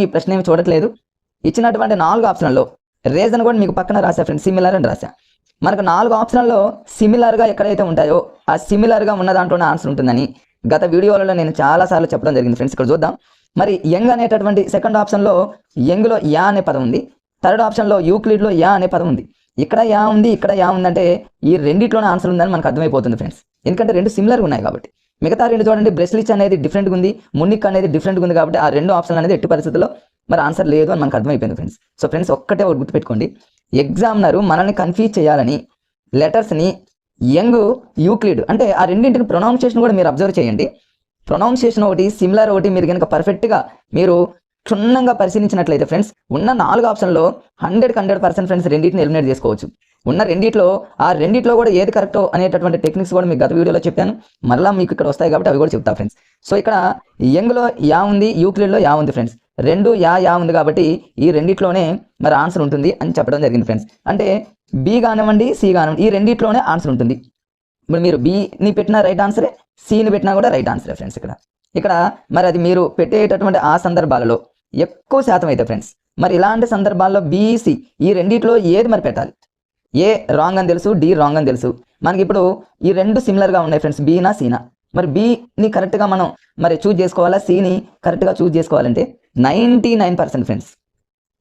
ఈ ప్రశ్న ఏమి చూడట్లేదు. ఇచ్చినటువంటి 4 ఆప్షన్లలో రీజన్ కూడా మీకు పక్కన రాసా ఫ్రెండ్స్, సిమిలర్ అని రాసా. మనకు 4 ఆప్షన్లలో సిమిలర్గా ఎక్కడైతే ఉంటాయో ఆ సిమిలర్గా ఉన్న దాంట్లోనే ఆన్సర్ ఉంటుందని గత వీడియోలలో నేను చాలాసార్లు చెప్పడం జరిగింది ఫ్రెండ్స్. ఇక్కడ చూద్దాం. మరి యంగ్ అనేటటువంటి సెకండ్ ఆప్షన్లో యంగ్లో యా అనే పదం ఉంది. థర్డ్ ఆప్షన్లో యూక్లిడ్లో యా అనే పదం ఉంది. ఇక్కడ యా ఉంది, ఇక్కడ యా ఉందంటే ఈ రెండిట్లోనే ఆన్సర్ ఉందని మనకు అర్థమైపోతుంది ఫ్రెండ్స్. ఎందుకంటే రెండు సిమిలర్గా ఉన్నాయి కాబట్టి. మిగతా రెండు చూడండి, బ్రెస్లిచ్ అనేది డిఫరెంట్గా ఉంది, మున్నిక్ అనేది డిఫరెంట్గా ఉంది కాబట్టి ఆ రెండు ఆప్షన్లు అనేది ఎట్టి పరిస్థితుల్లో మరి ఆన్సర్ లేదు అని మనకు అర్థమైపోయింది ఫ్రెండ్స్. సో ఫ్రెండ్స్ ఒక్కటే ఒకటి గుర్తుపెట్టుకోండి, ఎగ్జామినరు మనల్ని కన్ఫ్యూజ్ చేయాలని లెటర్స్ని యంగ్, యూక్లిడ్ అంటే ఆ రెండింటిని ప్రొనౌన్సియేషన్ కూడా మీరు అబ్జర్వ్ చేయండి. ప్రొనౌన్సియేషన్ ఒకటి, సిమిలర్ ఒకటి మీరు కనుక పర్ఫెక్ట్గా మీరు క్షుణ్ణంగా పరిశీలించినట్లయితే ఫ్రెండ్స్ ఉన్న 4 ఆప్షన్లో 100% ఫ్రెండ్స్ రెండింటిని ఎలిమినేట్ చేసుకోవచ్చు. ఉన్న రెండిట్లో ఆ రెండిట్లో కూడా ఏది కరెక్టో అనేటటువంటి టెక్నిక్స్ కూడా మీకు గత వీడియోలో చెప్పాను. మరలా మీకు ఇక్కడ వస్తాయి కాబట్టి అవి కూడా చెప్తా ఫ్రెండ్స్. సో ఇక్కడ యంగ్లో యా ఉంది, యూక్లిడ్లో యా ఉంది ఫ్రెండ్స్. రెండు యా ఉంది కాబట్టి ఈ రెండిట్లోనే మరి ఆన్సర్ ఉంటుంది అని చెప్పడం జరిగింది ఫ్రెండ్స్. అంటే బి కానివ్వండి, సి కానివ్వండి, ఈ రెండిట్లోనే ఆన్సర్ ఉంటుంది. ఇప్పుడు మీరు బిని పెట్టిన రైట్ ఆన్సరే, సిని పెట్టినా కూడా రైట్ ఆన్సరే ఫ్రెండ్స్. ఇక్కడ మరి అది మీరు పెట్టేటటువంటి ఆ సందర్భాలలో ఎక్కువ శాతం అయితే ఫ్రెండ్స్ మరి ఇలాంటి సందర్భాల్లో బీసీ ఈ రెండిట్లో ఏది మరి పెట్టాలి? ఏ రాంగ్ అని తెలుసు, డి రాంగ్ అని తెలుసు. మనకి ఇప్పుడు ఈ రెండు సిమిలర్గా ఉన్నాయి ఫ్రెండ్స్, బీనా సీనా. మరి బీని కరెక్ట్గా మనం మరి చూజ్ చేసుకోవాలా, సిని కరెక్ట్గా చూజ్ చేసుకోవాలంటే 99% ఫ్రెండ్స్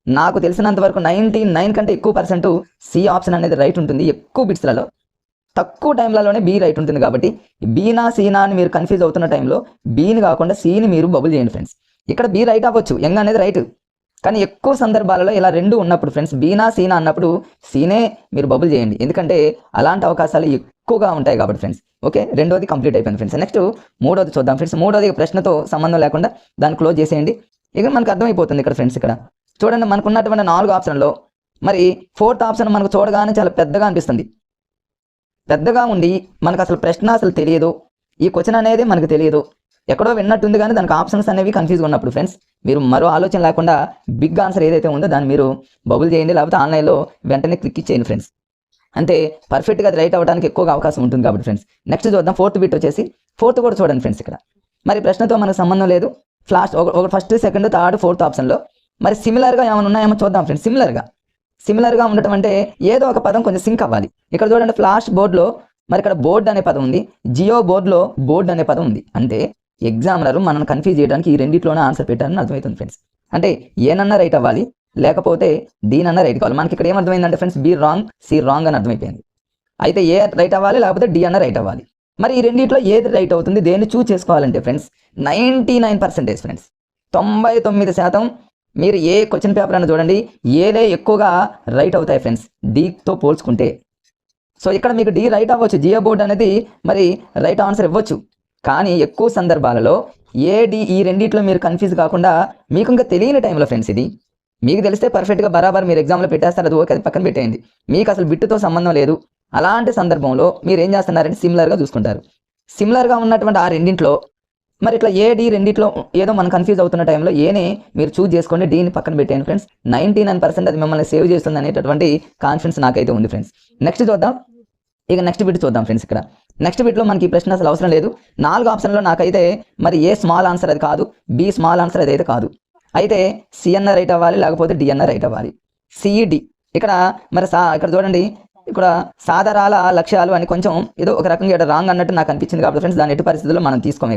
నాకు తెలిసినంత వరకు 99 కంటే ఎక్కువ పర్సెంట్ సి ఆప్షన్ అనేది రైట్ ఉంటుంది. ఎక్కువ బిట్స్లలో తక్కువ టైంలలోనే బి రైట్ ఉంటుంది. కాబట్టి బీనా సీనా అని మీరు కన్ఫ్యూజ్ అవుతున్న టైంలో బీని కాకుండా సీని మీరు బబుల్ చేయండి ఫ్రెండ్స్. ఇక్కడ బి రైట్ అవ్వచ్చు, యంగ్ అనేది రైట్, కానీ ఎక్కువ సందర్భాలలో ఇలా రెండు ఉన్నప్పుడు ఫ్రెండ్స్ బీనా సీనా అన్నప్పుడు సీనే మీరు బబుల్ చేయండి. ఎందుకంటే అలాంటి అవకాశాలు ఎక్కువగా ఉంటాయి కాబట్టి ఫ్రెండ్స్. ఓకే, రెండోది కంప్లీట్ అయిపోయింది ఫ్రెండ్స్. నెక్స్ట్ మూడోది చూద్దాం ఫ్రెండ్స్. మూడోది ప్రశ్నతో సంబంధం లేకుండా దాన్ని క్లోజ్ చేసేయండి. ఇక మనకు అర్థమైపోతుంది ఇక్కడ ఫ్రెండ్స్. ఇక్కడ చూడండి, మనకు ఉన్నటువంటి 4 ఆప్షన్లో మరి 4th ఆప్షన్ మనకు చూడగానే చాలా పెద్దగా అనిపిస్తుంది. పెద్దగా ఉండి మనకు అసలు ప్రశ్న అసలు తెలియదు, ఈ క్వశ్చన్ అనేది మనకు తెలియదు, ఎక్కడో విన్నట్టుంది కానీ దానికి ఆప్షన్స్ అనేవి కన్ఫ్యూజ్గా ఉన్నప్పుడు ఫ్రెండ్స్ మీరు మరో ఆలోచన లేకుండా బిగ్ ఆన్సర్ ఏదైతే ఉందో దాన్ని మీరు బబుల్ చేయండి, లేకపోతే ఆన్లైన్లో వెంటనే క్లిక్ ఇచ్చేయండి ఫ్రెండ్స్. అంటే పర్ఫెక్ట్గా అది రైట్ అవ్వడానికి ఎక్కువగా అవకాశం ఉంటుంది కాబట్టి ఫ్రెండ్స్. నెక్స్ట్ చూద్దాం 4th బిట్ వచ్చేసి. 4th కూడా చూడండి ఫ్రెండ్స్. ఇక్కడ మరి ప్రశ్నతో మనకు సంబంధం లేదు. ఒక ఫస్ట్, సెకండ్, థర్డ్, 4th ఆప్షన్లో మరి సిమిలర్గా ఏమైనా ఉన్నాయేమో చూద్దాం ఫ్రెండ్స్. సిమిలర్గా ఉండటం అంటే ఏదో ఒక పదం కొంచెం సింక్ అవ్వాలి. ఇక్కడ చూడండి, ఫ్లాష్ బోర్డులో మరి ఇక్కడ బోర్డ్ అనే పదం ఉంది, జియో బోర్డులో బోర్డ్ అనే పదం ఉంది. అంటే ఎగ్జామినర్ మనల్ని కన్ఫ్యూజ్ చేయడానికి ఈ రెండిట్లోనే ఆన్సర్ పెట్టారని అర్థమవుతుంది ఫ్రెండ్స్. అంటే ఏనన్నా రైట్ అవ్వాలి, లేకపోతే డీనన్నా రైట్ కావాలి. మనకి ఇక్కడ ఏమర్థమైందంటే friends B wrong, C wrong అని అర్థమైపోయింది. అయితే ఏ రైట్ అవ్వాలి, లేకపోతే డి అన్న రైట్ అవ్వాలి. మరి ఈ రెండిట్లో ఏది రైట్ అవుతుంది, దేన్ని చూస్ చేసుకోవాలంటే ఫ్రెండ్స్ 99% ఫ్రెండ్స్ 99% మీరు ఏ క్వశ్చన్ పేపర్ అయినా చూడండి ఏదే ఎక్కువగా రైట్ అవుతాయి ఫ్రెండ్స్ డీతో పోల్చుకుంటే. సో ఇక్కడ మీకు డి రైట్ అవ్వచ్చు, జియో బోర్డ్ అనేది మరి రైట్ ఆన్సర్ ఇవ్వచ్చు. కానీ ఎక్కువ సందర్భాలలో ఏ డి ఈ రెండిట్లో మీరు కన్ఫ్యూజ్ కాకుండా మీకు ఇంకా తెలియని టైంలో ఫ్రెండ్స్ ఇది మీకు తెలిస్తే పర్ఫెక్ట్గా బరాబర్ మీరు ఎగ్జామ్లో పెట్టేస్తారు, అది ఓకే, అది పక్కన పెట్టేయండి. మీకు అసలు బిట్టుతో సంబంధం లేదు. అలాంటి సందర్భంలో మీరు ఏం చేస్తున్నారంటే సిమిలర్గా చూసుకుంటారు. సిమిలర్గా ఉన్నటువంటి ఆ రెండింట్లో మరి ఇట్లా ఏ డి రెండిట్లో ఏదో మనం కన్ఫ్యూజ్ అవుతున్న టైంలో ఏనే మీరు చూజ్ చేసుకోండి, డీని పక్కన పెట్టేయండి ఫ్రెండ్స్. 99% అది మిమ్మల్ని సేవ్ చేస్తుంది అనేటటువంటి కాన్ఫిడెన్స్ నాకైతే ఉంది ఫ్రెండ్స్. నెక్స్ట్ చూద్దాం. ఇక నెక్స్ట్ బిట్ చూద్దాం ఫ్రెండ్స్. ఇక్కడ నెక్స్ట్ బిట్లో మనకి ఈ ప్రశ్న అసలు అవసరం లేదు. 4 ఆప్షన్లో నాకైతే మరి ఏ స్మాల్ ఆన్సర్ అది కాదు, బి స్మాల్ ఆన్సర్ అది అయితే కాదు. అయితే సి అన్న రైట్ అవ్వాలి, లేకపోతే డి అన్న రైట్ అవ్వాలి. సిఈడి ఇక్కడ మరి ఇక్కడ చూడండి, ఇక్కడ సాధారాల లక్ష్యాలు అని కొంచెం ఏదో ఒక రకంగా ఇక్కడ రాంగ్ అన్నట్టు నాకు అనిపించింది కాబట్టి ఫ్రెండ్స్ దాని ఎట్టి పరిస్థితుల్లో మనం తీసుకోం.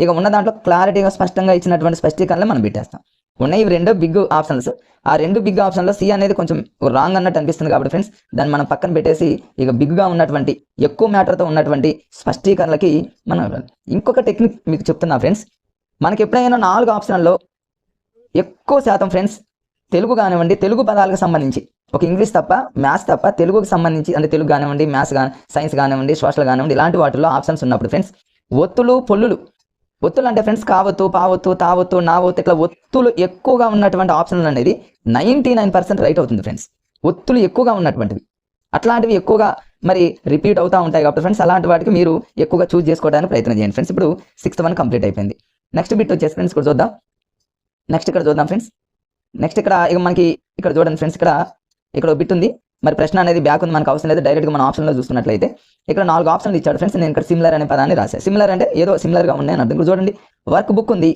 ఇక ఉన్న దాంట్లో క్లారిటీగా స్పష్టంగా ఇచ్చినటువంటి స్పష్టీకరణలు మనం పెట్టేస్తాం. ఉన్నాయి ఇవి 2 బిగ్ ఆప్షన్స్. ఆ 2 బిగ్ ఆప్షన్లో సి అనేది కొంచెం రాంగ్ అన్నట్టు అనిపిస్తుంది కాబట్టి ఫ్రెండ్స్ దాన్ని మనం పక్కన పెట్టేసి ఇక బిగ్గా ఉన్నటువంటి ఎక్కువ మ్యాటర్తో ఉన్నటువంటి స్పష్టీకరణలకి మనం ఇంకొక టెక్నిక్ మీకు చెప్తున్నా ఫ్రెండ్స్. మనకి ఎప్పుడైనా 4 ఆప్షన్లలో ఎక్కువ శాతం ఫ్రెండ్స్ తెలుగు కానివ్వండి, తెలుగు పదాలకు సంబంధించి ఒక ఇంగ్లీష్ తప్ప, మ్యాథ్స్ తప్ప తెలుగుకి సంబంధించి అంటే తెలుగు కానివ్వండి, మ్యాథ్స్ సైన్స్ కానివ్వండి, సోషల్ కానివ్వండి, ఇలాంటి వాటిల్లో ఆప్షన్స్ ఉన్నప్పుడు ఫ్రెండ్స్ ఒత్తులు, పొల్లులు. ఒత్తులు అంటే ఫ్రెండ్స్ కావత్తు, పావత్తు, తావత్తు, నావత్తు, ఇట్లా ఒత్తులు ఎక్కువగా ఉన్నటువంటి ఆప్షన్లు అనేది 99% రైట్ అవుతుంది ఫ్రెండ్స్. ఒత్తులు ఎక్కువగా ఉన్నటువంటివి అట్లాంటివి ఎక్కువగా మరి రిపీట్ అవుతూ ఉంటాయి కాబట్టి ఫ్రెండ్స్ అలాంటి వాటికి మీరు ఎక్కువగా చూస్ చేసుకోవడానికి ప్రయత్నం చేయండి ఫ్రెండ్స్. ఇప్పుడు 6th వన్ కంప్లీట్ అయిపోయింది. నెక్స్ట్ బిట్ వచ్చేసి ఫ్రెండ్స్ ఇక్కడ చూద్దాం. నెక్స్ట్ ఇక్కడ చూద్దాం ఫ్రెండ్స్. నెక్స్ట్ ఇక్కడ ఇక మనకి ఇక్కడ చూడండి ఫ్రెండ్స్, ఇక్కడ బిట్ ఉంది. మరి ప్రశ్న అనేది బ్యాక్ ఉంది, మనకు అవసరం లేదు. డైరెక్ట్గా మన ఆప్షన్లో చూస్తున్నట్లయితే ఇక్కడ 4 ఆప్షన్లు ఇచ్చాడు ఫ్రెండ్స్. నేను ఇక్కడ సిమిలర్ అనే పదాన్ని రాశాను. సిమిలర్ అంటే ఏదో సిమిలర్గా ఉన్నాయి అని అర్థం. ఇక్కడ చూడండి, వర్క్ బుక్ ఉంది,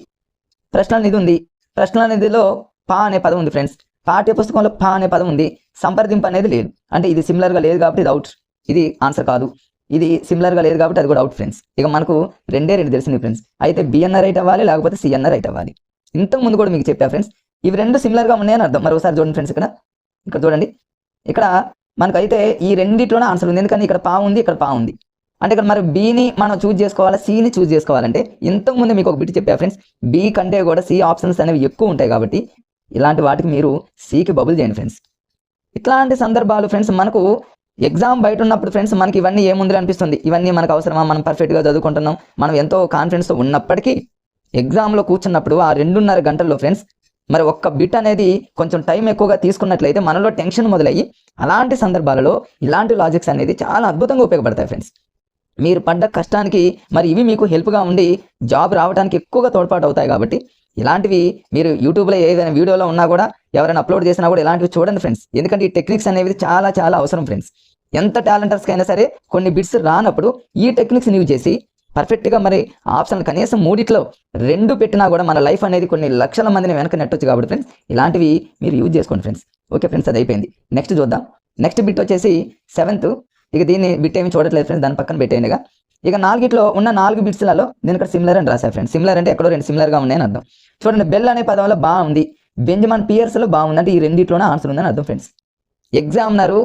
ప్రశ్నలు ఇది ఉంది, ప్రశ్నల నిధిలో పా అనే పదం ఉంది ఫ్రెండ్స్, పాఠ్య పుస్తకంలో పా అనే పదం ఉంది, సంప్రదింపు అనేది లేదు. అంటే ఇది సిమిలర్గా లేదు కాబట్టి ఇది అవుట్, ఇది ఆన్సర్ కాదు. ఇది సిమిలర్గా లేదు కాబట్టి అది కూడా అవుట్ ఫ్రెండ్స్. ఇక మనకు రెండే రెండు తెలిసింది ఫ్రెండ్స్. అయితే బి అన్న రైట్ అవ్వాలి, లేకపోతే సి అన్న రైట్ అవ్వాలి. ఇంతకు ముందు కూడా మీకు చెప్పా ఫ్రెండ్స్, ఇవి రెండు సిమిలర్గా ఉన్నాయని అర్థం. మరి ఒకసారి చూడండి ఫ్రెండ్స్, ఇక్కడ చూడండి, ఇక్కడ మనకైతే ఈ రెండిట్లోనే ఆన్సర్ ఉంది. ఎందుకంటే ఇక్కడ పా ఉంది, ఇక్కడ పా ఉంది. అంటే ఇక్కడ మరి బీని మనం చూజ్ చేసుకోవాలా, సిని చూజ్ చేసుకోవాలంటే ఇంతకుముందు మీకు ఒక బిట్ చెప్పా ఫ్రెండ్స్, బి కంటే కూడా సి ఆప్షన్స్ అనేవి ఎక్కువ ఉంటాయి కాబట్టి ఇలాంటి వాటికి మీరు సికి బబుల్ చేయండి ఫ్రెండ్స్. ఇట్లాంటి సందర్భాలు ఫ్రెండ్స్ మనకు ఎగ్జామ్ బయట ఉన్నప్పుడు ఫ్రెండ్స్ మనకి ఇవన్నీ ఏముంది అనిపిస్తుంది, ఇవన్నీ మనకు అవసరమా, మనం పర్ఫెక్ట్గా చదువుకుంటున్నాం, మనం ఎంతో కాన్ఫిడెన్స్తో ఉన్నప్పటికీ ఎగ్జామ్లో కూర్చున్నప్పుడు ఆ 2.5 గంటల్లో ఫ్రెండ్స్ మరి ఒక్క బిట్ అనేది కొంచెం టైం ఎక్కువగా తీసుకున్నట్లయితే మనలో టెన్షన్ మొదలయ్యి అలాంటి సందర్భాలలో ఇలాంటి లాజిక్స్ అనేది చాలా అద్భుతంగా ఉపయోగపడతాయి ఫ్రెండ్స్. మీరు పడ్డ కష్టానికి మరి ఇవి మీకు హెల్ప్గా ఉండి జాబ్ రావడానికి ఎక్కువగా తోడ్పాటు అవుతాయి. కాబట్టి ఇలాంటివి మీరు యూట్యూబ్లో ఏదైనా వీడియోలో ఉన్నా కూడా ఎవరైనా అప్లోడ్ చేసినా కూడా ఇలాంటివి చూడండి ఫ్రెండ్స్. ఎందుకంటే ఈ టెక్నిక్స్ అనేవి చాలా చాలా అవసరం ఫ్రెండ్స్. ఎంత టాలెంటర్స్కి అయినా సరే కొన్ని బిట్స్ రానప్పుడు ఈ టెక్నిక్స్ యూజ్ చేసి పర్ఫెక్ట్గా మరి ఆప్షన్ కనీసం 3 2 పెట్టినా కూడా మన లైఫ్ అనేది కొన్ని లక్షల మందిని వెనక నెట్టొచ్చు. కాబట్టి ఫ్రెండ్స్ ఇలాంటివి మీరు యూజ్ చేసుకోండి ఫ్రెండ్స్. ఓకే ఫ్రెండ్స్, అది అయిపోయింది. నెక్స్ట్ చూద్దాం. నెక్స్ట్ బిట్ వచ్చేసి 7th. ఇక దీన్ని బిట్ ఏమి చూడట్లేదు ఫ్రెండ్స్, దాని పక్కన పెట్టేయండిగా. ఇక 4 ఉన్న 4 బిట్స్లలో నేను ఇక్కడ సిమిలర్ అని రాశాను ఫ్రెండ్స్. సిమిలర్ అంటే ఎక్కడో 2 సిమిలర్గా ఉన్నాయని అర్థం. చూడండి, బెల్ అనే పదంలో బాగుంది, బెంజమిన్ పియర్స్లో బాగుంది, అంటే ఈ రెండిట్లోనే ఆన్సర్ ఉందని అర్థం ఫ్రెండ్స్. ఎగ్జామినరు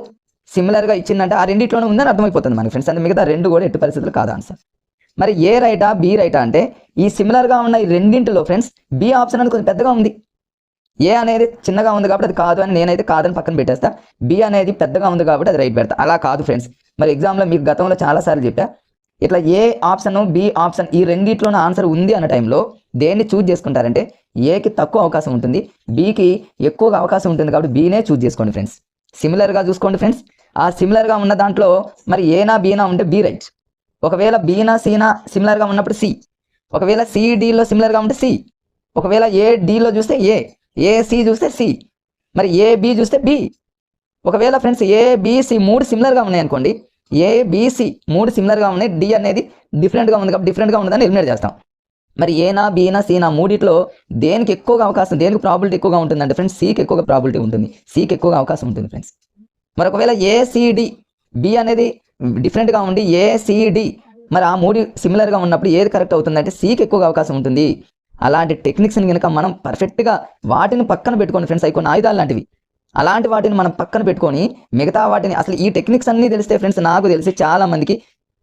సిమిలర్గా ఇచ్చిందంటే ఆ రెండిట్లోనే ఉందని అర్థమైపోతుంది మనకి ఫ్రెండ్స్. అంటే మిగతా 2 కూడా ఎట్టి పరిస్థితులు కాదు ఆన్సర్. మరి ఏ రైటా బి రైటా అంటే ఈ సిమిలర్గా ఉన్న ఈ రెండింటిలో ఫ్రెండ్స్ బి ఆప్షన్ అనేది కొంచెం పెద్దగా ఉంది. ఏ అనేది చిన్నగా ఉంది కాబట్టి అది కాదు అని నేనైతే కాదని పక్కన పెట్టేస్తా. బి అనేది పెద్దగా ఉంది కాబట్టి అది రైట్ పెడతా. అలా కాదు ఫ్రెండ్స్. మరి ఎగ్జామ్లో మీకు గతంలో చాలాసార్లు చెప్పా, ఇట్లా ఏ ఆప్షన్ బి ఆప్షన్ ఈ రెండిట్లోనే ఆన్సర్ ఉంది అన్న టైంలో దేన్ని చూజ్ చేసుకుంటారంటే ఏకి తక్కువ అవకాశం ఉంటుంది, బికి ఎక్కువగా అవకాశం ఉంటుంది. కాబట్టి బీనే చూజ్ చేసుకోండి ఫ్రెండ్స్. సిమిలర్గా చూసుకోండి ఫ్రెండ్స్. ఆ సిమిలర్గా ఉన్న దాంట్లో మరి ఏనా బీనా ఉంటే బి రైట్. ఒకవేళ బీనా సీనా సిమిలర్గా ఉన్నప్పుడు సి, ఒకవేళ సిడిలో సిమిలర్గా ఉంటే సి, ఒకవేళ ఏ డిలో చూస్తే ఏ సి చూస్తే సి, మరి ఏ బి చూస్తే బి. ఒకవేళ ఫ్రెండ్స్ ఏ బిసి 3 సిమిలర్గా ఉన్నాయి అనుకోండి, ఏ బిసి 3 సిమిలర్గా ఉన్నాయి, డి అనేది డిఫరెంట్గా ఉంది కాబట్టి డిఫరెంట్గా ఉందని ఎలిమినేట్ చేస్తాం. మరి ఏనా బీనా సీనా మూడిట్లో దేనికి ఎక్కువగా అవకాశం, దేనికి ప్రాబిలిటీ ఎక్కువగా ఉంటుందంటే ఫ్రెండ్స్ సికి ఎక్కువగా ప్రాబిలిటీ ఉంటుంది, సికి ఎక్కువగా అవకాశం ఉంటుంది ఫ్రెండ్స్. మరి ఒకవేళ ఏసిడి బి అనేది డిఫరెంట్గా ఉండి ఏసిడి మరి ఆ 3 సిమిలర్గా ఉన్నప్పుడు ఏది కరెక్ట్ అవుతుందంటే సికి ఎక్కువగా అవకాశం ఉంటుంది. అలాంటి టెక్నిక్స్ని కనుక మనం పర్ఫెక్ట్గా వాటిని పక్కన పెట్టుకోండి ఫ్రెండ్స్. అవి కొన్ని ఆయుధాలు లాంటివి. అలాంటి వాటిని మనం పక్కన పెట్టుకొని మిగతా వాటిని అసలు ఈ టెక్నిక్స్ అన్నీ తెలిస్తే ఫ్రెండ్స్ నాకు తెలిసి చాలా మందికి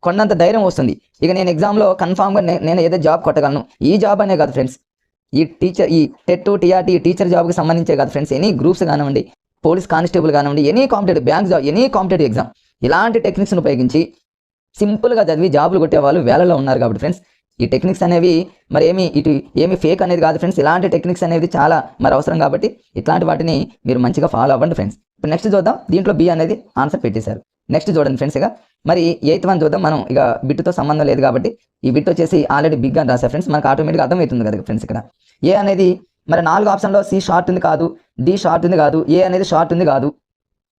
కొండంత ధైర్యం వస్తుంది. ఇక నేను ఎగ్జామ్లో కన్ఫామ్గా నేను ఏదో జాబ్ కొట్టగలను. ఈ జాబ్ అనే కాదు ఫ్రెండ్స్, ఈ టీచర్ ఈ టెట్ టీఆర్టీ టీచర్ జాబ్కి సంబంధించే కాదు ఫ్రెండ్స్, ఎనీ గ్రూప్స్ కానివ్వండి, పోలీస్ కానిస్టేబుల్ కానివ్వండి, any competitive bank job, any competitive exam ఇలాంటి టెక్నిక్స్ని ఉపయోగించి సింపుల్గా చదివి జాబులు కొట్టే వాళ్ళు వేలలో ఉన్నారు. కాబట్టి ఫ్రెండ్స్ ఈ టెక్నిక్స్ అనేవి మరి ఏమి ఫేక్ అనేది కాదు ఫ్రెండ్స్. ఇలాంటి టెక్నిక్స్ అనేది చాలా మరి అవసరం కాబట్టి ఇట్లాంటి వాటిని మీరు మంచిగా ఫాలో అవ్వండి ఫ్రెండ్స్. ఇప్పుడు నెక్స్ట్ చూద్దాం. దీంట్లో బి అనేది ఆన్సర్ పెట్టేశారు. నెక్స్ట్ చూడండి ఫ్రెండ్స్. ఇక మరి 8th వన్ చూద్దాం. మనం ఇక బిట్తో సంబంధం లేదు కాబట్టి ఈ బిట్ వచ్చేసి ఆల్రెడీ బిగ్ అని రాశారు ఫ్రెండ్స్. మనకు ఆటోమేటిక్గా అర్థమవుతుంది కదా ఫ్రెండ్స్. ఇక్కడ ఏ అనేది మరి 4 ఆప్షన్లో సి షార్ట్ ఉంది కాదు, డి షార్ట్ ఉంది కాదు, ఏ అనేది షార్ట్ ఉంది కాదు.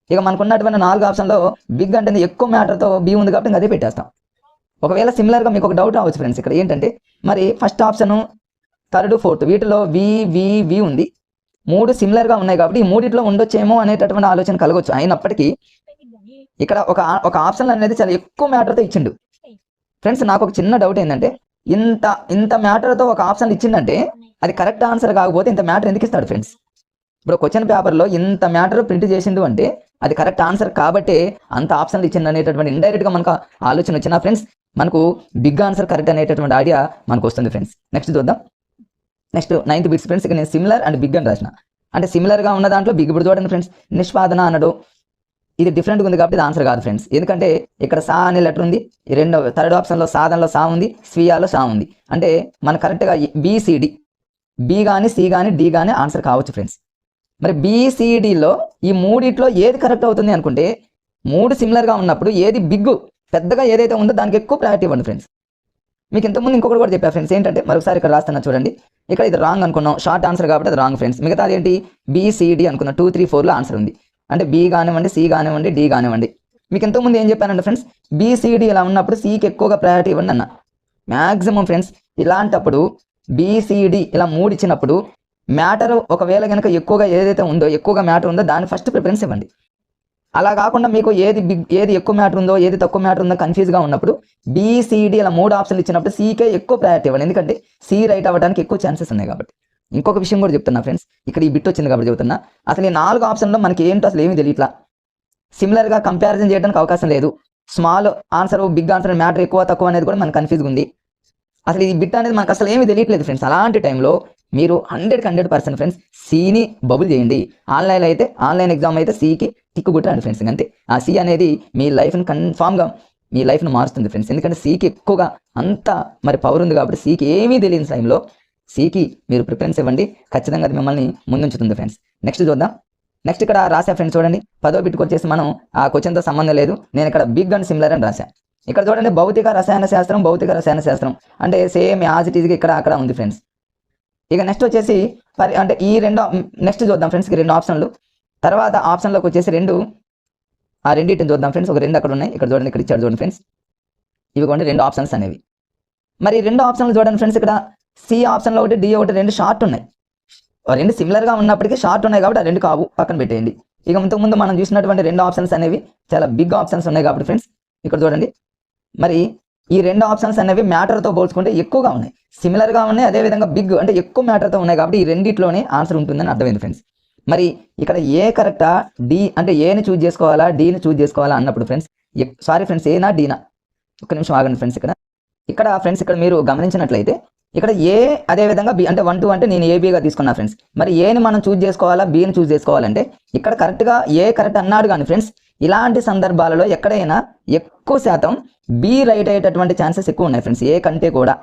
ఇక మనకున్నటువంటి 4 ఆప్షన్లో బిగ్ అంటే ఎక్కువ మ్యాటర్తో బి ఉంది కాబట్టి అదే పెట్టేస్తాం. ఒకవేళ సిమిలర్గా మీకు ఒక డౌట్ రావచ్చు ఫ్రెండ్స్. ఇక్కడ ఏంటంటే మరి ఫస్ట్ ఆప్షను 3rd 4th వీటిలో వి ఉంది, 3 సిమిలర్గా ఉన్నాయి కాబట్టి ఈ మూడిట్లో ఉండొచ్చేమో అనేటటువంటి ఆలోచన కలగవచ్చు. అయినప్పటికీ ఇక్కడ ఒక ఆప్షన్ అనేది చాలా ఎక్కువ మ్యాటర్తో ఇచ్చిండు ఫ్రెండ్స్. నాకు ఒక చిన్న డౌట్ ఏంటంటే ఇంత మ్యాటర్తో ఒక ఆప్షన్ ఇచ్చిందంటే అది కరెక్ట్ ఆన్సర్ కాకపోతే ఇంత మ్యాటర్ ఎందుకు ఇస్తాడు ఫ్రెండ్స్? ఇప్పుడు క్వశ్చన్ పేపర్లో ఇంత మ్యాటర్ ప్రింట్ చేసిండు అంటే అది కరెక్ట్ ఆన్సర్ కాబట్టి అంత ఆప్షన్లు ఇచ్చింది అనేటటువంటి ఇండైరెక్ట్గా మనకు ఆలోచన వచ్చినా ఫ్రెండ్స్ మనకు బిగ్ ఆన్సర్ కరెక్ట్ అనేటటువంటి ఐడియా మనకు వస్తుంది ఫ్రెండ్స్. నెక్స్ట్ చూద్దాం. Next 9th bits friends. ఇక నేను సిమిలర్ అండ్ బిగ్ అని రాసిన, అంటే సిమిలర్గా ఉన్న దాంట్లో బిగ్. ఇప్పుడు చూడండి ఫ్రెండ్స్, నిష్పాదన అన్నాడు, ఇది డిఫరెంట్గా ఉంది కాబట్టి ఇది ఆన్సర్ కాదు ఫ్రెండ్స్. ఎందుకంటే ఇక్కడ సా అనే లెటర్ ఉంది, 3rd ఆప్షన్లో సాధనలో సా ఉంది, స్వీయాలో సా ఉంది. అంటే మన కరెక్ట్గా బిసిడి బి కానీ సి కానీ డి కానీ ఆన్సర్ కావచ్చు ఫ్రెండ్స్. మరి బిసిడిలో ఈ మూడిట్లో ఏది కరెక్ట్ అవుతుంది అనుకుంటే 3 సిమిలర్గా ఉన్నప్పుడు ఏది బిగ్ పెద్దగా ఏదైతే ఉందో దానికి ఎక్కువ ప్రయారిటీ ఇవ్వండి ఫ్రెండ్స్. మీకు ఇంతకుముందు ఇంకొకటి కూడా చెప్పా ఫ్రెండ్స్. ఏంటంటే మరొకసారి ఇక్కడ రాస్తున్నా చూడండి. ఇక్కడ ఇది రాంగ్ అనుకున్నాం, షార్ట్ ఆన్సర్ కాబట్టి అది రాంగ్ ఫ్రెండ్స్. మిగతాది ఏంటి బిసిడి అనుకున్నాం, 2, 3, 4లో ఆన్సర్ ఉంది. అంటే బి కానివ్వండి, సి కానివ్వండి, డి కానివ్వండి. మీకు ఇంతకుముందు ఏం చెప్పానంటే ఫ్రెండ్స్, బిసిడి ఇలా ఉన్నప్పుడు సికి ఎక్కువగా ప్రయారిటీ ఇవ్వండి అన్న. మ్యాక్సిమం ఫ్రెండ్స్ ఇలాంటప్పుడు బిసిడి ఇలా 3 ఇచ్చినప్పుడు మ్యాటర్ ఒకవేళ కనుక ఎక్కువగా ఏదైతే ఉందో ఎక్కువగా మ్యాటర్ ఉందో దాన్ని ఫస్ట్ ప్రిఫరెన్స్ ఇవ్వండి. అలా కాకుండా మీకు ఏది ఎక్కువ మ్యాటర్ ఉందో ఏది తక్కువ మ్యాటర్ ఉందో కన్ఫ్యూజ్గా ఉన్నప్పుడు బీసీడీ అలా 3 ఆప్షన్లు ఇచ్చినప్పుడు సీకే ఎక్కువ ప్రయారిటీ ఇవ్వండి. ఎందుకంటే సి రైట్ అవ్వడానికి ఎక్కువ ఛాన్సెస్ ఉన్నాయి కాబట్టి. ఇంకొక విషయం కూడా చెప్తున్నా ఫ్రెండ్స్, ఇక్కడ ఈ బిట్ వచ్చింది కాబట్టి చెప్తున్నా. అసలు ఈ 4 ఆప్షన్లో మనకి ఏంటో అసలు ఏమీ తెలియట్లా. సిమిలర్గా కంపారిజన్ చేయడానికి అవకాశం లేదు. Small answer big answer matter ఎక్కువ తక్కువ అనేది కూడా మనకు కన్ఫ్యూజ్గా ఉంది. అసలు ఈ బిట్ అనేది మనకు అసలు ఏమీ తెలియట్లేదు ఫ్రెండ్స్. అలాంటి టైంలో మీరు 100% ఫ్రెండ్స్ సిని బబుల్ చేయండి. ఆన్లైన్ అయితే ఆన్లైన్ ఎగ్జామ్ అయితే సికి టిక్ కొట్టండి ఫ్రెండ్స్. అంతే. ఆ సి అనేది మీ లైఫ్ని కన్ఫామ్గా మీ లైఫ్ను మారుస్తుంది ఫ్రెండ్స్. ఎందుకంటే సికి ఎక్కువగా అంత మరి పవర్ ఉంది కాబట్టి సికి ఏమీ తెలియని టైంలో సికి మీరు ప్రిఫరెన్స్ ఇవ్వండి. ఖచ్చితంగా అది మిమ్మల్ని ముందుంచుతుంది ఫ్రెండ్స్. నెక్స్ట్ చూద్దాం. నెక్స్ట్ ఇక్కడ రాసా ఫ్రెండ్స్ చూడండి. 10వ బిట్కి వచ్చేసి మనం ఆ క్వశ్చన్తో సంబంధం లేదు, నేను ఇక్కడ బిగ్ అండ్ సిమిలర్ అని రాశా. ఇక్కడ చూడండి భౌతిక రసాయన శాస్త్రం అంటే సేమ్ యాజ్ ఇట్ ఈజ్గా ఇక్కడ అక్కడ ఉంది ఫ్రెండ్స్. ఇక నెక్స్ట్ వచ్చేసి అంటే ఈ నెక్స్ట్ చూద్దాం ఫ్రెండ్స్. ఈ 2 ఆప్షన్లు తర్వాత ఆప్షన్లోకి వచ్చేసి రెండింటిని చూద్దాం ఫ్రెండ్స్. ఒక 2 అక్కడ ఉన్నాయి, ఇక్కడ చూడండి, ఇక్కడ ఇచ్చాడు చూడండి ఫ్రెండ్స్. ఇవి కొన్ని 2 ఆప్షన్స్ అనేవి. మరి 2 ఆప్షన్లు చూడండి ఫ్రెండ్స్. ఇక్కడ సి ఆప్షన్లో ఒకటి, డి ఒకటి, 2 షార్ట్ ఉన్నాయి. 2 సిమిలర్గా ఉన్నప్పటికీ షార్ట్ ఉన్నాయి కాబట్టి ఆ 2 కావు, పక్కన పెట్టేయండి. ఇక ఇంతకుముందు మనం చూసినటువంటి 2 ఆప్షన్స్ అనేవి చాలా బిగ్ ఆప్షన్స్ ఉన్నాయి కాబట్టి ఫ్రెండ్స్ ఇక్కడ చూడండి. మరి ఈ 2 ఆప్షన్స్ అనేవి మ్యాటర్తో పోల్చుకుంటే ఎక్కువగా ఉన్నాయి, సిమిలర్గా ఉన్నాయి, అదేవిధంగా బిగ్ అంటే ఎక్కువ మ్యాటర్తో ఉన్నాయి కాబట్టి ఈ రెండిట్లోనే ఆన్సర్ ఉంటుందని అర్థమైంది ఫ్రెండ్స్. మరి ఇక్కడ ఏ కరెక్టా, డి అంటే ఏని చూజ్ చేసుకోవాలా, డీని చూజ్ చేసుకోవాలా అన్నప్పుడు ఫ్రెండ్స్ సారీ ఫ్రెండ్స్ ఏనా డీనా, ఒక్క నిమిషం ఆగండి ఫ్రెండ్స్. ఇక్కడ ఫ్రెండ్స్ ఇక్కడ మీరు గమనించినట్లయితే ఇక్కడ ఏ అదేవిధంగా బి అంటే 1 2 అంటే నేను ఏబీగా తీసుకున్నా ఫ్రెండ్స్. మరి ఏని మనం చూజ్ చేసుకోవాలా, బీని చూజ్ చేసుకోవాలంటే ఇక్కడ కరెక్ట్గా ఏ కరెక్ట్ అన్నాడు కానీ ఫ్రెండ్స్ ఇలాంటి సందర్భాలలో ఎక్కడైనా ఎక్కువ శాతం బి రైట్ అయ్యేటటువంటి ఛాన్సెస్ ఎక్కువ ఉన్నాయి ఫ్రెండ్స్ ఏ కంటే కూడా.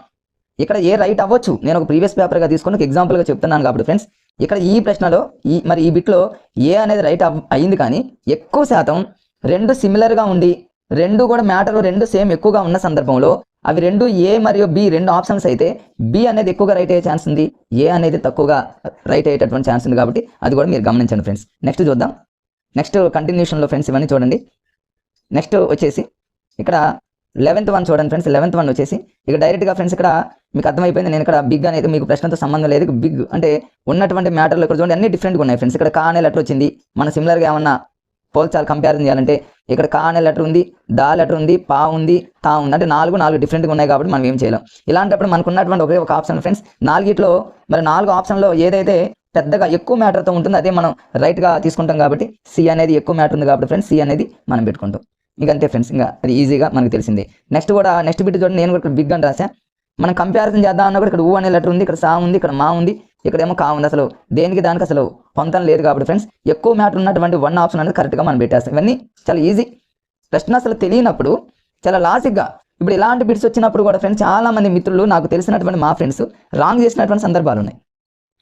ఇక్కడ ఏ రైట్ అవ్వచ్చు, నేను ఒక ప్రీవియస్ పేపర్గా తీసుకుని ఒక ఎగ్జాంపుల్గా చెప్తున్నాను కాబట్టి ఫ్రెండ్స్ ఇక్కడ ఈ ప్రశ్నలో ఈ బిట్లో ఏ అనేది రైట్ అయింది, కానీ ఎక్కువ శాతం 2 సిమిలర్గా ఉండి 2 కూడా మ్యాటర్ 2 సేమ్ ఎక్కువగా ఉన్న సందర్భంలో అవి 2 ఏ మరియు బి 2 ఆప్షన్స్ అయితే బి అనేది ఎక్కువగా రైట్ అయ్యే ఛాన్స్ ఉంది, ఏ అనేది తక్కువగా రైట్ అయ్యేటటువంటి ఛాన్స్ ఉంది కాబట్టి అది కూడా మీరు గమనించండి ఫ్రెండ్స్. నెక్స్ట్ చూద్దాం. నెక్స్ట్ కంటిన్యూషన్లో ఫ్రెండ్స్ ఇవన్నీ చూడండి. నెక్స్ట్ వచ్చేసి ఇక్కడ 11th వన్ చూడండి ఫ్రెండ్స్. 11th వన్ వచ్చేసి ఇక డైరెక్ట్గా ఫ్రెండ్స్ ఇక్కడ మీకు అర్థమైపోయింది. నేను ఇక్కడ బిగ్ అనేది మీకు ప్రశ్నతో సంబంధం లేదు, బిగ్ అంటే ఉన్నటువంటి మ్యాటర్లు ఇక్కడ చూడండి అన్ని డిఫరెంట్గా ఉన్నాయి ఫ్రెండ్స్. ఇక్కడ కా అనే లెటర్ వచ్చింది, మన సిమిలర్గా ఏమన్నా పోల్చాలి కంపారిజన్ చేయాలంటే ఇక్కడ కా అనే లెటర్ ఉంది, దా లెటర్ ఉంది, పా ఉంది, తా ఉంది, అంటే 4 డిఫరెంట్గా ఉన్నాయి కాబట్టి మనం ఏం చేయలేం. ఇలాంటప్పుడు మనకు ఉన్నటువంటి ఒకే ఒక ఆప్షన్ ఫ్రెండ్స్ 4 మరి 4 ఆప్షన్లో ఏదైతే పెద్దగా ఎక్కువ మ్యాటర్తో ఉంటుందో అదే మనం రైట్గా తీసుకుంటాం కాబట్టి సి అనేది ఎక్కువ మ్యాటర్ ఉంది కాబట్టి ఫ్రెండ్స్ సి అనేది మనం పెట్టుకుంటాం. ఇక అంతే ఫ్రెండ్స్, ఇంకా అది ఈజీగా మనకు తెలిసింది. నెక్స్ట్ బిట్ చూడండి, నేను కూడా బిగ్ అని రాసా. మనం కంపారిజన్ చేద్దాం అన్న కూడా ఇక్కడ ఊ అనే లెటర్ ఉంది, ఇక్కడ సా ఉంది, ఇక్కడ మా ఉంది, ఇక్కడ ఏమో కా ఉంది. అసలు దానికి అసలు పొంతం లేదు కాబట్టి ఫ్రెండ్స్ ఎక్కువ మ్యాటర్ ఉన్నటువంటి 1 ఆప్షన్ అనేది కరెక్ట్గా మనం పెట్టేస్తాం. ఇవన్నీ చాలా ఈజీ. ప్రశ్న అసలు తెలియనప్పుడు చాలా లాజిక్గా ఇప్పుడు ఇలాంటి బిట్స్ వచ్చినప్పుడు కూడా ఫ్రెండ్స్ చాలా మంది మిత్రులు నాకు తెలిసినటువంటి మా ఫ్రెండ్స్ రాంగ్ చేసినటువంటి సందర్భాలు ఉన్నాయి.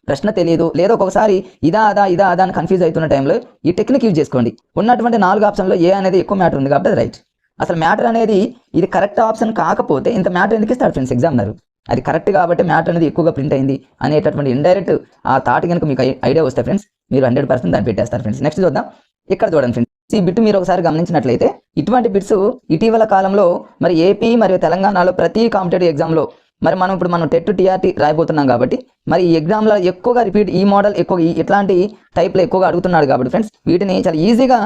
ప్రశ్న తెలియదు లేదా ఒక్కొక్కసారి ఇదా అదా అని కన్ఫ్యూజ్ అవుతున్న టైంలో ఈ టెక్నిక్ యూజ్ చేసుకోండి. ఉన్నటువంటి 4 ఆప్షన్లో ఏ అనేది ఎక్కువ మ్యాటర్ ఉంది కాబట్టి అది రైట్. అసలు మ్యాటర్ అనేది ఇది కరెక్ట్ ఆప్షన్ కాకపోతే ఇంత మ్యాటర్ ఎందుకు ఇస్తాడు ఫ్రెండ్స్ ఎగ్జామినర్, అది కరెక్ట్ కాబట్టి మ్యాటర్ అనేది ఎక్కువగా ప్రింట్ అయింది అనేటటువంటి ఇండైరెక్ట్ ఆ థాట్ కనుక మీకు ఐడియా వస్తే ఫ్రెండ్స్ మీరు 100% దాన్ని పెట్టేస్తారు ఫ్రెండ్స్. నెక్స్ట్ చూద్దాం. ఇక్కడ చూడండి ఫ్రెండ్స్, ఈ బిట్ మీరు ఒకసారి గమనించినట్లయితే ఇటువంటి బిట్స్ ఇటీవల కాలంలో మరి ఏపీ మరియు తెలంగాణలో ప్రతి కాంపిటేటివ్ ఎగ్జామ్లో మరి ఇప్పుడు మనం టెట్ టీఆర్టీ రాయబోతున్నాం కాబట్టి మరి ఈ ఎగ్జామ్లో ఎక్కువగా రిపీట్ ఈ మోడల్ ఎక్కువ ఇట్లాంటి టైప్లో ఎక్కువగా అడుగుతున్నాడు కాబట్టి ఫ్రెండ్స్ వీటిని చాలా ఈజీగా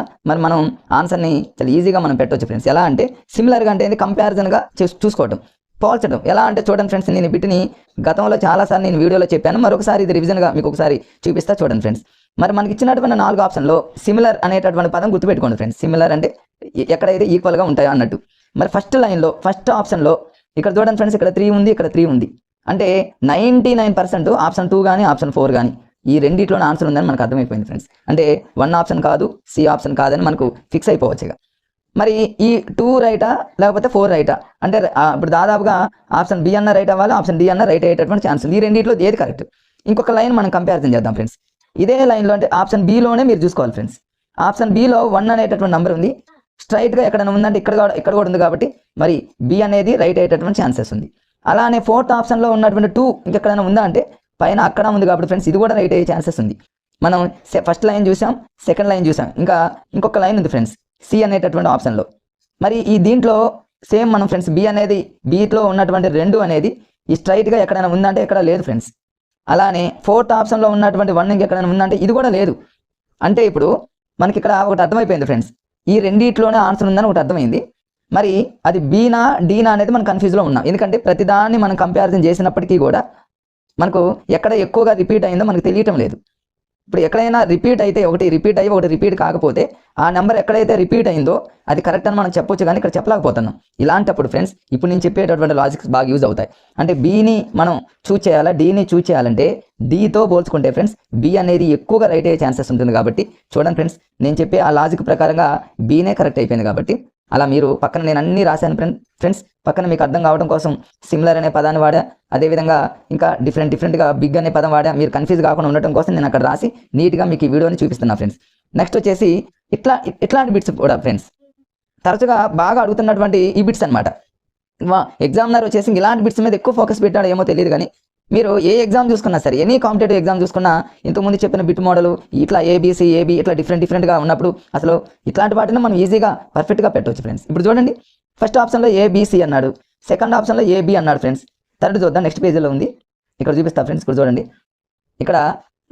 మనం ఆన్సర్ని చాలా ఈజీగా మనం పెట్టవచ్చు ఫ్రెండ్స్. ఎలా అంటే సిమిలర్గా అంటే కంపారిజన్గా చూసుకోవడం, పోల్చడం. ఎలా అంటే చూడండి ఫ్రెండ్స్, నేను వీటిని గతంలో చాలాసార్లు నేను వీడియోలో చెప్పాను, మరొకసారి ఇది రివిజన్గా మీకు ఒకసారి చూపిస్తా చూడండి ఫ్రెండ్స్. మరి మనకి ఇచ్చినటువంటి 4 ఆప్షన్లో సిమిలర్ అనేటటువంటి పదం గుర్తుపెట్టుకోండి ఫ్రెండ్స్. సిమిలర్ అంటే ఎక్కడైతే ఈక్వల్గా ఉంటాయో అన్నట్టు. మరి ఫస్ట్ ఆప్షన్లో ఇక్కడ చూడండి ఫ్రెండ్స్, ఇక్కడ 3 ఉంది, ఇక్కడ 3 ఉంది, అంటే 99% ఆప్షన్ 2 కానీ ఆప్షన్ 4 కానీ ఈ రెండిట్లోనే ఆన్సర్ ఉందని మనకు అర్థమైపోయింది ఫ్రెండ్స్. అంటే 1 ఆప్షన్ కాదు, సి ఆప్షన్ కాదని మనకు ఫిక్స్ అయిపోవచ్చు. ఇక మరి ఈ 2 రైటా లేకపోతే 4 రైటా అంటే ఇప్పుడు దాదాపుగా ఆప్షన్ బి అన్న రైట్ అవ్వాలి, ఆప్షన్ డి అన్న రైట్ అయ్యేటటువంటి ఛాన్స్ ఉంది. ఈ రెండిట్లో ఏది కరెక్ట్? ఇంకొక లైన్ మనం కంపారిజన్ చేద్దాం ఫ్రెండ్స్. ఇదే లైన్లో అంటే ఆప్షన్ బిలోనే మీరు చూసుకోవాలి ఫ్రెండ్స్. ఆప్షన్ బిలో 1 అనేటటువంటి నెంబర్ ఉంది, స్ట్రైట్గా ఎక్కడైనా ఉందంటే ఇక్కడ కూడా ఉంది కాబట్టి మరి బి అనేది రైట్ అయ్యేటటువంటి ఛాన్సెస్ ఉంది. అలానే 4th ఆప్షన్లో ఉన్నటువంటి 2 ఇంకెక్కడైనా ఉందా అంటే పైన అక్కడ ఉంది కాబట్టి ఫ్రెండ్స్ ఇది కూడా రైట్ అయ్యే ఛాన్సెస్ ఉంది. మనం ఫస్ట్ లైన్ చూసాం, సెకండ్ లైన్ చూసాం, ఇంకొక లైన్ ఉంది ఫ్రెండ్స్ సి అనేటటువంటి ఆప్షన్లో. మరి ఈ దీంట్లో సేమ్ మనం ఫ్రెండ్స్ బి అనేది బిలో ఉన్నటువంటి 2 అనేది ఈ స్ట్రైట్గా ఎక్కడైనా ఉందంటే ఎక్కడ లేదు ఫ్రెండ్స్. అలానే ఫోర్త్ ఆప్షన్లో ఉన్నటువంటి 1 ఇంకెక్కడైనా ఉందంటే ఇది కూడా లేదు. అంటే ఇప్పుడు మనకి ఇక్కడ ఒకటి అర్థమైపోయింది ఫ్రెండ్స్, ఈ రెండిట్లోనే ఆన్సర్ ఉందని ఒకటి అర్థమైంది. మరి అది బీనా డీనా అనేది మనం కన్ఫ్యూజ్లో ఉన్నాం. ఎందుకంటే ప్రతిదాన్ని మనం కంపారిజన్ చేసినప్పటికీ కూడా మనకు ఎక్కడ ఎక్కువగా రిపీట్ అయిందో మనకు తెలియటం లేదు. ఇప్పుడు ఎక్కడైనా రిపీట్ అయితే ఒకటి రిపీట్ అయ్యి ఒకటి రిపీట్ కాకపోతే ఆ నెంబర్ ఎక్కడైతే రిపీట్ అయిందో అది కరెక్ట్ అని మనం చెప్పొచ్చు, కానీ ఇక్కడ చెప్పలేకపోతున్నాం. ఇలాంటప్పుడు ఫ్రెండ్స్ ఇప్పుడు నేను చెప్పేటటువంటి లాజిక్స్ బాగా యూజ్ అవుతాయి. అంటే బీని మనం చూస్ చేయాలా, డీని చూస్ చేయాలంటే డీతో పోల్చుకుంటే ఫ్రెండ్స్ బీ అనేది ఎక్కువగా రైట్ అయ్యే ఛాన్సెస్ ఉంటుంది. కాబట్టి చూడండి ఫ్రెండ్స్, నేను చెప్పే ఆ లాజిక్ ప్రకారంగా బీనే కరెక్ట్ అయిపోయింది. కాబట్టి అలా మీరు పక్కన నేను అన్ని రాశాను ఫ్రెండ్స్. పక్కన మీకు అర్థం కావడం కోసం సిమిలర్ అనే పదాన్ని వాడా, అదేవిధంగా ఇంకా డిఫరెంట్గా బిగ్ అనే పదం వాడా. మీరు కన్ఫ్యూజ్ కాకుండా ఉండటం కోసం నేను అక్కడ రాసి నీట్గా మీకు ఈ వీడియోని చూపిస్తున్నా ఫ్రెండ్స్. నెక్స్ట్ వచ్చేసి ఇట్లాంటి బిట్స్ కూడా ఫ్రెండ్స్ తరచుగా బాగా అడుగుతున్నటువంటి ఈ బిట్స్ అనమాట. ఎగ్జామినర్ వచ్చేసి ఇలాంటి బిట్స్ మీద ఎక్కువ ఫోకస్ పెట్టాడో ఏమో తెలియదు, కానీ మీరు ఏ ఎగ్జామ్ చూసుకున్నా సరే, ఎనీ కాంపిటేటివ్ ఎగ్జామ్ చూసుకున్నా ఇంతకుముందు చెప్పిన బిట్ మోడల్ ఇట్లా ఏబీసీ ఏబీ ఇట్లా డిఫరెంట్గా ఉన్నప్పుడు అసలు ఇట్లాంటి వాటిని మనం ఈజీగా పర్ఫెక్ట్గా పెట్టవచ్చు ఫ్రెండ్స్. ఇప్పుడు చూడండి, ఫస్ట్ ఆప్షన్లో ఏబీసీ అన్నాడు, సెకండ్ ఆప్షన్లో ఏబీ అన్నాడు ఫ్రెండ్స్. థర్డ్ చూద్దాం, నెక్స్ట్ పేజీలో ఉంది, ఇక్కడ చూపిస్తా ఫ్రెండ్స్. ఇక్కడ చూడండి, ఇక్కడ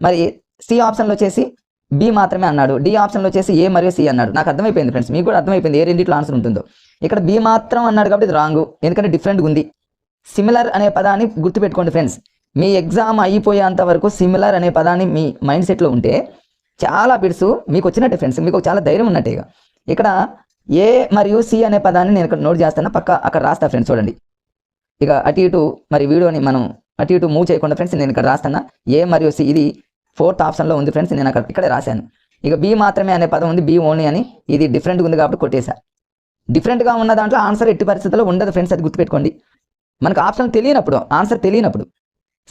మరి సి ఆప్షన్లో వచ్చేసి బి మాత్రమే అన్నాడు, డి ఆప్షన్లో వచ్చేసి ఏ మరియు సి అన్నాడు. నాకు అర్థమైపోయింది ఫ్రెండ్స్, మీకు కూడా అర్థమైపోయింది ఏ రెండిట్లో ఆన్సర్ ఉంటుందో. ఇక్కడ బి మాత్రం అన్నాడు కాబట్టి ఇది రాంగ్, ఎందుకంటే డిఫరెంట్గా ఉంది. సిమిలర్ అనే పదాన్ని గుర్తుపెట్టుకోండి ఫ్రెండ్స్. మీ ఎగ్జామ్ అయిపోయేంత వరకు సిమిలర్ అనే పదాన్ని మీ మైండ్ సెట్లో ఉంటే చాలా బిట్స్ మీకు వచ్చినట్టే ఫ్రెండ్స్, మీకు చాలా ధైర్యం ఉన్నట్టే. ఇక్కడ ఏ మరియు సి అనే పదాన్ని నేను ఇక్కడ నోట్ చేస్తాను, పక్క అక్కడ రాస్తా ఫ్రెండ్స్. చూడండి, ఇక అటు ఇటు మరి వీడియోని మనం అటు ఇటు మూవ్ చేయకుండా ఫ్రెండ్స్ నేను ఇక్కడ రాస్తాను ఏ మరియు సి. ఇది ఫోర్త్ ఆప్షన్లో ఉంది ఫ్రెండ్స్, నేను అక్కడ ఇక్కడే రాశాను. ఇక బి మాత్రమే అనే పదం ఉంది, బి ఓన్లీ అని. ఇది డిఫరెంట్గా ఉంది కాబట్టి కొట్టేశా. డిఫరెంట్గా ఉన్న దాంట్లో ఆన్సర్ ఎట్టి పరిస్థితుల్లో ఉండదు ఫ్రెండ్స్, అది గుర్తుపెట్టుకోండి. మనకు ఆప్షన్ తెలియనప్పుడు, ఆన్సర్ తెలియనప్పుడు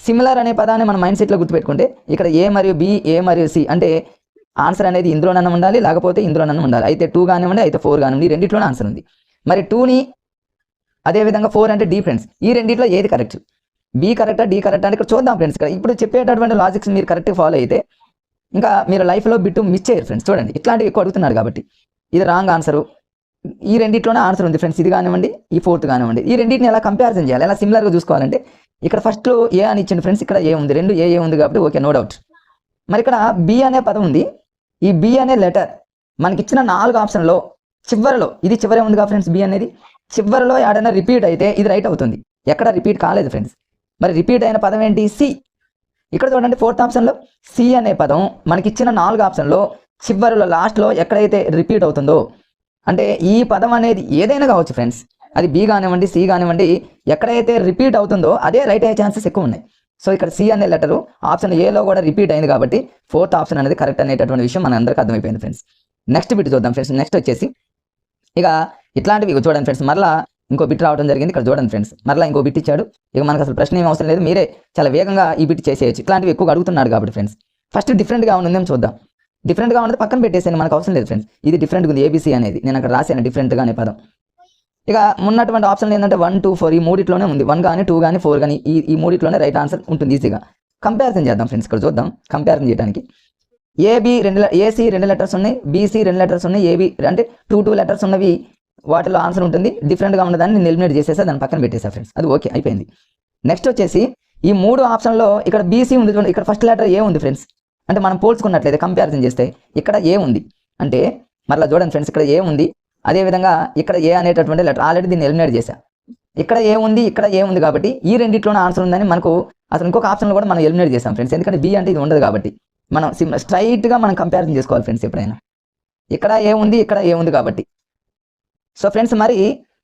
సిమిలర్ అనే పదాన్ని మన మైండ్ సెట్లో గుర్తుపెట్టుకుంటే ఇక్కడ ఏ మరియు బి, ఏ మరియు సి అంటే ఆన్సర్ అనేది ఇందులోనన్నా ఉండాలి, లేకపోతే ఇందులోనన్నా ఉండాలి. అయితే 2 కానివ్వండి, అయితే 4 కానివ్వండి, ఈ రెండిట్లోనే ఆన్సర్ ఉంది. మరి 2ని అదేవిధంగా 4 అంటే డి ఫ్రెండ్స్. ఈ రెండిట్లో ఏది కరెక్ట్, బి కరెక్టా డి కరెక్టా అని ఇక్కడ చూద్దాం ఫ్రెండ్స్. ఇక్కడ ఇప్పుడు చెప్పేటటువంటి లాజిక్స్ మీరు కరెక్ట్గా ఫాలో అయితే ఇంకా మీరు లైఫ్లో బిట్టు మిస్ చేయరు ఫ్రెండ్స్. చూడండి, ఇట్లాంటివి ఎక్కువ అడుగుతున్నారు కాబట్టి ఇది రాంగ్ ఆన్సరు. ఈ రెండిట్లోనే ఆన్సర్ ఉంది ఫ్రెండ్స్, ఇది కానివ్వండి, ఈ 4th కానివ్వండి. ఈ రెండింటిని ఎలా కంపారిజన్ చేయాలి, ఎలా సిమిలర్గా చూసుకోవాలంటే ఇక్కడ ఫస్ట్ ఏ అని ఇచ్చింది ఫ్రెండ్స్, ఇక్కడ ఏ ఉంది, రెండు ఏ ఉంది కాబట్టి ఓకే, నో డౌట్. మరి ఇక్కడ బి అనే పదం ఉంది, ఈ బి అనే లెటర్ మనకి ఇచ్చిన 4 ఆప్షన్లో చివరిలో, ఇది చివరే ఉంది కదా ఫ్రెండ్స్, బి అనేది చివరిలో ఏడైనా రిపీట్ అయితే ఇది రైట్ అవుతుంది. ఎక్కడ రిపీట్ కాలేదు ఫ్రెండ్స్. మరి రిపీట్ అయిన పదం ఏంటి, సి. ఇక్కడ చూడండి 4th ఆప్షన్లో సి అనే పదం మనకి ఇచ్చిన 4 ఆప్షన్లో చివరిలో లాస్ట్లో ఎక్కడైతే రిపీట్ అవుతుందో, అంటే ఈ పదం అనేది ఏదైనా కావచ్చు ఫ్రెండ్స్, అది బి కానివ్వండి, సి కానివ్వండి, ఎక్కడైతే రిపీట్ అవుతుందో అదే రైట్ అయ్యే ఛాన్సెస్ ఎక్కువ ఉన్నాయి. సో ఇక్కడ సి అనే లెటరు ఆప్షన్ ఏలో కూడా రిపీట్ అయింది కాబట్టి 4th ఆప్షన్ అనేది కరెక్ట్ అనేటటువంటి విషయం మన అందరికీ అర్థమైపోయింది ఫ్రెండ్స్. నెక్స్ట్ బిట్ చూద్దాం ఫ్రెండ్స్. నెక్స్ట్ వచ్చేసి ఇక ఇట్లాంటివి చూడండి ఫ్రెండ్స్, మరలా ఇంకో బిట్ రావడం జరిగింది. ఇక్కడ చూడండి ఫ్రెండ్స్, మరలా ఇంకో బిట్ ఇచ్చాడు. ఇక మనకు అసలు ప్రశ్న ఏం అవసరం లేదు, మీరే చాలా వేగంగా ఈ బిట్ చేసేయచ్చు. ఇట్లాంటివి ఎక్కువగా అడుగుతున్నాడు కాబట్టి ఫ్రెండ్స్ ఫస్ట్ డిఫరెంట్గా ఉందేమో చూద్దాం. డిఫరెంట్గా ఉన్నది పక్కన పెట్టేసాను, మనకు అవసరం లేదు ఫ్రెండ్స్. ఇది డిఫరెంట్గా ఉంది, ఏబీసీ అనేది నేను అక్కడ రాశాను డిఫరెంట్గా అనే పదం. ఇక ఉన్నటువంటి ఆప్షన్లు ఏంటంటే 1, 2, 4 ఈ మూడిట్లోనే ఉంది. 1 కానీ 2 కానీ 4 కానీ ఈ మూడిట్లోనే రైట్ ఆన్సర్ ఉంటుంది ఈజీగా. కంపారిజన్ చేద్దాం ఫ్రెండ్స్, ఇక్కడ చూద్దాం కంపారిజన్ చేయడానికి. ఏసీ 2 లెటర్స్ ఉన్నాయి, బీసీ 2 లెటర్స్ ఉన్నాయి, ఏబీ అంటే 2 లెటర్స్ ఉన్నవి వాటిలో ఆన్సర్ ఉంటుంది. డిఫరెంట్గా ఉన్నదాన్ని నేను ఎలిమినేట్ చేసేసా, దాన్ని పక్కన పెట్టేసా ఫ్రెండ్స్, అది ఓకే అయిపోయింది. నెక్స్ట్ వచ్చేసి ఈ 3 ఆప్షన్లో ఇక్కడ బీసీ ఉంది చూడండి, ఇక్కడ ఫస్ట్ లెటర్ ఏ ఉంది ఫ్రెండ్స్. అంటే మనం పోల్చుకున్నట్లయితే కంపారిజన్ చేస్తే ఇక్కడ ఏ ఉంది, అంటే మరలా చూడండి ఫ్రెండ్స్, ఇక్కడ ఏ ఉంది, అదేవిధంగా ఇక్కడ ఏ అనేటటువంటి లెటర్ ఆల్రెడీ దీన్ని ఎలిమినేట్ చేశా. ఇక్కడ ఏ ఉంది, ఇక్కడ ఏ ఉంది కాబట్టి ఈ రెండిట్లోనే ఆన్సర్ ఉందని మనకు అసలు ఇంకొక ఆప్షన్లో కూడా మనం ఎలిమినేట్ చేసాం ఫ్రెండ్స్. ఎందుకంటే బి అంటే ఇది ఉండదు కాబట్టి మనం స్ట్రైట్గా మనం కంపారిజన్ చేసుకోవాలి ఫ్రెండ్స్ ఎప్పుడైనా. ఇక్కడ ఏ ఉంది, ఇక్కడ ఏ ఉంది కాబట్టి. సో ఫ్రెండ్స్ మరి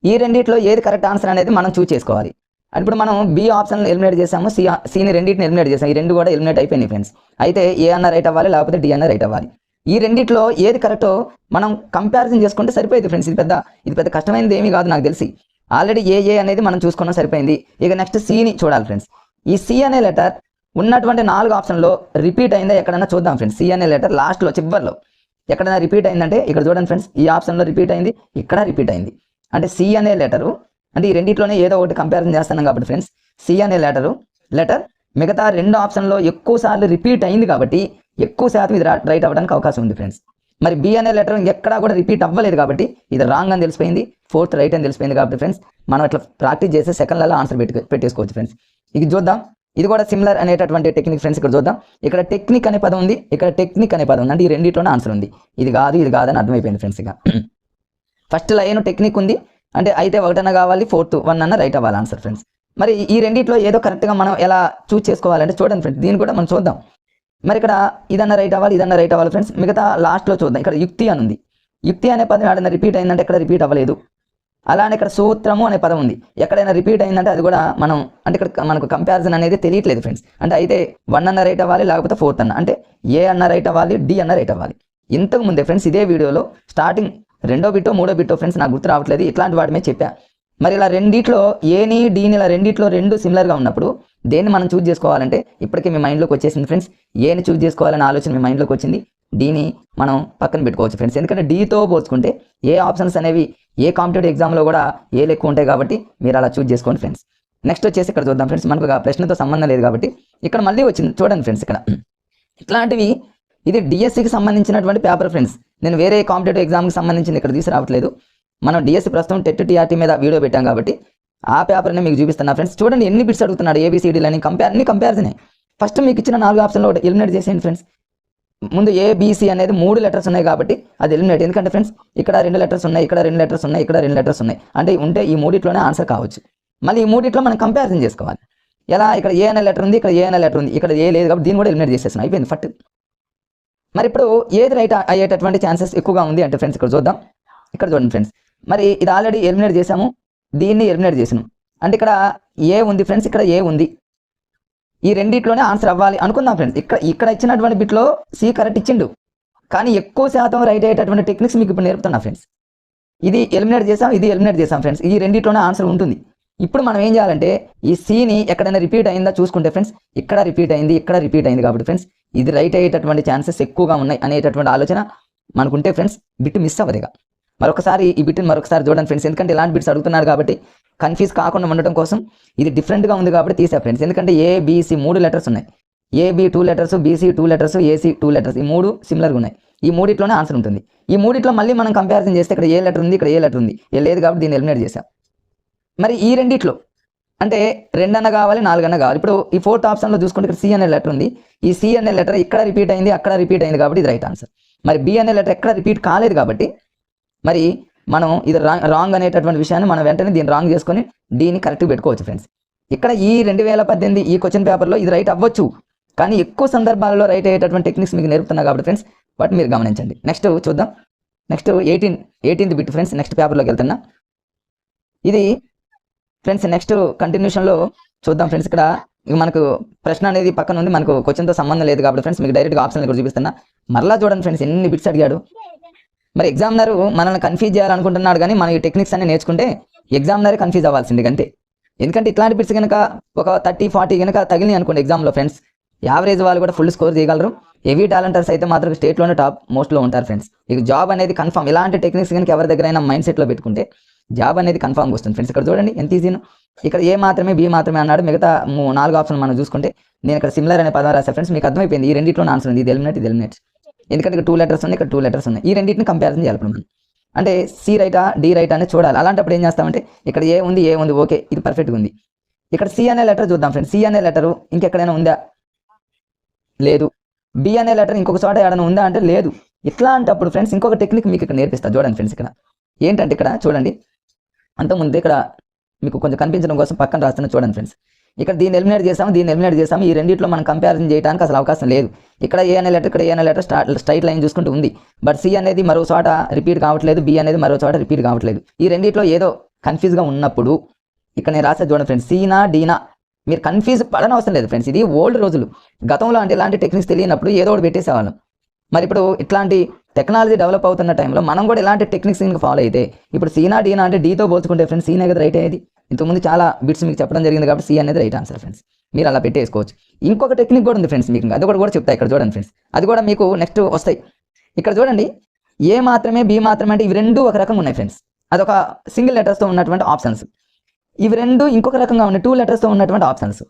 ఈ రెండిట్లో ఏది కరెక్ట్ ఆన్సర్ అనేది మనం చూస్ చేసుకోవాలి. ఇప్పుడు మనం బి ఆప్షన్ ఎలిమినేట్ చేసాము, సిని రెండింటిని ఎలిమినేట్ చేసాము. ఈ రెండు కూడా ఎలిమినేట్ అయిపోయినాయి ఫ్రెండ్స్. అయితే ఏ అన్న రైట్ అవ్వాలి, లేకపోతే డి అన్న రైట్ అవ్వాలి. ఈ రెండిట్లో ఏది కరెక్టో మనం కంపారిజన్ చేసుకుంటే సరిపోయింది ఫ్రెండ్స్. ఇది పెద్ద కష్టమైనది ఏమీ కాదు నాకు తెలిసి. ఆల్రెడీ ఏ అనేది మనం చూసుకున్నాం సరిపోయింది. ఇక నెక్స్ట్ సిని చూడాలి ఫ్రెండ్స్. ఈ సి అనే లెటర్ ఉన్నటువంటి 4 ఆప్షన్లో రిపీట్ అయిందా ఎక్కడైనా చూద్దాం ఫ్రెండ్స్. సి అనే లెటర్ లాస్ట్లో చివరిలో ఎక్కడైనా రిపీట్ అయిందంటే ఇక్కడ చూడండి ఫ్రెండ్స్, ఈ ఆప్షన్లో రిపీట్ అయింది, ఇక్కడ రిపీట్ అయింది. అంటే సి అనే లెటరు అంటే ఈ రెండిట్లోనే ఏదో ఒకటి కంపారిజన్ చేస్తున్నాం కాబట్టి ఫ్రెండ్స్, సి అనే లెటర్ మిగతా 2 ఆప్షన్లో ఎక్కువ సార్లు రిపీట్ అయింది కాబట్టి ఎక్కువ శాతం ఇది రైట్ అవ్వడానికి అవకాశం ఉంది ఫ్రెండ్స్. మరి బి అనే లెటర్ ఎక్కడా కూడా రిపీట్ అవ్వలేదు కాబట్టి ఇది రాంగ్ అని తెలిసిపోయింది, 4th రైట్ అని తెలిసిపోయింది కాబట్టి ఫ్రెండ్స్ మనం అట్లా ప్రాక్టీస్ చేస్తే సెకండ్లలో ఆన్సర్ పెట్టేసుకోవచ్చు ఫ్రెండ్స్. ఇది చూద్దాం. ఇది కూడా సిమిలర్ అనేటటువంటి టెక్నిక్ ఫ్రెండ్స్. ఇక్కడ చూద్దాం, ఇక్కడ టెక్నిక్ అనే పదం ఉంది, ఇక్కడ టెక్నిక్ అనే పదం ఉంది. అంటే ఈ రెండిట్లోనే ఆన్సర్ ఉంది. ఇది కాదని అర్థమైపోయింది ఫ్రెండ్స్. ఇక ఫస్ట్ లైన్ టెక్నిక్ ఉంది అంటే అయితే ఒకటన్నా కావాలి, ఫోర్త్ వన్ అన్న రైట్ అవ్వాలి ఆన్సర్ ఫ్రెండ్స్. మరి ఈ రెండిట్లో ఏదో కరెక్ట్గా మనం ఎలా చూస్ చేసుకోవాలంటే చూడండి ఫ్రెండ్స్, దీన్ని కూడా మనం చూద్దాం. మరి ఇక్కడ ఇదన్నా రైట్ అవ్వాలి, ఇదన్నా రైట్ అవ్వాలి ఫ్రెండ్స్. మిగతా లాస్ట్లో చూద్దాం. ఇక్కడ యుక్తి అని ఉంది. యుక్తి అనే పదం ఎక్కడైనా రిపీట్ అయిందంటే ఎక్కడ రిపీట్ అవ్వలేదు. అలానే ఇక్కడ సూత్రము అనే పదం ఉంది, ఎక్కడైనా రిపీట్ అయిందంటే అది కూడా మనం అంటే ఇక్కడ మనకు కంపారిజన్ అనేది తెలియట్లేదు ఫ్రెండ్స్. అంటే అయితే వన్ అన్న రైట్ అవ్వాలి, లేకపోతే ఫోర్త్ అన్న, అంటే ఏ అన్న రైట్ అవ్వాలి, డి అన్న రైట్ అవ్వాలి. ఇంతకు ముందే ఫ్రెండ్స్ ఇదే వీడియోలో స్టార్టింగ్ 2వ బిట్టో 3వ బిట్టో ఫ్రెండ్స్ నాకు గుర్తు రావట్లేదు, ఇట్లాంటి వాటి మీద చెప్పా. మరి ఇలా రెండిట్లో ఏని డీని ఇలా రెండిట్లో రెండు సిమిలర్గా ఉన్నప్పుడు దేన్ని మనం చూస్ చేసుకోవాలంటే ఇప్పటికే మీ మైండ్లోకి వచ్చేసింది ఫ్రెండ్స్. ఏని చూస్ చేసుకోవాలనే ఆలోచన మీ మైండ్లోకి వచ్చింది, డీని మనం పక్కన పెట్టుకోవచ్చు ఫ్రెండ్స్. ఎందుకంటే డీతో పోల్చుకుంటే ఏ ఆప్షన్స్ అనేవి ఏ కాంపిటేటివ్ ఎగ్జామ్లో కూడా ఏలు ఎక్కువ ఉంటాయి కాబట్టి మీరు అలా చూస్ చేసుకోండి ఫ్రెండ్స్. నెక్స్ట్ వచ్చేసి ఇక్కడ చూద్దాం ఫ్రెండ్స్, మనకు ప్రశ్నతో సంబంధం లేదు కాబట్టి ఇక్కడ మళ్ళీ వచ్చింది చూడండి ఫ్రెండ్స్. ఇక్కడ ఇట్లాంటివి ఇది డిఎస్సికి సంబంధించినటువంటి పేపర్ ఫ్రెండ్స్. నేను వేరే కాంపిటేటివ్ ఎగ్జామ్కి సంబంధించింది ఇక్కడ తీసుకురావట్లేదు. మనం డిఎస్సి ప్రస్తుతం టెట్ టీఆర్టీ మీద వీడియో పెట్టాం కాబట్టి ఆ పేపర్ని మీకు చూపిస్తున్నా ఫ్రెండ్స్. చూడండి ఎన్ని బిట్స్ అడుగుతున్నాడు, ఏబిసిడీలు అని అన్ని కంపారిజనే. ఫస్ట్ మీకు ఇచ్చిన 4 ఆప్షన్లో ఎలిమినేట్ చేసేయండి ఫ్రెండ్స్. ముందు ఏబిసి అనేది 3 లెటర్స్ ఉన్నాయి కాబట్టి అది ఎలిమినేట్. ఎందుకంటే ఫ్రెండ్స్ ఇక్కడ 2 లెటర్స్ ఉన్నాయి, ఇక్కడ 2 లెటర్స్ ఉన్నాయి, ఇక్కడ 2 లెటర్స్ ఉన్నాయి. అంటే ఉంటే ఈ మూడిట్లోనే ఆన్సర్ కావచ్చు. మళ్ళీ ఈ మూడిట్లో మనం కంపారిజన్ చేసుకోవాలి. ఎలా, ఇక్కడ ఏ అనే లెటర్ ఉంది, ఇక్కడ ఏ అనే లెటర్ ఉంది, ఇక్కడ ఏ లేదు కాబట్టి దీన్ని కూడా ఎలిమినేట్ చేసేస్తున్నాం, అయిపోయింది ఫట్. మరి ఇప్పుడు ఏది రైట్ అయ్యేటటువంటి ఛాన్సెస్ ఎక్కువగా ఉంది అంటే ఫ్రెండ్స్ ఇక్కడ చూద్దాం. ఇక్కడ చూడండి ఫ్రెండ్స్, మరి ఇది ఆల్రెడీ ఎలిమినేట్ చేసాము, దీన్ని ఎలిమినేట్ చేసినాం. అంటే ఇక్కడ ఏ ఉంది ఫ్రెండ్స్, ఇక్కడ ఏ ఉంది. ఈ రెండిట్లోనే ఆన్సర్ అవ్వాలి అనుకుందాం ఫ్రెండ్స్. ఇక్కడ ఇచ్చినటువంటి బిట్లో సి కరెక్ట్ ఇచ్చిండు, కానీ ఎక్కువ శాతం రైట్ అయ్యేటటువంటి టెక్నిక్స్ మీకు ఇప్పుడు నేర్పుతున్నా ఫ్రెండ్స్. ఇది ఎలిమినేట్ చేసాం, ఇది ఎలిమినేట్ చేసాం ఫ్రెండ్స్. ఈ రెండిట్లోనే ఆన్సర్ ఉంటుంది. ఇప్పుడు మనం ఏం చేయాలంటే ఈ సిని ఎక్కడైనా రిపీట్ అయిందా చూసుకుంటే ఫ్రెండ్స్, ఇక్కడ రిపీట్ అయింది, ఇక్కడ రిపీట్ అయింది కాబట్టి ఫ్రెండ్స్ ఇది రైట్ అయ్యేటటువంటి ఛాన్సెస్ ఎక్కువగా ఉన్నాయి అనేటటువంటి ఆలోచన మనకుంటే ఫ్రెండ్స్ బిట్ మిస్ అవ్వదుగా. మరొకసారి ఈ బిట్ని మరొకసారి చూడండి ఫ్రెండ్స్, ఎందుకంటే ఇలాంటి బిట్స్ అడుగుతున్నారు కాబట్టి కన్ఫ్యూజ్ కాకుండా ఉండటం కోసం ఇది డిఫరెంట్గా ఉంది కాబట్టి తీసా ఫ్రెండ్స్. ఎందుకంటే ఏబిసి 3 లెటర్స్ ఉన్నాయి, AB 2 letters, BC 2 letters, AC 2 letters, ఈ 3 సిమిలర్గా ఉన్నాయి. ఈ మూడిట్లోనే ఆన్సర్ ఉంటుంది. ఈ మూడిట్లో మళ్ళీ మనం కంపారిజన్ చేస్తే ఇక్కడ ఏ లెటర్ ఉంది, ఇక్కడ ఏ లెటర్ ఉంది, ఏ లేదు కాబట్టి దీన్ని ఎలిమినేట్ చేసాం. మరి ఈ రెండిట్లో అంటే 2 అన్న కావాలి, 4 అన్న కావాలి. ఇప్పుడు ఈ 4th ఆప్షన్లో చూసుకుంటే ఇక్కడ సి అనే లెటర్ ఉంది. ఈ సి అనే లెటర్ ఇక్కడ రిపీట్ అయింది, అక్కడ రిపీట్ అయింది కాబట్టి ఇది రైట్ ఆన్సర్. మరి బి అనే లెటర్ ఎక్కడ రిపీట్ కాలేదు కాబట్టి మరి మనం ఇది రాంగ్ అనేటటువంటి విషయాన్ని మనం వెంటనే దీన్ని రాంగ్ చేసుకొని డీని కరెక్ట్గా పెట్టుకోవచ్చు ఫ్రెండ్స్. ఇక్కడ ఈ 2018 ఈ క్వశ్చన్ పేపర్లో ఇది రైట్ అవ్వచ్చు, కానీ ఎక్కువ సందర్భాలలో రైట్ అయ్యేటటువంటి టెక్నిక్స్ మీకు నేర్పుతున్నా కాబట్టి ఫ్రెండ్స్ వాటిని మీరు గమనించండి. నెక్స్ట్ చూద్దాం. Next 18th bit friends, next పేపర్లోకి వెళ్తున్నా. ఇది ఫ్రెండ్స్ నెక్స్ట్ కంటిన్యూషన్లో చూద్దాం ఫ్రెండ్స్. ఇక్కడ మనకు ప్రశ్న అనేది పక్కన ఉంది, మనకు క్వశ్చన్తో సంబంధం లేదు కాబట్టి ఫ్రెండ్స్ మీకు డైరెక్ట్గా ఆప్షన్ ఇక్కడ చూపిస్తున్నా. మరలా చూడండి ఫ్రెండ్స్ ఎన్ని బిట్స్ అడిగాడు. మరి ఎగ్జామినర్ మనల్ని కన్ఫ్యూజ్ చేయాలనుకుంటున్నాడు, కానీ మనం ఈ టెక్నిక్స్ అన్ని నేర్చుకుంటే ఎగ్జామినరే కన్ఫ్యూజ్ అవ్వాల్సింది అంతే. ఎందుకంటే ఇట్లాంటి బిట్స్ కనుక ఒక 30-40 కనుక తగిలి అనుకోండి ఎగ్జామ్లో ఫ్రెండ్స్, యావరేజ్ వాళ్ళు కూడా ఫుల్ స్కోర్ చేయగలరు. హెవీ టాలెంటర్స్ అయితే మాత్రం స్టేట్లోనే టాప్ మోస్ట్లో ఉంటారు ఫ్రెండ్స్. ఇక జాబ్ అనేది కన్ఫర్మ్. ఇలాంటి టెక్నిక్స్ కనుక ఎవరి దగ్గర మైండ్ సెట్లో పెట్టుకుంటే జాబ్ అనేది కన్ఫర్మ్గా వస్తుంది ఫ్రెండ్స్. ఇక్కడ చూడండి ఎంత ఈజీను. ఇక్కడ ఏ మాత్రమే బి మాత్రమే అన్నాడు, మిగతా 4 ఆప్షన్ మనం చూసుకుంటే నేను ఇక్కడ సిమిలర్ అనే పదం రాసా ఫ్రెండ్స్. మీకు అర్థమైపోయింది ఈ రెండిట్లో ఆన్సర్ ఉంది, ఇది ఎలిమినేట్, ఇది ఎలిమినేట్. ఎందుకంటే ఇక్కడ 2 లెటర్స్ ఉన్నాయి, ఇక్కడ 2 లెటర్స్ ఉన్నాయి. ఈ రెండింటిని కంపారిజన్ చేయాలి మనం. అంటే సి రైటా డి రైటా అనేది చూడాలి. అలాంటప్పుడు ఏం చేస్తామంటే ఇక్కడ ఏ ఉంది ఓకే ఇది పర్ఫెక్ట్గా ఉంది. ఇక్కడ సి అనే లెటర్ చూద్దాం ఫ్రెండ్స్. సి అనే లెటరు ఇంకెక్కడైనా ఉందా, లేదు. బి అనే లెటర్ ఇంకొక చోట ఏడైనా ఉందా అంటే లేదు. ఇట్లాంటప్పుడు ఫ్రెండ్స్ ఇంకొక టెక్నిక్ మీకు ఇక్కడ నేర్పిస్తా చూడండి ఫ్రెండ్స్. ఇక్కడ ఏంటంటే ఇక్కడ చూడండి, అంతకుముందు ఇక్కడ మీకు కొంచెం కనిపించడం కోసం పక్కన రాస్తున్నా చూడండి ఫ్రెండ్స్. ఇక్కడ దీన్ని ఎలిమినేట్ చేసాము, దీన్ని ఎలిమినేట్ చేసాము. ఈ రెండిట్లో మనం కంపారిజన్ చేయడానికి అసలు అవకాశం లేదు. ఇక్కడ ఏ అనే లెటర్, ఇక్కడ ఏ అనే లెటర్ స్ట్రైట్ లైన్ చూసుకుంటూ ఉంది. బట్ సి అనేది మరో చోట రిపీట్ కావట్లేదు, బి అనేది మరో చోట రిపీట్ కావట్లేదు. ఈ రెండిట్లో ఏదో కన్ఫ్యూజ్గా ఉన్నప్పుడు ఇక్కడ నేను రాసే చూడండి ఫ్రెండ్స్, సీనా డీనా. మీరు కన్ఫ్యూజ్ పడనవసరం లేదు ఫ్రెండ్స్. ఇది ఓల్డ్ రోజులు. గతంలో అంటే ఇలాంటి టెక్నిక్స్ తెలియనప్పుడు ఏదో ఒకటి పెట్టేసేవాళ్ళం. మరి ఇప్పుడు ఇట్లాంటి టెక్నాలజీ డెవలప్ అవుతున్న టైంలో మనం కూడా ఇలాంటి టెక్నిక్స్ ఫాలో అయితే ఇప్పుడు సీనా డీనా అంటే డీతో పోల్చుకుంటే ఫ్రెండ్స్ సీనే కదా రైట్ అయ్యేది. ఇంతకుముందు చాలా బిట్స్ మీకు చెప్పడం జరిగింది కాబట్టి సి అనేది రైట్ ఆన్సర్ ఫ్రెండ్స్. మీరు అలా పెట్టేసుకోవచ్చు. ఇంకొక టెక్నిక్ కూడా ఉంది ఫ్రెండ్స్, మీకు అది కూడా చెప్తా. ఇక్కడ చూడండి ఫ్రెండ్స్, అది కూడా మీకు నెక్స్ట్ వస్తాయి. ఇక్కడ చూడండి, ఏ మాత్రమే బి మాత్రమే అంటే ఇవి రెండు ఒక రకంగా ఉన్నాయి ఫ్రెండ్స్. అదొక సింగిల్ లెటర్స్తో ఉన్నటువంటి ఆప్షన్స్. ఇవి రెండు ఇంకొక రకంగా ఉన్నాయి, 2 లెటర్స్తో ఉన్నటువంటి ఆప్షన్స్.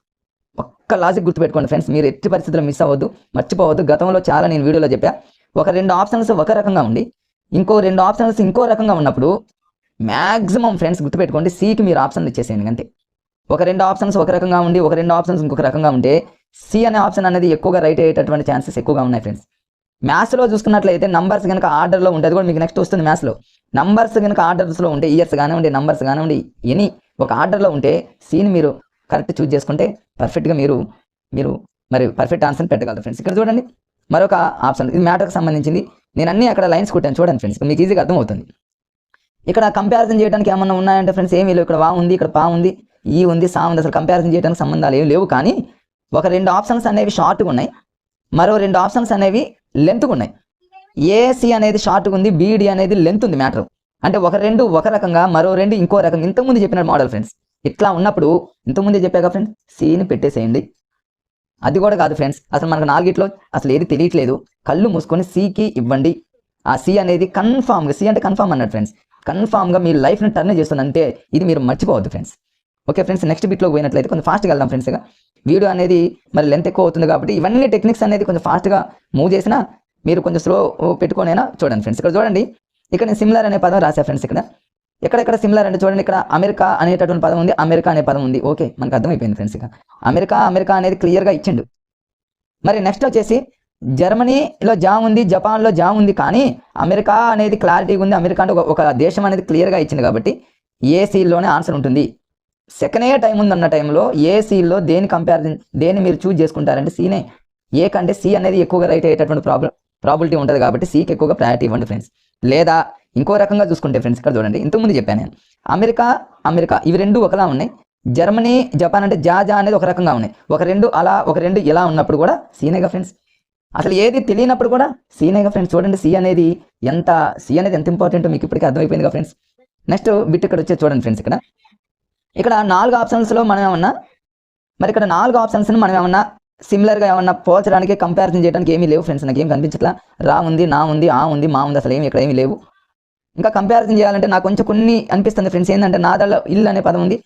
ఒక్క లాజిక్ గుర్తుపెట్టుకోండి ఫ్రెండ్స్, మీరు ఎట్టి పరిస్థితుల్లో మిస్ అవ్వద్దు, మర్చిపోవద్దు. గతంలో చాలా నేను వీడియోలో చెప్పా, ఒక 2 ఆప్షన్స్ ఒక రకంగా ఉండి ఇంకో 2 ఆప్షన్స్ ఇంకో రకంగా ఉన్నప్పుడు మ్యాక్సిమం ఫ్రెండ్స్ గుర్తుపెట్టుకోండి, సికి మీరు ఆప్షన్ ఇచ్చేసేయండి అంతే. ఒక 2 ఆప్షన్స్ ఒక రకంగా ఉండి ఒక 2 ఆప్షన్స్ ఇంకొక రకంగా ఉంటే సి అనే ఆప్షన్ అనేది ఎక్కువగా రైట్ అయ్యేటటువంటి ఛాన్సెస్ ఎక్కువగా ఉన్నాయి ఫ్రెండ్స్. మ్యాథ్స్లో చూసుకున్నట్లయితే నంబర్స్ కనుక ఆర్డర్లో ఉంటుంది కూడా మీకు నెక్స్ట్ వస్తుంది మ్యాథ్స్లో. నంబర్స్ కనుక ఆర్డర్స్లో ఉంటే ఇయర్స్ కానివ్వండి నంబర్స్ కానివ్వండి ఎనీ ఒక ఆర్డర్లో ఉంటే సీని మీరు కరెక్ట్ చూజ్ చేసుకుంటే పర్ఫెక్ట్గా మీరు మరి పర్ఫెక్ట్ ఆన్సర్ పెట్టగలరు ఫ్రెండ్స్. ఇక్కడ చూడండి మరొక ఆప్షన్, ఇది మ్యాటర్కి సంబంధించింది. నేను అన్ని అక్కడ లైన్స్ కొట్టాను చూడండి ఫ్రెండ్స్, మీకు ఈజీగా అర్థమవుతుంది. ఇక్కడ కంపారిజన్ చేయడానికి ఏమన్నా ఉన్నాయంటే ఫ్రెండ్స్ ఏమీ లేవు. ఇక్కడ వా ఉంది, ఇక్కడ పా ఉంది, ఈ ఉంది, సా ఉంది. అసలు కంపారిజన్ చేయడానికి సంబంధాలు ఏమి లేవు. కానీ ఒక 2 ఆప్షన్స్ అనేవి షార్ట్గా ఉన్నాయి, మరో 2 ఆప్షన్స్ అనేవి లెంత్గా ఉన్నాయి. ఏసి అనేది షార్ట్గా ఉంది, బీడి అనేది లెంత్ ఉంది మ్యాటర్. అంటే ఒక 2 ఒక రకంగా, మరో 2 ఇంకో రకంగా. ఇంతకుముందు చెప్పిన మోడల్ ఫ్రెండ్స్. ఇట్లా ఉన్నప్పుడు ఇంతకుముందే చెప్పాక ఫ్రెండ్స్ సిని పెట్టేసేయండి. అది కూడా కాదు ఫ్రెండ్స్, అసలు మనకు 4 అసలు ఏది తెలియట్లేదు, కళ్ళు మూసుకొని సికి ఇవ్వండి. ఆ సి అనేది కన్ఫామ్గా, సి అంటే కన్ఫామ్ అన్నట్టు ఫ్రెండ్స్, కన్ఫామ్గా మీ లైఫ్ని టర్న్ చేస్తుంది. అంతే, ఇది మీరు మర్చిపోవద్దు ఫ్రెండ్స్. ఓకే ఫ్రెండ్స్, నెక్స్ట్ బిట్లోకి పోయినట్లయితే కొంచెం ఫాస్ట్గా వెళ్దాం ఫ్రెండ్స్. వీడియో అనేది మరి లెంత్ ఎక్కువ అవుతుంది కాబట్టి ఇవన్నీ టెక్నిక్స్ అనేది కొంచెం ఫాస్ట్గా మూవ్ చేసినా మీరు కొంచెం స్లో పెట్టుకొనైనా చూడండి ఫ్రెండ్స్. ఇక్కడ చూడండి, ఇక్కడ నేను సిమిలర్ అనే పదం రాసా ఫ్రెండ్స్. ఎక్కడెక్కడ సిమిలర్ అంటే చూడండి, ఇక్కడ అమెరికా అనేటటువంటి పదం ఉంది, అమెరికా అనే పదం ఉంది. ఓకే, మనకు అర్థమైపోయింది ఫ్రెండ్స్. ఇక అమెరికా అనేది క్లియర్గా ఇచ్చిండు. మరి నెక్స్ట్ వచ్చేసి జర్మనీలో జా ఉంది, జపాన్లో జా ఉంది, కానీ అమెరికా అనేది క్లారిటీగా ఉంది. అమెరికా అంటే ఒక దేశం అనేది క్లియర్గా ఇచ్చింది కాబట్టి ఏసీలోనే ఆన్సర్ ఉంటుంది. సెకండ్ టైం ఉంది అన్న టైంలో ఏసీలో దేని కంపారిజన్, దేన్ని మీరు చూజ్ చేసుకుంటారంటే సీనే. ఏ కంటే సి అనేది ఎక్కువగా రైట్ అయ్యేటటువంటి ప్రాబిలిటీ ఉంటుంది కాబట్టి సికి ఎక్కువగా ప్రయారిటీ ఇవ్వండి ఫ్రెండ్స్. లేదా ఇంకో రకంగా చూసుకుంటే ఫ్రెండ్స్, ఇక్కడ చూడండి, ఇంతకుముందు చెప్పాను నేను అమెరికా ఇవి 2 ఒకలా ఉన్నాయి. జర్మనీ జపాన్ అంటే జా అనేది ఒక రకంగా ఉన్నాయి. ఒక 2 అలా, ఒక 2 ఇలా ఉన్నప్పుడు కూడా సీనేగా ఫ్రెండ్స్. అసలు ఏది తెలియనప్పుడు కూడా సీనేగా ఫ్రెండ్స్. చూడండి సి అనేది ఎంత ఇంపార్టెంటో మీకు ఇప్పటికీ అర్థమైపోయిందిగా ఫ్రెండ్స్. నెక్స్ట్ బిట్ ఇక్కడ వచ్చేది చూడండి ఫ్రెండ్స్. ఇక్కడ 4 ఆప్షన్స్లో మనం ఏమన్నా, మరి ఇక్కడ 4 ఆప్షన్స్ని మనం ఏమన్నా సిమిలర్గా ఏమన్నా పోల్చడానికి, కంపారిజన్ చేయడానికి ఏమీ లేవు ఫ్రెండ్స్. నాకు ఏం కనిపించట్లా. రా ఉంది, నా ఉంది, ఆ ఉంది, మా ఉంది, అసలు ఇక్కడ ఏమీ లేవు. ఇంకా కంపారిజన్ చేయాలంటే నాకు కొంచెం కొన్ని అనిపిస్తుంది ఫ్రెండ్స్. ఏంటంటే నాదల్లో ఇల్లు అనే పదం ఉంది,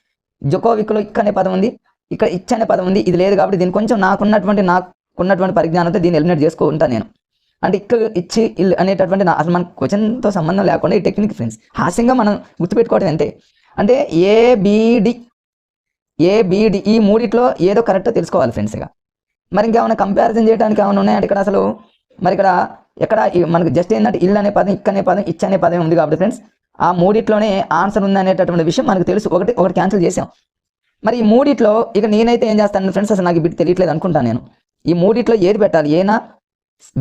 జోకోవిక్లో ఇక్ అనే పదం ఉంది, ఇక్కడ ఇచ్ అనే పదం ఉంది. ఇది లేదు కాబట్టి దీన్ని కొంచెం నాకున్నటువంటి పరిజ్ఞానంతో దీన్ని ఎలిమినేట్ చేసుకుంటాను నేను. అంటే ఇచ్చి ఇల్లు అనేటటువంటి అసలు మన క్వశ్చన్తో సంబంధం లేకుండా ఈ టెక్నిక్ ఫ్రెండ్స్ హాస్యంగా మనం గుర్తుపెట్టుకోవడం అంతే. అంటే ఏబిడి ఈ 3 ఏదో కరెక్టో తెలుసుకోవాలి ఫ్రెండ్స్. మరి ఇంకేమైనా కంపారిజన్ చేయడానికి ఏమైనా ఉన్నాయంటే ఇక్కడ అసలు మరి ఎక్కడ మనకు జస్ట్ ఏంటంటే ఇల్లు అనే పదం, ఇక్ అనే పదం, ఇచ్ అనే పదం ఉంది కాబట్టి ఫ్రెండ్స్ ఆ 3 ఆన్సర్ ఉంది అనేటటువంటి విషయం మనకు తెలుసు. ఒకటి క్యాన్సిల్ చేసాం. మరి ఈ 3 ఇక నేనైతే ఏం చేస్తాను ఫ్రెండ్స్, అసలు నాకు బిట్ తెలియట్లేదు అనుకుంటాను నేను. ఈ 3 ఏది పెట్టాలి, ఏనా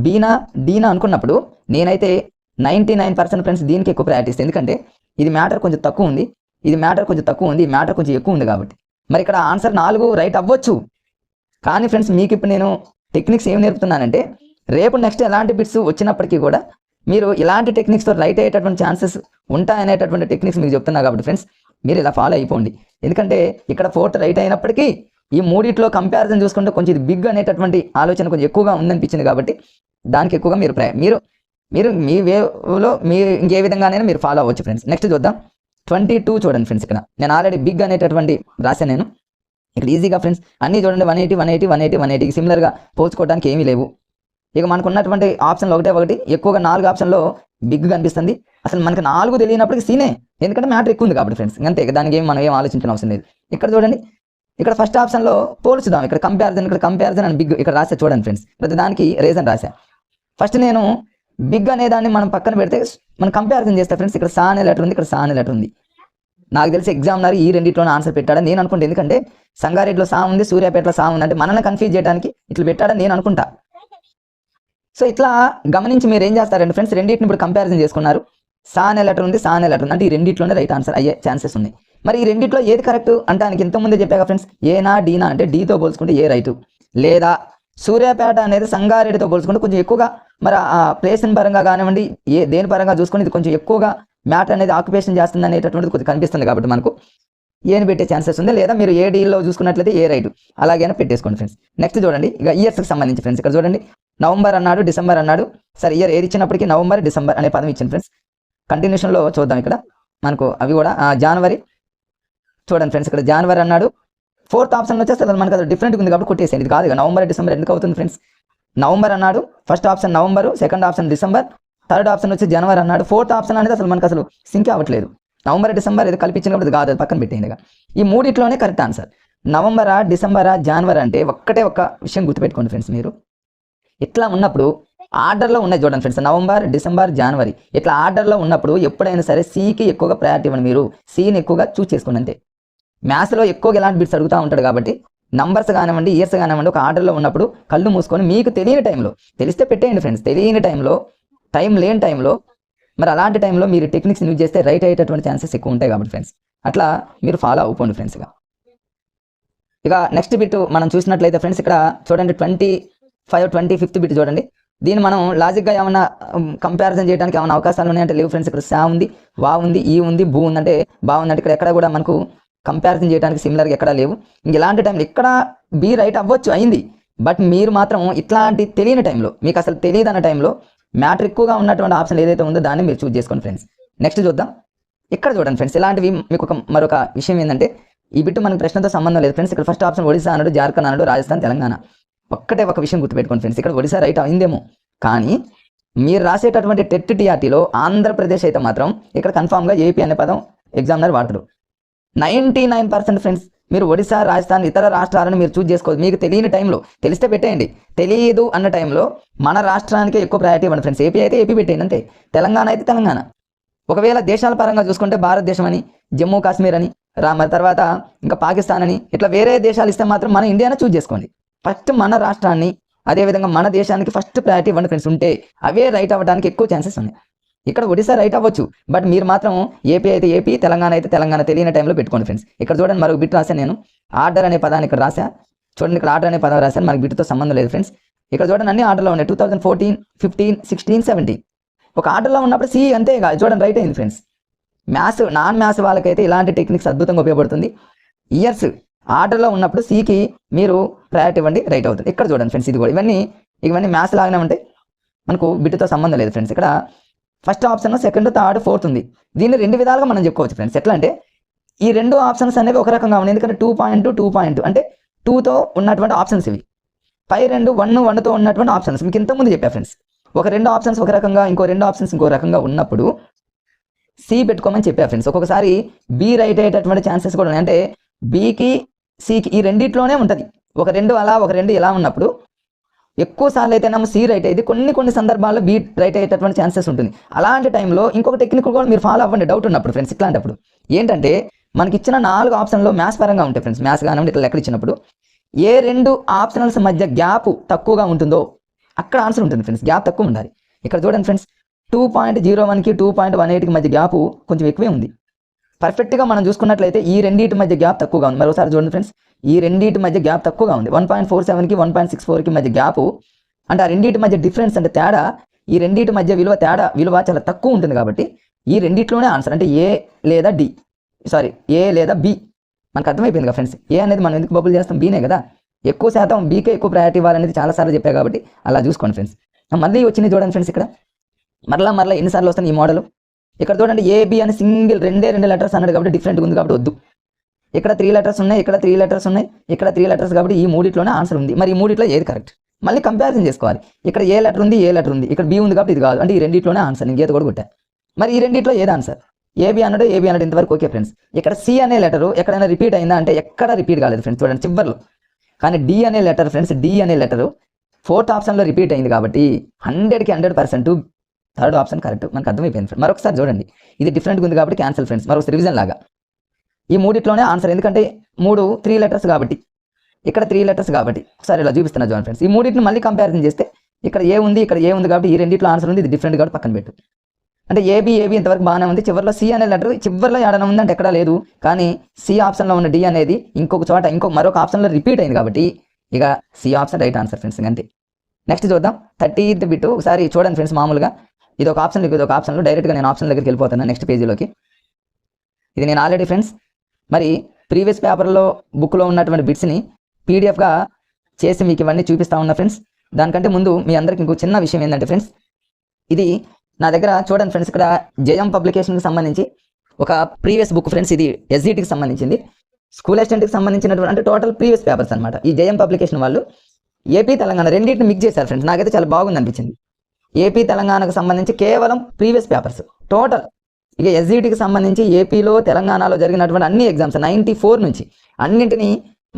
బీనా డీనా అనుకున్నప్పుడు నేనైతే 99% ఫ్రెండ్స్ దీనికి ఎక్కువ ప్రయారిటీ ఇస్తాను. ఎందుకంటే ఇది మ్యాటర్ కొంచెం తక్కువ ఉంది, ఇది మ్యాటర్ కొంచెం తక్కువ ఉంది, ఈ మ్యాటర్ కొంచెం ఎక్కువ ఉంది కాబట్టి. మరి ఇక్కడ ఆన్సర్ 4 రైట్ అవ్వచ్చు. కానీ ఫ్రెండ్స్ మీకు ఇప్పుడు నేను టెక్నిక్స్ ఏం నేర్పుతున్నానంటే రేపు నెక్స్ట్ ఎలాంటి బిట్స్ వచ్చినప్పటికీ కూడా మీరు ఇలాంటి టెక్నిక్స్తో రైట్ అయ్యేటటువంటి ఛాన్సెస్ ఉంటాయనేటటువంటి టెక్నిక్స్ మీకు చెప్తున్నా కాబట్టి ఫ్రెండ్స్ మీరు ఇలా ఫాలో అయిపోండి. ఎందుకంటే ఇక్కడ 4th రైట్ అయినప్పటికీ ఈ 3 కంపారిజన్ చూసుకుంటే కొంచెం ఇది బిగ్ అనేటటువంటి ఆలోచన కొంచెం ఎక్కువగా ఉందనిపించింది కాబట్టి దానికి ఎక్కువగా మీరు మీ వేలో మీరు ఇంకే విధంగానైనా మీరు ఫాలో అవ్వచ్చు ఫ్రెండ్స్. నెక్స్ట్ చూద్దాం 22 చూడండి ఫ్రెండ్స్. ఇక్కడ నేను ఆల్రెడీ బిగ్ అనేటటువంటి రాశాను నేను. ఇక్కడ ఈజీగా ఫ్రెండ్స్ అన్నీ చూడండి 180 సిమిలర్గా పోల్చుకోవడానికి ఏమీ లేవు. ఇక మనకు ఉన్నటువంటి ఆప్షన్లు ఒకటి ఎక్కువగా 4 ఆప్షన్లో బిగ్ కనిపిస్తుంది. అసలు మనకు 4 తెలియనప్పటికీ సీనే, ఎందుకంటే మ్యాటర్ ఎక్కువ ఉంది కాబట్టి ఫ్రెండ్స్. అంతే, దానికి మనం ఏం ఆలోచించిన అవసరం లేదు. ఇక్కడ చూడండి, ఇక్కడ ఫస్ట్ ఆప్షన్లో పోల్చుదాం. ఇక్కడ కంపారిజన్ అని బిగ్ ఇక్కడ రాసా చూడండి ఫ్రెండ్స్. ప్రతి దానికి రీజన్ రాసా. ఫస్ట్ నేను బిగ్ అనే దాన్ని మనం పక్కన పెడితే మనం కంపారిజన్ చేస్తే ఫ్రెండ్స్ ఇక్కడ సా అనే లెటర్ ఉంది, ఇక్కడ సా అనే లెటర్ ఉంది. నాకు తెలిసి ఎగ్జామినర్ ఈ 2 ఆన్సర్ పెట్టాడని నేను అనుకుంటా. ఎందుకంటే సంగారెడ్డిలో సా ఉంది, సూర్యాపేటలో సా ఉంది, అంటే మనల్ని కన్ఫ్యూజ్ చేయడానికి ఇట్లా పెట్టాడని నేను అనుకుంటా. సో ఇట్లా గమనించి మీరు ఏం చేస్తారంటే ఫ్రెండ్స్ రెండింటిని ఇప్పుడు కంపారిజన్ చేసుకున్నారు. సా అనే లెటర్ ఉంది, సా అనే లెటర్ ఉంది, అంటే ఈ 2 రైట్ ఆన్సర్ అయ్యే ఛాన్సెస్ ఉన్నాయి. మరి ఈ 2 ఏది కరెక్ట్ అంటే దానికి ఇంతకుముందే చెప్పాక ఫ్రెండ్స్ ఏనా డీనా అంటే డీతో పోల్చుకుంటే ఏ రైటు, లేదా సూర్యాపేట అనేది సంగారెడ్డితో పోల్చుకుంటే కొంచెం ఎక్కువగా మరి ఆ ప్లేస్ని పరంగా కానివ్వండి దేని పరంగా చూసుకుని ఇది కొంచెం ఎక్కువగా మ్యాటర్ అనేది ఆక్యుపేషన్ చేస్తుంది అనేటటువంటిది కొంచెం కనిపిస్తుంది కాబట్టి మనకు ఏని పెట్టే ఛాన్సెస్ ఉంది. లేదా మీరు ఏ డీలో చూసుకున్నట్లయితే ఏ రైట్ అలాగైనా పెట్టేసుకోండి ఫ్రెండ్స్. నెక్స్ట్ చూడండి, ఇక ఇయర్స్కి సంబంధించి ఫ్రెండ్స్ ఇక్కడ చూడండి నవంబర్ అన్నాడు, డిసెంబర్ అన్నాడు. సరే ఇయర్ ఏది ఇచ్చినప్పటికీ నవంబర్ డిసెంబర్ అనే పదం ఇచ్చింది ఫ్రెండ్స్. కంటిన్యూషన్లో చూద్దాం. ఇక్కడ మనకు అవి కూడా జనవరి చూడండి ఫ్రెండ్స్. ఇక్కడ జనవరి అన్నాడు. 4th ఆప్షన్ వచ్చేస్తే మనకు అది డిఫరెంట్గా ఉంది కాబట్టి కొట్టేసేయండి. ఇది కాదు నవంబర్ డిసెంబర్ ఎందుకు అవుతుంది ఫ్రెండ్స్. నవంబర్ అన్నాడు, first option November, second option December, third option వచ్చి జనవరి అన్నాడు, 4th ఆప్షన్ అనేది అసలు మనకు అసలు సింక్ అవ్వట్లేదు. నవంబర్ డిసెంబర్ ఇది కల్పించినప్పుడు కాదు, అది పక్కన పెట్టేయండి. ఈ మూడిట్లోనే కరెక్ట్ ఆన్సర్. నవంబరా డిసెంబరా జనవరి అంటే ఒక్క విషయం గుర్తుపెట్టుకోండి ఫ్రెండ్స్. మీరు ఇట్లా ఉన్నప్పుడు ఆర్డర్లో ఉన్నాయి చూడండి ఫ్రెండ్స్, నవంబర్ డిసెంబర్ జనవరి ఇట్లా ఆర్డర్లో ఉన్నప్పుడు ఎప్పుడైనా సరే సికి ఎక్కువగా ప్రయారిటీ ఇవ్వండి. మీరు సిని ఎక్కువగా చూస్ చేసుకోండి అంతే. మ్యాథ్స్లో ఎక్కువగా ఎలాంటి బిట్స్ అడుగుతూ ఉంటాడు కాబట్టి నంబర్స్ కానివ్వండి, ఇయర్స్ కానివ్వండి, ఒక ఆర్డర్లో ఉన్నప్పుడు కళ్ళు మూసుకొని మీకు తెలియని టైంలో, తెలిస్తే పెట్టేయండి ఫ్రెండ్స్, తెలియని టైంలో, టైం లేని టైంలో, మరి అలాంటి టైంలో మీరు టెక్నిక్స్ యూజ్ చేస్తే రైట్ అయ్యేటటువంటి ఛాన్సెస్ ఎక్కువ ఉంటాయి కాబట్టి ఫ్రెండ్స్ అట్లా మీరు ఫాలో అయిపోండి ఫ్రెండ్స్. ఇక నెక్స్ట్ బిట్ మనం చూసినట్లయితే ఫ్రెండ్స్ ఇక్కడ చూడండి 25 బిట్ చూడండి. దీన్ని మనం లాజిక్గా ఏమైనా కంపారిజన్ చేయడానికి ఏమైనా అవకాశాలు ఉన్నాయంటే లేవు ఫ్రెండ్స్. ఇక్కడ సా ఉంది, వా ఉంది, ఈ ఉంది, భూ ఉందంటే బాగుందంటే ఇక్కడ ఎక్కడ కూడా మనకు కంపారిజన్ చేయడానికి సిమిలర్గా ఎక్కడా లేవు. ఇంక ఇలాంటి టైంలో ఇక్కడ బి రైట్ అవ్వచ్చు అయింది, బట్ మీరు మాత్రం ఇట్లాంటి తెలియని టైంలో, మీకు అసలు తెలియదు అన్న టైంలో మ్యాటర్ ఎక్కువగా ఉన్నటువంటి ఆప్షన్ ఏదైతే ఉందో దాన్ని మీరు చూస్ చేసుకోండి ఫ్రెండ్స్. నెక్స్ట్ చూద్దాం. ఇక్కడ చూడండి ఫ్రెండ్స్, ఇలాంటివి మీకు మరొక విషయం ఏంటంటే ఈ బిట్టు మనకు ప్రశ్నతో సంబంధం లేదు ఫ్రెండ్స్. ఇక్కడ ఫస్ట్ ఆప్షన్ ఒడిశా అన్నాడు, జార్ఖండ్ అన్నాడు, రాజస్థాన్, తెలంగాణ. ఒక విషయం గుర్తుపెట్టుకోండి ఫ్రెండ్స్, ఇక్కడ ఒడిశా రైట్ అయిందేమో, కానీ మీరు రాసేటటువంటి టెట్ టీఆర్టీలో ఆంధ్రప్రదేశ్ అయితే మాత్రం ఇక్కడ కన్ఫామ్గా ఏపీ అనే పదం ఎగ్జామినర్ వాడతారు. 99% ఫ్రెండ్స్ మీరు ఒడిశా, రాజస్థాన్, ఇతర రాష్ట్రాలను మీరు చూస్ చేసుకోవచ్చు. మీకు తెలియని టైంలో, తెలిస్తే పెట్టేయండి, తెలియదు అన్న టైంలో మన రాష్ట్రానికి ఎక్కువ ప్రయారిటీ ఇవ్వండి ఫ్రెండ్స్. ఏపీ అయితే ఏపీ పెట్టేయండి అంతే, తెలంగాణ అయితే తెలంగాణ. ఒకవేళ దేశాల పరంగా చూసుకుంటే భారతదేశం అని, జమ్మూ కాశ్మీర్ అని, మరి తర్వాత ఇంకా పాకిస్తాన్ అని ఇట్లా వేరే దేశాలు ఇస్తే మాత్రం మన ఇండియానే చూస్ చేసుకోండి. ఫస్ట్ మన రాష్ట్రాన్ని, అదేవిధంగా మన దేశానికి ఫస్ట్ ప్రయారిటీ ఇవ్వండి ఫ్రెండ్స్. ఉంటే అవే రైట్ అవ్వడానికి ఎక్కువ ఛాన్సెస్ ఉన్నాయి. ఇక్కడ ఒడిశా రైట్ అవ్వచ్చు, బట్ మీరు మాత్రం ఏపీ అయితే ఏపీ, తెలంగాణ అయితే తెలంగాణ తెలియని టైంలో పెట్టుకోండి ఫ్రెండ్స్. ఇక్కడ చూడండి మరొక బిట్ రాశాను నేను, ఆర్డర్ అనే పదాన్ని ఇక్కడ రాశా. చూడండి ఇక్కడ ఆర్డర్ అనే పదం రాశాను, మనకి బిట్తో సంబంధం లేదు ఫ్రెండ్స్. ఇక్కడ చూడండి అన్ని ఆర్డర్లో ఉన్నాయి, 2014, 15, 16, 17 ఒక ఆర్డర్లో ఉన్నప్పుడు సి అంతే కాదు. చూడండి రైట్ అయింది ఫ్రెండ్స్. మ్యాథ్స్, నాన్ మ్యాథ్స్ వాళ్ళకైతే ఇలాంటి టెక్నిక్స్ అద్భుతంగా ఉపయోగపడుతుంది. ఇయర్స్ ఆర్డర్లో ఉన్నప్పుడు సికి మీరు ప్రయారిటీ ఇవ్వండి, రైట్ అవుతుంది. ఇక్కడ చూడండి ఫ్రెండ్స్, ఇది కూడా ఇవన్నీ మ్యాథ్స్ లాగానే ఉంటాయి, మనకు బిట్తో సంబంధం లేదు ఫ్రెండ్స్. ఇక్కడ first option, second, third, fourth ఉంది. దీన్ని రెండు విధాలుగా మనం చెప్పుకోవచ్చు ఫ్రెండ్స్. ఎట్లా అంటే ఈ రెండు ఆప్షన్స్ అనేవి ఒక రకంగా ఉన్నాయి, ఎందుకంటే 2.2 అంటే 2తో ఉన్నటువంటి ఆప్షన్స్ ఇవి. పై రెండు 1తో ఉన్నటువంటి ఆప్షన్స్ మీకు ఇంతకుముందు చెప్పా ఫ్రెండ్స్. ఒక రెండు ఆప్షన్స్ ఒక రకంగా, ఇంకో రెండు ఆప్షన్స్ ఇంకో రకంగా ఉన్నప్పుడు సి పెట్టుకోమని చెప్పా ఫ్రెండ్స్. ఒక్కొక్కసారి బి రైట్ అయ్యేటటువంటి ఛాన్సెస్ కూడా ఉన్నాయి. అంటే బికి, సికి ఈ రెండిట్లోనే ఉంటుంది. ఒక రెండు అలా, ఒక రెండు ఇలా ఉన్నప్పుడు ఎక్కువ సార్లు అయితేనేమో సి రైట్ అయ్యింది, కొన్ని సందర్భాల్లో బి రైట్ అయ్యేటటువంటి ఛాన్సెస్ ఉంటుంది. అలాంటి టైంలో ఇంకొక టెక్నిక్ కూడా మీరు ఫాలో అవ్వండి డౌట్ ఉన్నప్పుడు ఫ్రెండ్స్. ఇట్లాంటప్పుడు ఏంటంటే మనకి ఇచ్చిన 4 ఆప్షన్లో మ్యాథ్స్ పరంగా ఉంటాయి ఫ్రెండ్స్. మ్యాథ్స్ కానివ్వండి ఇట్లా లెక్కలు ఇచ్చినప్పుడు ఏ రెండు ఆప్షనల్స్ మధ్య గ్యాప్ తక్కువగా ఉంటుందో అక్కడ ఆన్సర్ ఉంటుంది ఫ్రెండ్స్. గ్యాప్ తక్కువ ఉండాలి. ఇక్కడ చూడండి ఫ్రెండ్స్, 2.01కి 2.18కి మధ్య గ్యాప్ కొంచెం ఎక్కువే ఉంది. పర్ఫెక్ట్గా మనం చూసుకున్నట్లయితే ఈ రెండింటి మధ్య గ్యాప్ తక్కువగా ఉంది. మరోసారి చూడండి ఫ్రెండ్స్, ఈ రెండింటి మధ్య గ్యాప్ తక్కువగా ఉంది. 1.47కి 1.64కి మధ్య గ్యాప్, అంటే ఆ రెండింటి మధ్య డిఫరెన్స్ అంటే తేడా, ఈ రెండింటి మధ్య విలువ చాలా తక్కువ ఉంటుంది. కాబట్టి ఈ రెండిట్లోనే ఆన్సర్ అంటే ఏ లేదా బి. మనకు అర్థమైపోయింది కదా ఫ్రెండ్స్. ఏ అనేది మనం ఎందుకు బబుల్ చేస్తాం, బీనే కదా. ఎక్కువ శాతం బీకే ఎక్కువ ప్రయారిటీ ఇవ్వాలనేది చాలాసార్లు చెప్పా కాబట్టి అలా చూసుకోండి ఫ్రెండ్స్. మళ్ళీ వచ్చింది చూడండి ఫ్రెండ్స్, ఇక్కడ మరలా ఎన్నిసార్లు వస్తుంది ఈ మోడల్. ఇక్కడ చూడండి ఏబి అని సింగిల్ రెండే లెటర్స్ అన్నాడు కాబట్టి డిఫరెంట్గా ఉంది కాబట్టి వద్దు. ఇక్కడ 3 లెటర్స్ ఉన్నాయి, ఇక్కడ 3 లెటర్స్ ఉన్నాయి, ఇక్కడ 3 లెటర్స్ కాబట్టి ఈ మూడిట్లోనే ఆన్సర్ ఉంది. మరి ఈ మూడిట్లో ఏది కరెక్ట్ మళ్ళీ కంపారిజన్ చేసుకోవాలి. ఇక్కడ ఏ లెటర్ ఉంది, ఇక్కడ బి ఉంది కాబట్టి ఇది కాదు, అంటే ఈ రెండిట్లోనే ఆన్సర్. ఇంకేది కూడా కొట్టా. మరి ఈ రెండిట్లో ఏది ఆన్సర్? ఏబి అన్నాడు ఇంతవరకు ఓకే ఫ్రెండ్స్. ఇక్కడ సి అనే లెటర్ ఎక్కడైనా రిపీట్ అయిందా అంటే ఎక్కడ రిపీట్ కాలేదు ఫ్రెండ్స్. చూడండి చివర్లో. కానీ డి అనే లెటర్ ఫ్రెండ్స్, డి అనే లెటర్ 4th ఆప్షన్లో రిపీట్ అయింది కాబట్టి 100కి 100% థర్డ్ ఆప్షన్ కరెక్ట్. మనకు అర్థమైపోయింది ఫ్రెండ్స్. మరొకసారి చూడండి, ఇది డిఫరెంట్గా ఉంది కాబట్టి క్యాన్సల్ ఫ్రెండ్స్. మరొక రివిజన్ లాగా ఈ మూడిట్లోనే ఆన్సర్, ఎందుకంటే 3 లెటర్స్ కాబట్టి, ఇక్కడ 3 లెటర్స్ కాబట్టి ఒకసారి ఇలా చూపిస్తున్నా చూడండి ఫ్రెండ్స్. ఈ మూడింటిని మళ్ళీ కంపారిజన్ చేస్తే ఇక్కడ ఏ ఉంది, ఇక్కడ ఏ ఉంది కాబట్టి ఈ రెండిట్లో ఆన్సర్ ఉంది. ఇది డిఫరెంట్ కాబట్టి పక్కన పెట్టు. అంటే ఏబి ఇంతవరకు బాగానే ఉంది. చివరిలో సి అనే లెటర్ చివరిలో ఏడన ఉంది అంటే ఎక్కడా లేదు. కానీ సి ఆప్షన్లో ఉన్న డి అనేది మరొక ఆప్షన్లో రిపీట్ అయింది కాబట్టి ఇక C option right answer friends. అంతే. నెక్స్ట్ చూద్దాం 30th బిట్. ఒకసారి చూడండి ఫ్రెండ్స్, మామూలుగా ఇది ఒక ఆప్షన్లో డైరెక్ట్గా నేను ఆప్షన్ దగ్గరికి వెళ్ళిపోతాను నెక్స్ట్ పేజీలోకి. ఇది నేను ఆల్రెడీ ఫ్రెండ్స్ మరి ప్రీవియస్ పేపర్లో బుక్లో ఉన్నటువంటి బిట్స్ని పీడిఎఫ్గా చేసి మీకు ఇవన్నీ చూపిస్తా ఉన్నా ఫ్రెండ్స్. దానికంటే ముందు మీ అందరికి ఇంకో చిన్న విషయం ఏంటంటే ఫ్రెండ్స్, ఇది నా దగ్గర చూడండి ఫ్రెండ్స్, ఇక్కడ జయం పబ్లికేషన్కి సంబంధించి ఒక ప్రీవియస్ బుక్ ఫ్రెండ్స్. ఇది ఎస్జిటికి సంబంధించింది, స్కూల్ అసిస్టెంట్కి సంబంధించినటువంటి అంటే టోటల్ ప్రీవియస్ పేపర్స్ అనమాట. ఈ జయం పబ్లికేషన్ వాళ్ళు ఏపీ తెలంగాణ రెండింటిని మిక్స్ చేశారు ఫ్రెండ్స్. నాకైతే చాలా బాగుంది అనిపించింది. ఏపీ తెలంగాణకు సంబంధించి కేవలం ప్రీవియస్ పేపర్స్ టోటల్ ఇక ఎస్జిటికి సంబంధించి ఏపీలో తెలంగాణలో జరిగినటువంటి అన్ని ఎగ్జామ్స్ 94 నుంచి అన్నింటినీ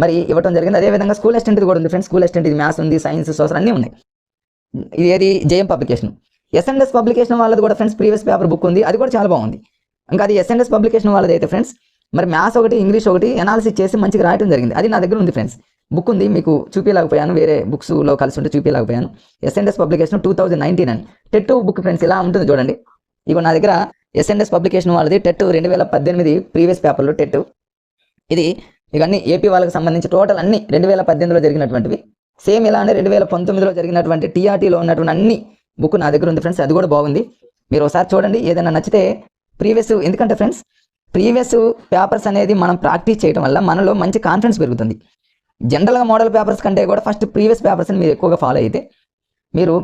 మరి ఇవ్వడం జరిగింది. అదేవిధంగా స్కూల్ అసిస్టెంట్ కూడా ఉంది ఫ్రెండ్స్. స్కూల్ అసిస్టెంట్ ఇది మ్యాథ్స్ ఉంది, సైన్స్, సోషల్ అన్నీ ఉన్నాయి. ఇది ఏది జేఎం పబ్లికేషన్. ఎస్ఎన్ఎస్ పబ్లికేషన్ వాళ్ళది కూడా ఫ్రెండ్స్ ప్రీవియస్ పేపర్ బుక్ ఉంది, అది కూడా చాలా బాగుంది. ఇంకా అది ఎస్ఎన్ఎస్ పబ్లికేషన్ వాళ్ళది అయితే ఫ్రెండ్స్ మరి మ్యాథ్స్ ఒకటి ఇంగ్లీష్ ఒకటి అనాలిసిస్ చేసి మంచిగా రాయడం జరిగింది. అది నా దగ్గర ఉంది ఫ్రెండ్స్, బుక్ ఉంది. మీకు చూపించలేకపోయాను, వేరే బుక్స్లో కలిసి ఉంటే చూపించలేకపోయాను. ఎస్ఎన్ఎస్ పబ్లికేషన్ 2019 అని టెట్ బుక్ ఫ్రెండ్స్ ఇలా ఉంటుంది చూడండి. ఇగో నా దగ్గర ఎస్ఎన్ఎస్ పబ్లికేషన్ వాళ్ళది టెట్ 2018 ప్రీవియస్ పేపర్లో టెట్. ఇది ఇవన్నీ ఏపీ వాళ్ళకి సంబంధించి టోటల్ అన్ని 2018లో జరిగినటువంటివి. సేమ్ ఇలానే 2019లో జరిగినటువంటి టీఆర్టీలో ఉన్నటువంటి అన్ని బుక్ నా దగ్గర ఉంది ఫ్రెండ్స్. అది కూడా బాగుంది, మీరు ఒకసారి చూడండి. ఏదైనా నచ్చితే ప్రీవియస్, ఎందుకంటే ఫ్రెండ్స్ ప్రీవియస్ పేపర్స్ అనేది మనం ప్రాక్టీస్ చేయడం వల్ల మనలో మంచి కాన్ఫిడెన్స్ పెరుగుతుంది. జనరల్గా మోడల్ పేపర్స్ కంటే కూడా ఫస్ట్ ప్రీవియస్ పేపర్స్ని మీరు ఎక్కువగా ఫాలో అయితే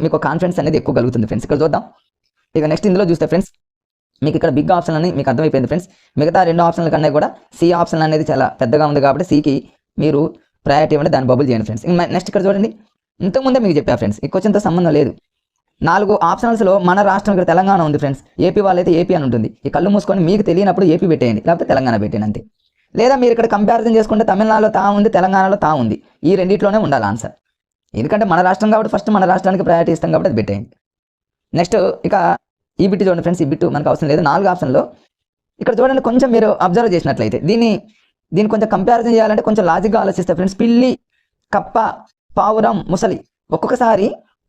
మీకు కాన్ఫిడెన్స్ అనేది ఎక్కువ కలుగుతుంది ఫ్రెండ్స్. ఇక్కడ చూద్దాం. ఇక నెక్స్ట్ ఇందులో చూస్తే ఫ్రెండ్స్ మీకు ఇక్కడ బిగ్ ఆప్షన్ అని మీకు అర్థమైపోయింది ఫ్రెండ్స్. మిగతా 2 ఆప్షన్ల కన్నా కూడా సి ఆప్షన్ అనేది చాలా పెద్దగా ఉంది కాబట్టి సికి మీరు ప్రయారిటీ ఇవ్వండి, దాన్ని బబుల్ చేయండి ఫ్రెండ్స్. నెక్స్ట్ ఇక్కడ చూడండి, ఇంతకుముందే మీకు చెప్పా ఫ్రెండ్స్, ఈ క్వశ్చన్తో సంబంధం లేదు. 4 ఆప్షనల్స్లో మన రాష్ట్రం ఇక్కడ తెలంగాణ ఉంది ఫ్రెండ్స్. ఏపీ వాళ్ళైతే ఏపీ అని ఉంటుంది. ఈ కళ్ళు మూసుకొని మీకు తెలియనప్పుడు ఏపీ పెట్టేయండి, లేకపోతే తెలంగాణ పెట్టేయండి అంతే. లేదా మీరు ఇక్కడ కంపారిజన్ చేసుకుంటే తమిళనాడులో తా ఉంది, తెలంగాణలో తా ఉంది. ఈ రెండిట్లోనే ఉండాలి ఆన్సర్. ఎందుకంటే మన రాష్ట్రం కాబట్టి ఫస్ట్ మన రాష్ట్రానికి ప్రయారిటీ ఇస్తాం కాబట్టి అది పెట్టేయండి. నెక్స్ట్ ఇక ఈ బిట్ చూడండి ఫ్రెండ్స్. ఈ బిట్ మనకు అవసరం లేదు. 4 ఆప్షన్లో ఇక్కడ చూడండి, కొంచెం మీరు అబ్జర్వ్ చేసినట్లయితే దీన్ని కొంచెం కంపారిజన్ చేయాలంటే కొంచెం లాజిక్గా ఆలోచిస్తే ఫ్రెండ్స్, పిల్లి, కప్ప, పావురం, ముసలి, ఒక్కొక్కసారి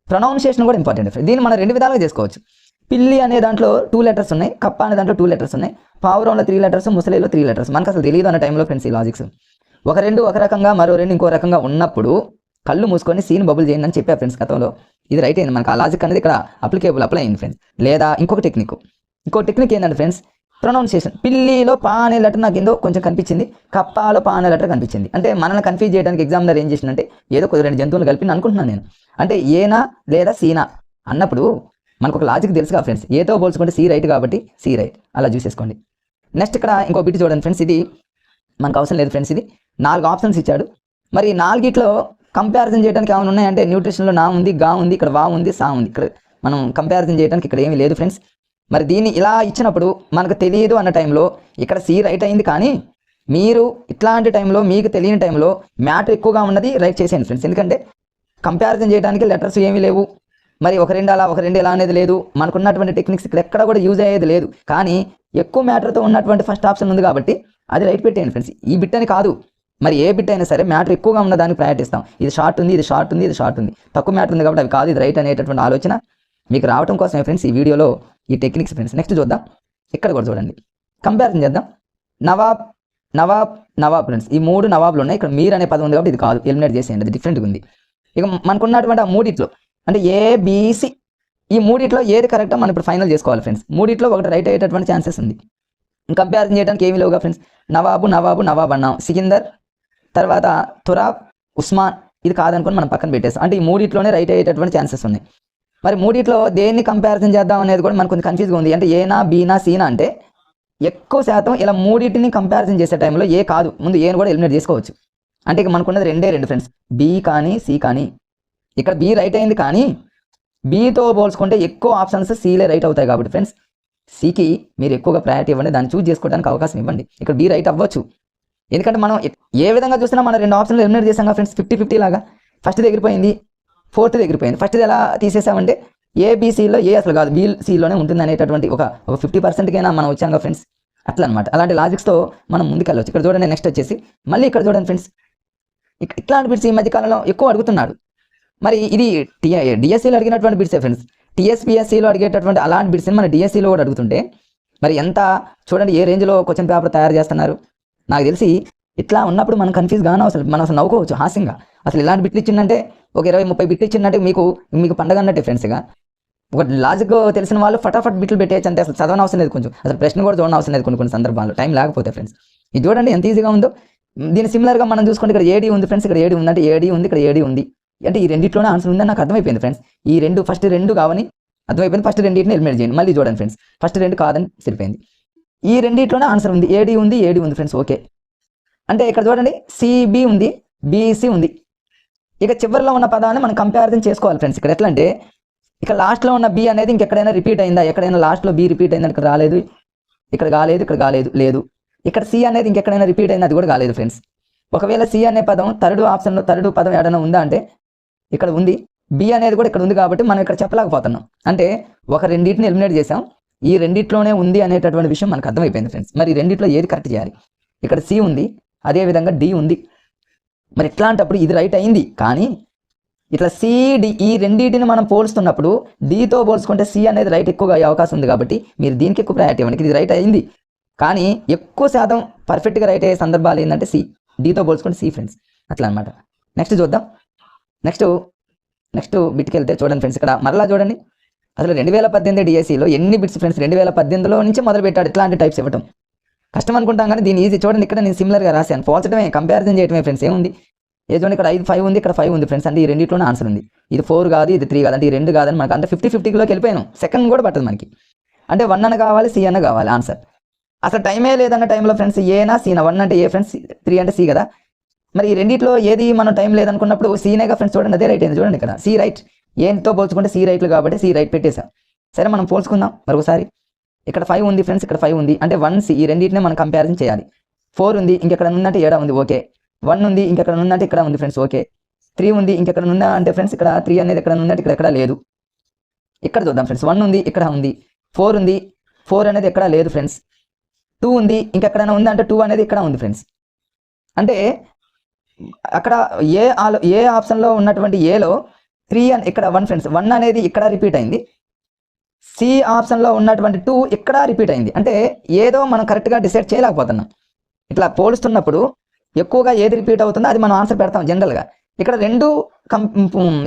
ప్రొనౌన్సియేషన్ కూడా ఇంపార్టెంట్ ఫ్రెండ్స్. దీన్ని మనం 2 విధాలుగా చేసుకోవచ్చు. పిల్లి అనే దాంట్లో 2 లెటర్స్ ఉన్నాయి, కప్ప అనే దాంట్లో 2 లెటర్స్ ఉన్నాయి, పావురంలో 3 లెటర్స్, ముసలిలో 3 లెటర్స్. మనకు అసలు తెలియదు అన్న టైంలో ఫ్రెండ్స్ ఈ లాజిక్స్ ఒక 2 ఒక రకంగా, మరో 2 ఇంకో రకంగా ఉన్నప్పుడు కళ్ళు మూసుకొని సీన్ బబుల్ చేయండి అని చెప్పా ఫ్రెండ్స్ గతంలో. ఇది రైట్ అయింది, మనకు ఆ లాజిక్ అనేది ఇక్కడ అప్లై అయింది ఫ్రెండ్స్. లేదా ఇంకో టెక్నిక్ ఏంటంటే ఫ్రెండ్స్, ప్రొనౌన్సియేషన్. పిల్లిలో పా అనే లెటర్ నాకు ఏందో కొంచెం కనిపించింది, కప్పాలో పా అనే లెటర్ కనిపించింది. అంటే మనల్ని కన్ఫ్యూజ్ చేయడానికి ఎగ్జామినర్ ఏం చేసిందంటే ఏదో 2 జంతువులు కలిపి అనుకుంటున్నాను నేను. అంటే ఏనా లేదా సీనా అన్నప్పుడు మనకు ఒక లాజిక్ తెలుసుగా ఫ్రెండ్స్, ఏతో పోల్చుకుంటే సి రైట్ కాబట్టి సి రైట్, అలా చూసేసుకోండి. నెక్స్ట్ ఇక్కడ ఇంకో బిట్ చూడండి ఫ్రెండ్స్, ఇది మనకు అవసరం లేదు ఫ్రెండ్స్. ఇది 4 ఆప్షన్స్ ఇచ్చాడు. మరి 4గిట్లో కంపారిజన్ చేయడానికి ఏమైనా ఉన్నాయంటే న్యూట్రిషన్లో నా ఉంది, గా ఉంది, ఇక్కడ వా ఉంది, సా ఉంది. ఇక్కడ మనం కంపారిజన్ చేయడానికి ఇక్కడ ఏమీ లేదు ఫ్రెండ్స్. మరి దీన్ని ఇలా ఇచ్చినప్పుడు మనకు తెలియదు అన్న టైంలో ఇక్కడ సి రైట్ అయింది. కానీ మీరు ఇట్లాంటి టైంలో మీకు తెలియని టైంలో మ్యాటర్ ఎక్కువగా ఉన్నది రైట్ చేసేయండి ఫ్రెండ్స్. ఎందుకంటే కంపారిజన్ చేయడానికి లెటర్స్ ఏమీ లేవు, మరి ఒక 2 అలా ఒక 2 ఇలా అనేది లేదు. మనకున్నటువంటి టెక్నిక్స్ ఇక్కడ ఎక్కడ కూడా యూజ్ అయ్యేది లేదు. కానీ ఎక్కువ మ్యాటర్తో ఉన్నటువంటి ఫస్ట్ ఆప్షన్ ఉంది కాబట్టి అది రైట్ పెట్టేయండి ఫ్రెండ్స్. ఈ బిట్ అని కాదు, మరి ఏ బిట్ అయినా సరే మ్యాటర్ ఎక్కువగా ఉన్న దానికి ప్రయారిటీ ఇస్తాం. ఇది షార్ట్ ఉంది, ఇది షార్ట్ ఉంది, ఇది షార్ట్ ఉంది, తక్కువ మ్యాటర్ ఉంది కాబట్టి అవి కాదు, ఇది రైట్ అనేటటువంటి ఆలోచన మీకు రావడం కోసమే ఫ్రెండ్స్ ఈ వీడియోలో ఈ టెక్నిక్స్ ఫ్రెండ్స్. నెక్స్ట్ చూద్దాం, ఇక్కడ కూడా చూడండి, కంపారిజన్ చేద్దాం. నవాబ్ ఫ్రెండ్స్, ఈ 3 నవాబులు ఉన్నాయి. ఇక్కడ మీరు అనే పదం ఉంది కాబట్టి ఇది కాదు, ఎలిమినేట్ చేసేయండి, అది డిఫరెంట్గా ఉంది. ఇక మనకున్నటువంటి ఆ 3 అంటే ఏబిసి, ఈ 3 ఏది కరెక్టో మనం ఇప్పుడు ఫైనల్ చేసుకోవాలి ఫ్రెండ్స్. 3 ఒకటి రైట్ అయ్యేటటువంటి ఛాన్సెస్ ఉంది. కంపారిజన్ చేయడానికి ఏమీ లేవుగా ఫ్రెండ్స్. నవాబ్ అన్నాం, సికిందర్, తర్వాత తురాబ్, ఉస్మాన్, ఇది కాదనుకుని మనం పక్కన పెట్టేస్తాం. అంటే ఈ 3 రైట్ అయ్యేటటువంటి ఛాన్సెస్ ఉన్నాయి. మరి 3 దేన్ని కంపారిజన్ చేద్దాం అనేది కూడా మనకు కొంచెం కన్ఫ్యూజ్గా ఉంది. అంటే ఏనా, బీనా, సీనా అంటే ఎక్కువ శాతం ఇలా 3 కంపారిజన్ చేసే టైంలో ఏ కాదు, ముందు ఏని కూడా ఎలిమినేట్ చేసుకోవచ్చు. అంటే ఇక మనకున్నది 2 ఫ్రెండ్స్, బి కానీ సి కానీ. ఇక్కడ బి రైట్ అయింది, కానీ బీతో పోల్చుకుంటే ఎక్కువ ఆప్షన్స్ సీలే రైట్ అవుతాయి కాబట్టి ఫ్రెండ్స్ సికి మీరు ఎక్కువగా ప్రయారిటీ ఇవ్వండి, దాన్ని చూస్ చేసుకోవడానికి అవకాశం ఇవ్వండి. ఇక్కడ బి రైట్ అవ్వచ్చు, ఎందుకంటే మనం ఏ విధంగా చూసినా మనం 2 ఆప్షన్లు ఎలిమినేట్ చేసాం కదా ఫ్రెండ్స్. 50-50 లాగా ఫస్ట్ ఎగిరిపోయింది, 4th ఎగిరిపోయింది. ఫస్ట్ ఎలా తీసేసామంటే ఏబిసిలో ఏ అసలు కాదు, బీసీలోనే ఉంటుంది అనేటటువంటి ఒక 50%కైనా మనం వచ్చాం కదా ఫ్రెండ్స్. అట్లా అనమాట, అలాంటి లాజిక్స్తో మనం ముందుకెళ్ళవచ్చు. ఇక్కడ చూడండి, నెక్స్ట్ వచ్చేసి మళ్ళీ ఇక్కడ చూడండి ఫ్రెండ్స్, ఇట్లాంటి బిట్స్ ఈ మధ్యకాలంలో ఎక్కువ అడుగుతున్నాడు. మరి ఇది డిఎస్సీలో అడిగినటువంటి బిట్సే ఫ్రెండ్స్. టీఎస్పీఎస్సీలో అడిగేటటువంటి అలాంటి బిట్స్ని మన డిఎస్సీలో కూడా అడుగుతుంటే మరి ఎంత చూడండి ఏ రేంజ్లో క్వశ్చన్ పేపర్ తయారు చేస్తున్నారు. నాకు తెలిసి ఇట్లా ఉన్నప్పుడు మనం కన్ఫ్యూజ్ గాను, మనం అసలు నవ్వుకోవచ్చు హాస్యంగా. అసలు ఇలాంటి బిట్లు ఇచ్చిందంటే ఒక 20-30 బిట్లు ఇచ్చిందంటే మీకు పండగ అన్నట్టే ఫ్రెండ్స్. ఇక ఒక లాజిక్ తెలిసిన వాళ్ళు ఫటాఫట్ బిట్లు పెట్టేయచ్చు అంతే, అసలు చదవని అవసరం లేదు, కొంచెం అసలు ప్రశ్న కూడా చూడని అవసరం లేదు కొన్ని సందర్భాల్లో టైం లేకపోతే ఫ్రెండ్స్. ఇది చూడండి ఎంత ఈజీగా ఉందో. దీని సిమిలర్గా మనం చూసుకుంటే ఇక్కడ ఏడీ ఉంది ఫ్రెండ్స్, ఇక్కడ ఏడీ ఉందంటే ఏడీ ఉంది, ఇక్కడ ఏడీ ఉంది. అంటే ఈ రెండిట్లోనే ఆన్సర్ ఉందని నాకు అర్థమైపోయింది ఫ్రెండ్స్. ఈ ఫస్ట్ రెండు కావని అర్థమైపోయింది. ఫస్ట్ రెండింటిని ఎలిమినేట్ చేయండి. మళ్ళీ చూడండి ఫ్రెండ్స్, ఫస్ట్ 2 కాదని సరిపోయింది. ఈ రెండిట్లోనే ఆన్సర్ ఉంది, ఏడీ ఉంది ఫ్రెండ్స్. ఓకే, అంటే ఇక్కడ చూడండి సిబి ఉంది, బీసీ ఉంది. ఇక చివరిలో ఉన్న పదాన్ని మనం కంపారిజన్ చేసుకోవాలి ఫ్రెండ్స్. ఇక్కడ ఎట్లా అంటే ఇక లాస్ట్లో ఉన్న బి అనేది ఇంకెక్కడైనా రిపీట్ అయిందా, ఎక్కడైనా లాస్ట్లో బి రిపీట్ అయిందని ఇక్కడ రాలేదు. ఇక్కడ కాలేదు, ఇక్కడ కాలేదు, లేదు. ఇక్కడ సి అనేది ఇంకెక్కడైనా రిపీట్ అయింది, అది కూడా కాలేదు ఫ్రెండ్స్. ఒకవేళ సి అనే పదం థర్డ్ ఆప్షన్లో థర్డ్ పదం ఏడైనా ఉందా అంటే ఇక్కడ ఉంది. బి అనేది కూడా ఇక్కడ ఉంది కాబట్టి మనం ఇక్కడ చెప్పలేకపోతున్నాం. అంటే ఒక రెండింటిని ఎలిమినేట్ చేసాం, ఈ రెండిట్లోనే ఉంది అనేటటువంటి విషయం మనకు అర్థమైపోయింది ఫ్రెండ్స్. మరి ఈ రెండిట్లో ఏది కరెక్ట్ చేయాలి? ఇక్కడ సి ఉంది, అదేవిధంగా డి ఉంది. మరి ఇట్లాంటప్పుడు ఇది రైట్ అయింది, కానీ ఇట్లా సి డి ఈ రెండింటిని మనం పోల్స్తున్నప్పుడు డితో పోల్చుకుంటే సి అనేది రైట్ ఎక్కువగా అయ్యే అవకాశం ఉంది. కాబట్టి మీరు దీనికి ఎక్కువ ప్రయారిటీ ఇవ్వండి. ఇది రైట్ అయింది, కానీ ఎక్కువ శాతం పర్ఫెక్ట్గా రైట్ అయ్యే సందర్భాలు ఏంటంటే సి, డితో పోల్చుకుంటే సి ఫ్రెండ్స్. అట్లా అనమాట. నెక్స్ట్ చూద్దాం. నెక్స్ట్ బిట్కి వెళ్తే చూడండి ఫ్రెండ్స్, ఇక్కడ మరలా చూడండి. అసలు 2018 డిఎస్సిలో ఎన్ని బిట్స్ ఫ్రెండ్స్? 2018లో నుంచి మొదలు పెట్టాడు ఇట్లాంటి టైప్స్ ఇవ్వటం. కష్టం అనుకుంటాం కానీ దీని ఈజీ. చూడండి, ఇక్కడ నేను సిమిలర్గా రాశాను, పోల్చడమే, కంపారిజన్ చేయడమే ఫ్రెండ్స్. ఏముంది? ఏ చూడండి, ఇక్కడ 5 ఉంది, ఇక్కడ 5 ఉంది ఫ్రెండ్స్. అంటే ఈ రెండింటిలోనే ఆన్సర్ ఉంది. ఇది 4 కాదు, ఇది 3 కాదు, అంటే ఈ 2 కాదని మనకు అంటే 50-50లోకి వెళ్ళిపోయాను. సెకండ్ కూడా పట్టదు మనకి. అంటే 1 అన్న కావాలి, సి అన్న కావాలి ఆన్సర్. అసలు టైమే లేదన్న టైంలో ఫ్రెండ్స్ ఏనా సీనా? 1 అంటే ఏ ఫ్రెండ్స్, 3 అంటే సి కదా. మరి ఈ రెండిట్లో ఏది మనం టైం లేదనుకున్నప్పుడు సీనేగా ఫ్రెండ్స్. చూడండి, అదే రైట్ అయింది. చూడండి ఇక్కడ సి రైట్, ఏంతో పోల్చుకుంటే సి రైట్లు కాబట్టి సి రైట్ పెట్టేశాం. సరే, మనం పోల్చుకుందాం మరొకసారి. ఇక్కడ 5 ఉంది ఫ్రెండ్స్, ఇక్కడ 5 ఉంది, అంటే 1 సి. ఈ రెండింటినే మనం కంపారిజన్ చేయాలి. 4 ఉంది, ఇంకెక్కడ ఉందంటే 7 ఉంది, ఓకే. 1 ఉంది, ఇంకెక్కడ ఉందంటే ఇక్కడ ఉంది ఫ్రెండ్స్, ఓకే. 3 ఉంది, ఇంకెక్కడ ఉందా అంటే ఫ్రెండ్స్ ఇక్కడ 3 అనేది ఎక్కడ ఉందంటే ఇక్కడ ఎక్కడ లేదు. ఇక్కడ చూద్దాం ఫ్రెండ్స్, 1 ఉంది, ఇక్కడ ఉంది. 4 ఉంది, 4 అనేది ఎక్కడ లేదు ఫ్రెండ్స్. 2 ఉంది, ఇంకెక్కడైనా ఉందా అంటే 2 అనేది ఇక్కడ ఉంది ఫ్రెండ్స్. అంటే అక్కడ ఏ ఆప్షన్లో ఉన్నటువంటి ఏలో 3 అని ఇక్కడ 1 ఫ్రెండ్స్. 1 అనేది ఇక్కడ రిపీట్ అయింది. సి ఆప్షన్లో ఉన్నటువంటి 2 ఇక్కడ రిపీట్ అయింది. అంటే ఏదో మనం కరెక్ట్గా డిసైడ్ చేయలేకపోతున్నాం. ఇట్లా పోలుస్తున్నప్పుడు ఎక్కువగా ఏది రిపీట్ అవుతుందో అది మనం ఆన్సర్ పెడతాం జనరల్గా. ఇక్కడ 2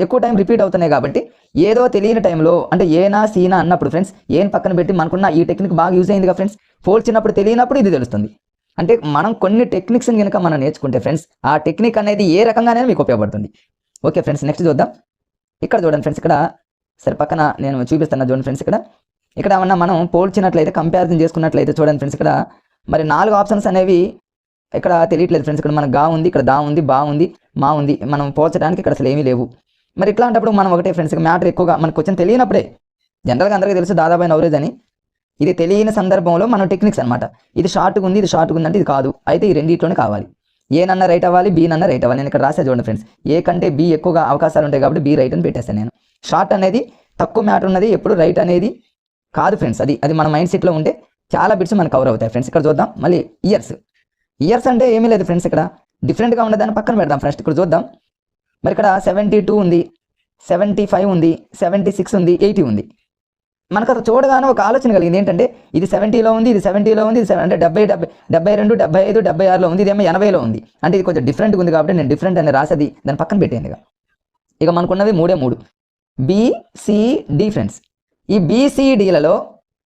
ఎక్కువ టైం రిపీట్ అవుతున్నాయి కాబట్టి ఏదో తెలియని టైంలో అంటే ఏనా సీనా అన్నప్పుడు ఫ్రెండ్స్ ఏం పక్కన పెట్టి మనకున్న ఈ టెక్నిక్ బాగా యూజ్ అయిందిగా ఫ్రెండ్స్. పోల్చినప్పుడు తెలియనప్పుడు ఇది తెలుస్తుంది. అంటే మనం కొన్ని టెక్నిక్స్ని కనుక మనం నేర్చుకుంటే ఫ్రెండ్స్ ఆ టెక్నిక్ అనేది ఏ రకంగానే మీకు ఉపయోగపడుతుంది. ఓకే ఫ్రెండ్స్, నెక్స్ట్ చూద్దాం. ఇక్కడ చూడండి ఫ్రెండ్స్, ఇక్కడ సరే పక్కన నేను చూపిస్తాను చూడండి ఫ్రెండ్స్. ఇక్కడ ఏమన్నా మనం పోల్చినట్లయితే కంపారిజన్ చేసుకున్నట్లయితే చూడండి ఫ్రెండ్స్, ఇక్కడ మరి 4 ఆప్షన్స్ అనేవి ఇక్కడ తెలియట్లేదు ఫ్రెండ్స్. ఇక్కడ మనకు గా ఉంది, ఇక్కడ దా ఉంది, బా ఉంది, మా ఉంది. మనం పోల్చడానికి ఇక్కడ అసలు ఏమీ లేవు. మరి ఇట్లాంటప్పుడు మనం ఒకటే ఫ్రెండ్స్, మ్యాటర్ ఎక్కువగా మనకు కొంచెం తెలియనప్పుడే, జనరల్గా అందరికీ తెలుసు దాదాపు నవరేజ్ అని. ఇది తెలియని సందర్భంలో మనం టెక్నిక్స్ అనమాట. ఇది షార్ట్గా ఉంది, ఇది షార్ట్గా ఉంది అంటే ఇది కాదు, అయితే ఈ రెండింటిలోనే కావాలి. ఏనన్నా రైట్ అవ్వాలి, బీ నన్నా రైట్ అవ్వాలి. నేను ఇక్కడ రాసా చూడండి ఫ్రెండ్స్, ఏ కంటే బీ ఎక్కువగా అవకాశాలు ఉంటాయి కాబట్టి బీ రైట్ అని పెట్టేస్తాను నేను. షార్ట్ అనేది తక్కువ మ్యాటర్ ఉన్నది, ఎప్పుడు రైట్ అనేది కాదు ఫ్రెండ్స్. అది మన మైండ్ సెట్లో ఉంటే చాలా బిట్స్ మనకు కవర్ అవుతాయి ఫ్రెండ్స్. ఇక్కడ చూద్దాం మళ్ళీ ఇయర్స్ అంటే ఏమీ లేదు ఫ్రెండ్స్. ఇక్కడ డిఫరెంట్గా ఉన్నదాన్ని పక్కన పెడదాం ఫ్రెండ్స్. ఇక్కడ చూద్దాం. మరి ఇక్కడ 72 ఉంది, 75 ఉంది, 76 ఉంది, 80 ఉంది. మనకు అది చూడగానే ఒక ఆలోచన కలిగింది ఏంటంటే ఇది 70లో ఉంది, ఇది 70లో ఉంది, ఇది అంటే 70, 72, 75, 76లో ఉంది, ఇదేమో 80లో ఉంది. అంటే ఇది కొంచెం డిఫరెంట్గా ఉంది కాబట్టి నేను డిఫరెంట్ అని రాసేది దాన్ని పక్కన పెట్టేయండి. ఇక మనకున్నవి 3 BCD ఫ్రెండ్స్. ఈ BCDలలో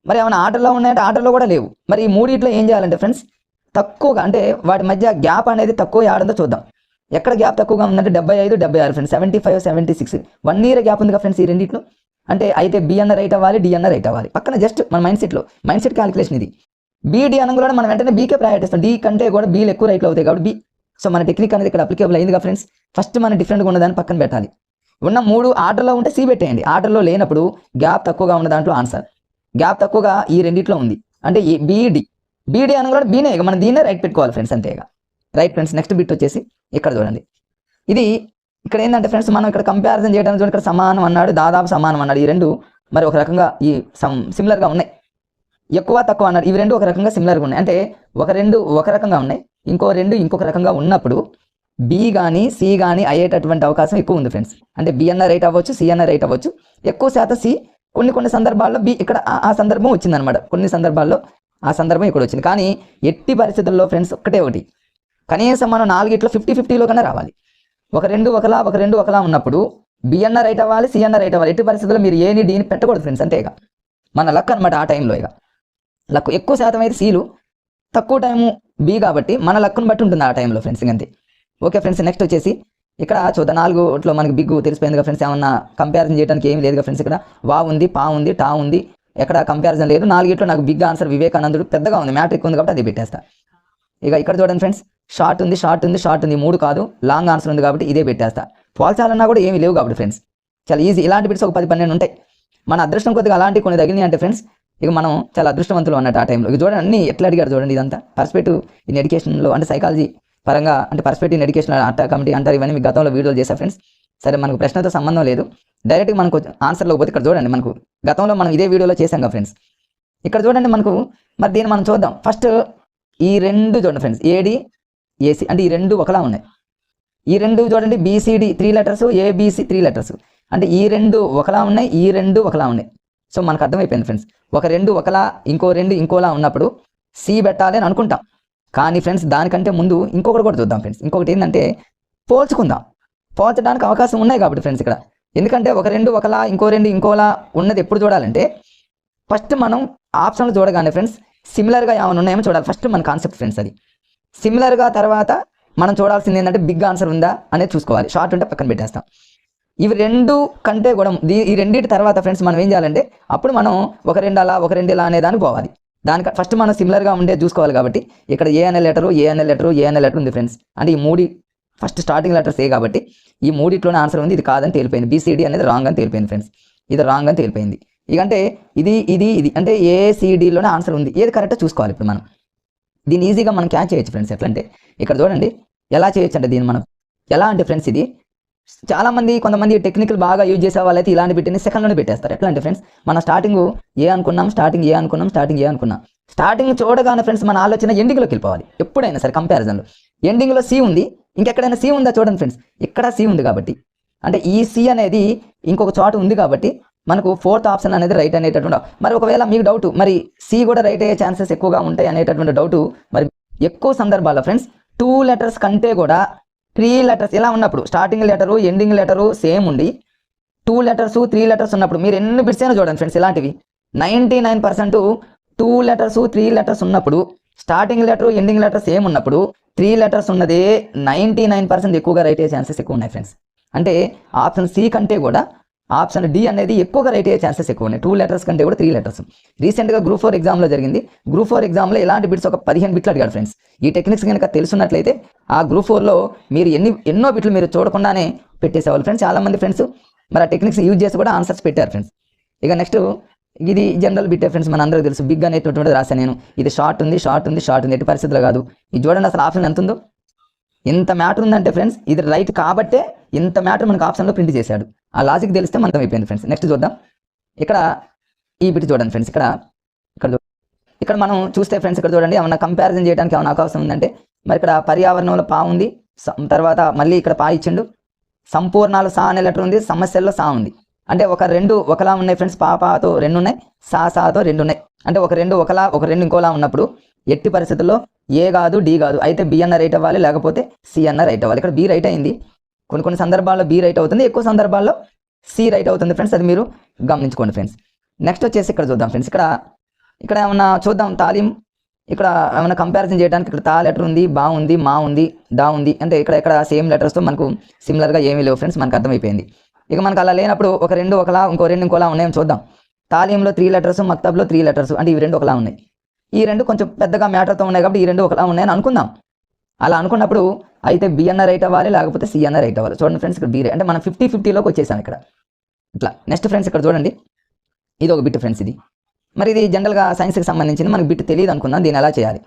మరి ఏమైనా ఆర్డర్లో ఉన్నాయంటే ఆర్డర్లో కూడా లేవు. మరి ఈ మూడిట్లో ఏం చేయాలంటే ఫ్రెండ్స్ తక్కువగా అంటే వాటి మధ్య గ్యాప్ అనేది తక్కువ ఆడంతో చూద్దాం. ఎక్కడ గ్యాప్ తక్కువగా ఉందంటే 75, 76 ఫ్రెండ్స్, 75, 76 1 ఇయర్ గ్యాప్ ఉంది కదా ఫ్రెండ్స్ ఈ రెండింటిలో. అంటే అయితే బి అన్న రైట్ అవ్వాలి, డి అన్న రైట్ అవ్వాలి. పక్కన జస్ట్ మన మైండ్ సెట్ క్యాలిక్యులేషన్ ఇది. బీడి అనగా మనం వెంటనే బీకే ప్రయారిటీ ఇస్తాం. డి కంటే కూడా బీలు ఎక్కువ రైట్లు అవుతాయి కాబట్టి బి. సో మన టెక్నిక్ అనేది ఇక్కడ అప్లికేబుల్ అయింది కదా ఫ్రెండ్స్. ఫస్ట్ మనం డిఫరెంట్గా ఉన్నదాన్ని పక్కన పెట్టాలి. ఉన్న 3 ఆర్డర్లో ఉంటే సి పెట్టేయండి. ఆర్డర్లో లేనప్పుడు గ్యాప్ తక్కువగా ఉన్న దాంట్లో ఆన్సర్. గ్యాప్ తక్కువగా ఈ రెండిట్లో ఉంది అంటే బీడి అనగా బీనే, మనం దీన్నే రైట్ పెట్టుకోవాలి ఫ్రెండ్స్, అంతేగా. రైట్ ఫ్రెండ్స్, నెక్స్ట్ బిట్ వచ్చేసి ఇక్కడ చూడండి. ఇది ఇక్కడ ఏంటంటే ఫ్రెండ్స్ మనం ఇక్కడ కంపారిజన్ చేయడానికి చూడండి, ఇక్కడ సమానం అన్నాడు, దాదాపు సమానం అన్నాడు. ఈ రెండు మరి ఒక రకంగా ఈ సిమిలర్గా ఉన్నాయి. ఎక్కువ తక్కువ అన్నాడు, ఇవి రెండు ఒక రకంగా సిమిలర్గా ఉన్నాయి. అంటే ఒక రకంగా ఉన్నాయి, ఇంకొక రకంగా ఉన్నప్పుడు బి కానీ సి కానీ అయ్యేటటువంటి అవకాశం ఎక్కువ ఉంది ఫ్రెండ్స్. అంటే బి అన్న రైట్ అవ్వచ్చు, సి అన్న రైట్ అవ్వచ్చు. ఎక్కువ శాతం సి, కొన్ని సందర్భాల్లో బి. ఇక్కడ ఆ సందర్భం వచ్చిందనమాట. కొన్ని సందర్భాల్లో ఆ సందర్భం ఇక్కడ వచ్చింది. కానీ ఎట్టి పరిస్థితుల్లో ఫ్రెండ్స్ ఒకటి కనీసం మనం 4 50-50లో కన్నా రావాలి. ఒక రెండు ఒకలా ఉన్నప్పుడు బి అన్న రైట్ అవ్వాలి, సి అన్న రైట్ అవ్వాలి. ఎట్టి పరిస్థితుల్లో మీరు ఏని డీని పెట్టకూడదు ఫ్రెండ్స్, అంతేగా. మన లక్ అనమాట ఆ టైంలో. ఇక లక్ ఎక్కువ శాతం అయితే సీలు, తక్కువ టైము బి కాబట్టి మన లక్ను బట్టి ఉంటుంది ఆ టైంలో ఫ్రెండ్స్, అంతే. ఓకే ఫ్రెండ్స్, నెక్స్ట్ వచ్చేసి ఇక్కడ చూద్దాం. 4లో మనకి బిగ్గు తెలిసిపోయింది కదా ఫ్రెండ్స్. ఏమన్నా కంపారిజన్ చేయడానికి ఏమి లేదు కదా ఫ్రెండ్స్. ఇక్కడ వా ఉంది, పా ఉంది, టా ఉంది, ఎక్కడ కంపారిజన్ లేదు. 4 నాకు బిగ్ ఆన్సర్ వివేకానందుడు పెద్దగా ఉంది, మ్యాట్రిక్ ఉంది కాబట్టి అది పెట్టేస్తా. ఇక ఇక్కడ చూడండి ఫ్రెండ్స్, షార్ట్ ఉంది, 3 కాదు, లాంగ్ ఆన్సర్ ఉంది కాబట్టి ఇదే పెట్టేస్తా. పోల్చాలన్నా కూడా ఏమి లేవు కాబట్టి ఫ్రెండ్స్ చాలా ఈజీ. ఇలాంటి బిట్స్ ఒక 10-12 ఉంటాయి. మన అదృష్టం కొద్దిగా అలాంటి కొన్ని తగిలినాయి అంటే ఫ్రెండ్స్ ఇక మనం చాలా అదృష్టవంతులు అన్నట్టు ఆ టైంలో. ఇక చూడండి అన్ని ఎట్లా అడిగారు చూడండి. ఇదంతా పర్స్పెక్టివ్ ఇన్ ఎడ్యుకేషన్లో అంటే సైకాలజీ పరంగా అంటే పర్స్పెక్టివ్ ఇన్ ఎడ్యుకేషన్ అట్ట కమిటీ అంటారు. ఇవన్నీ మీకు గతంలో వీడియోలు చేశా ఫ్రెండ్స్. సరే మనకు ప్రశ్నతో సంబంధం లేదు, డైరెక్ట్గా మనకు ఆన్సర్లో పోతే ఇక్కడ చూడండి మనకు గతంలో మనం ఇదే వీడియోలో చేశాం కదా ఫ్రెండ్స్. ఇక్కడ చూడండి మనకు మరి దీన్ని మనం చూద్దాం. ఫస్ట్ ఈ రెండు చూడండి ఫ్రెండ్స్, ఏడి ఏసీ అంటే ఈ రెండు ఒకలా ఉన్నాయి. ఈ రెండు చూడండి బీసీడి 3 లెటర్స్, ఏబీసీ 3 లెటర్స్ అంటే ఈ రెండు ఒకలా ఉన్నాయి, ఈ రెండు ఒకలా ఉన్నాయి. సో మనకు అర్థమైపోయింది ఫ్రెండ్స్, ఒక రెండు ఒకలా ఇంకో రెండు ఇంకోలా ఉన్నప్పుడు సి పెట్టాలి అని అనుకుంటాం. కానీ ఫ్రెండ్స్ దానికంటే ముందు ఇంకొకటి కూడా చూద్దాం ఫ్రెండ్స్. ఇంకొకటి ఏంటంటే పోల్చుకుందాం. పోల్చడానికి అవకాశం ఉన్నాయి కాబట్టి ఫ్రెండ్స్ ఇక్కడ. ఎందుకంటే ఒక రెండు ఒకలా ఇంకో రెండు ఇంకోలా ఉన్నది ఎప్పుడు చూడాలంటే ఫస్ట్ మనం ఆప్షన్లు చూడగానే ఫ్రెండ్స్ సిమిలర్గా ఏమైనా ఉన్నాయేమో చూడాలి. ఫస్ట్ మన కాన్సెప్ట్ ఫ్రెండ్స్ అది. సిమిలర్గా తర్వాత మనం చూడాల్సింది ఏంటంటే బిగ్ ఆన్సర్ ఉందా అనేది చూసుకోవాలి. షార్ట్ ఉంటే పక్కన పెట్టేస్తాం. ఇవి రెండు కంటే కూడా ఈ రెండింటి తర్వాత ఫ్రెండ్స్ మనం ఏం చేయాలంటే అప్పుడు మనం ఒక రెండు అలా ఒక రెండు ఇలా అనే దానికి పోవాలి. దానికి ఫస్ట్ మనం సిమిలర్గా ఉండే చూసుకోవాలి. కాబట్టి ఇక్కడ ఏ అనే లెటరు ఏ అనే లెటరు ఏ అనే లెటర్ ఉంది ఫ్రెండ్స్. అంటే ఈ మూడి ఫస్ట్ స్టార్టింగ్ లెటర్స్ ఏ కాబట్టి ఈ మూడిట్లోనే ఆన్సర్ ఉంది. ఇది కాదని తేలిపోయింది. బీసీడీ అనేది రాంగ్ అని తేలిపోయింది ఫ్రెండ్స్. ఇది రాంగ్ అని తేలిపోయింది. ఇక అంటే ఇది ఇది ఇది అంటే ఏసీడీలోనే ఆన్సర్ ఉంది. ఏది కరెక్టో చూసుకోవాలి. ఇప్పుడు మనం దీన్ని ఈజీగా మనం క్యాచ్ చేయొచ్చు ఫ్రెండ్స్. ఎట్లా అంటే ఇక్కడ చూడండి ఎలా చేయొచ్చు అంటే దీన్ని మనం ఎలా అంటే ఫ్రెండ్స్ ఇది చాలామంది కొంతమంది టెక్నికల్ బాగా యూజ్ చేసే వాళ్ళైతే ఇలాంటి బిట్ని సెకండ్లోనే పెట్టేస్తారు. ఎట్లా అంటే ఫ్రెండ్స్ మన స్టార్టింగ్ ఏ అనుకున్నాం, స్టార్టింగ్ ఏ అనుకున్నాం, స్టార్టింగ్ ఏ అనుకున్నాం. స్టార్టింగ్ చూడగానే ఫ్రెండ్స్ మన ఆలోచన ఎండింగ్లోకి వెళ్ళిపోవాలి. ఎప్పుడైనా సరే కంపారిజన్లో ఎండింగ్లో సి ఉంది, ఇంకెక్కడైనా సి ఉందా చూడండి ఫ్రెండ్స్. ఇక్కడ సి ఉంది కాబట్టి అంటే ఈ సి అనేది ఇంకొక చోట ఉంది కాబట్టి మనకు ఫోర్త్ ఆప్షన్ అనేది రైట్ అనేటటువంటి. మరి ఒకవేళ మీకు డౌట్ మరి సి కూడా రైట్ అయ్యే ఛాన్సెస్ ఎక్కువగా ఉంటాయి అనేటటువంటి డౌట్. మరి ఎక్కువ సందర్భాల్లో ఫ్రెండ్స్ 2 లెటర్స్ కంటే కూడా 3 లెటర్స్ ఇలా ఉన్నప్పుడు starting letter ending letter same ఉండి 2 లెటర్స్ 3 లెటర్స్ ఉన్నప్పుడు మీరు ఎన్ని బిట్స్ అయినా చూడండి ఫ్రెండ్స్. ఇలాంటివి 99% 2 లెటర్స్ 3 లెటర్స్ ఉన్నప్పుడు starting letter ending letter same ఉన్నప్పుడు 3 లెటర్స్ ఉన్నదే 99% ఎక్కువగా రైట్ అయ్యే ఛాన్సెస్ ఎక్కువ ఉన్నాయి ఫ్రెండ్స్. అంటే ఆప్షన్ సి కంటే కూడా ఆప్షన్ డి అనేది ఎక్కువగా రైట్ అయ్యే ఛాన్సెస్ ఎక్కువ ఉన్నాయి. 2 లెటర్స్ కంటే కూడా 3 లెటర్స్. రీసెంట్గా గ్రూప్ 4 ఎగ్జామ్లో జరిగింది. గ్రూప్ 4 ఎగ్జామ్లో ఇలాంటి బిట్స్ ఒక 15 బిట్లు అడిగాడు ఫ్రెండ్స్. ఈ టెక్నిక్స్ కనుక తెలుసున్నట్లయితే ఆ గ్రూప్ 4లో మీరు ఎన్నో బిట్లు మీరు చూడకుండానే పెట్టేసేవాళ్ళు ఫ్రెండ్స్. చాలామంది ఫ్రెండ్స్ మరి ఆ టెక్నిక్స్ యూజ్ చేసి కూడా ఆన్సర్స్ పెట్టారు ఫ్రెండ్స్. ఇక నెక్స్ట్ ఇది జనరల్ బిట్టే ఫ్రెండ్స్, మన అందరికీ తెలుసు. బిగ్ అనేటటువంటిది రాశాను నేను. ఇది షార్ట్ ఉంది, షార్ట్ ఉంది, షార్ట్ ఉంది, ఎట్టి పరిస్థితుల్లో కాదు. ఇది చూడండి అసలు ఆప్షన్ ఎంత ఉందో. ఎంత మ్యాటర్ ఉందంటే ఫ్రెండ్స్ ఇది రైట్ కాబట్టే ఇంత మ్యాటర్ మనకు ఆప్షన్లో ప్రింట్ చేశాడు. ఆ లాజిక్ తెలిస్తే మనకు అయిపోయింది ఫ్రెండ్స్. నెక్స్ట్ చూద్దాం. ఇక్కడ ఈ బిట్ చూడండి ఫ్రెండ్స్. ఇక్కడ మనం చూస్తే ఫ్రెండ్స్ ఇక్కడ చూడండి ఏమన్నా కంపారిజన్ చేయడానికి ఏమైనా అవకాశం ఉందంటే మరి ఇక్కడ పర్యావరణంలో పా ఉంది, తర్వాత మళ్ళీ ఇక్కడ పా ఇచ్చిండు, సంపూర్ణాలు సా అనే లెటర్ ఉంది, సమస్యల్లో సా ఉంది. అంటే ఒక రెండు ఒకలా ఉన్నాయి ఫ్రెండ్స్. పాతో 2 ఉన్నాయి, సాతో 2 ఉన్నాయి. అంటే ఒక రెండు ఒకలా ఒక రెండు ఇంకోలా ఉన్నప్పుడు ఎట్టి పరిస్థితుల్లో ఏ కాదు డి కాదు, అయితే బి అన్న రైట్ అవ్వాలి, లేకపోతే సి అన్న రైట్ అవ్వాలి. ఇక్కడ బి రైట్ అయింది. కొన్ని సందర్భాల్లో బి రైట్ అవుతుంది, ఎక్కువ సందర్భాల్లో సి రైట్ అవుతుంది ఫ్రెండ్స్. అది మీరు గమనించుకోండి ఫ్రెండ్స్. నెక్స్ట్ వచ్చేసి ఇక్కడ చూద్దాం ఫ్రెండ్స్. ఇక్కడ ఏమన్నా చూద్దాం తాలీం. ఇక్కడ ఏమైనా కంపారిజన్ చేయడానికి ఇక్కడ తా లెటర్ ఉంది, బా ఉంది, మా ఉంది, దా ఉంది. అంటే ఇక్కడ సేమ్ లెటర్స్తో మనకు సిమిలర్గా ఏమీ లేవు ఫ్రెండ్స్. మనకు అర్థమైపోయింది. ఇక మనకు అలా లేనప్పుడు ఒక రెండు ఒకలా ఇంకో రెండు ఇంకోలా ఉన్నాయని చూద్దాం. తాలీంలో 3 లెటర్స్, మక్తబ్లో 3 లెటర్స్ అంటే ఇవి రెండు ఒకలా ఉన్నాయి. ఈ రెండు కొంచెం పెద్దగా మ్యాటర్తో ఉన్నాయి కాబట్టి ఈ రెండు ఒకలా ఉన్నాయని అనుకుందాం. అలా అనుకున్నప్పుడు అయితే బి అన్న రైట్ అవ్వాలి, లేకపోతే సి అన్న రైట్ అవ్వాలి. చూడండి ఫ్రెండ్స్ ఇక్కడ బి అంటే మనం 50-50లోకి వచ్చేసాం ఇక్కడ. ఇట్లా నెక్స్ట్ ఫ్రెండ్స్ ఇక్కడ చూడండి ఇది ఒక బిట్ ఫ్రెండ్స్. ఇది మరి ఇది జనరల్గా సైన్స్కి సంబంధించింది. మనకు బిట్ తెలియదు అనుకుందాం. దీన్ని ఎలా చేయాలి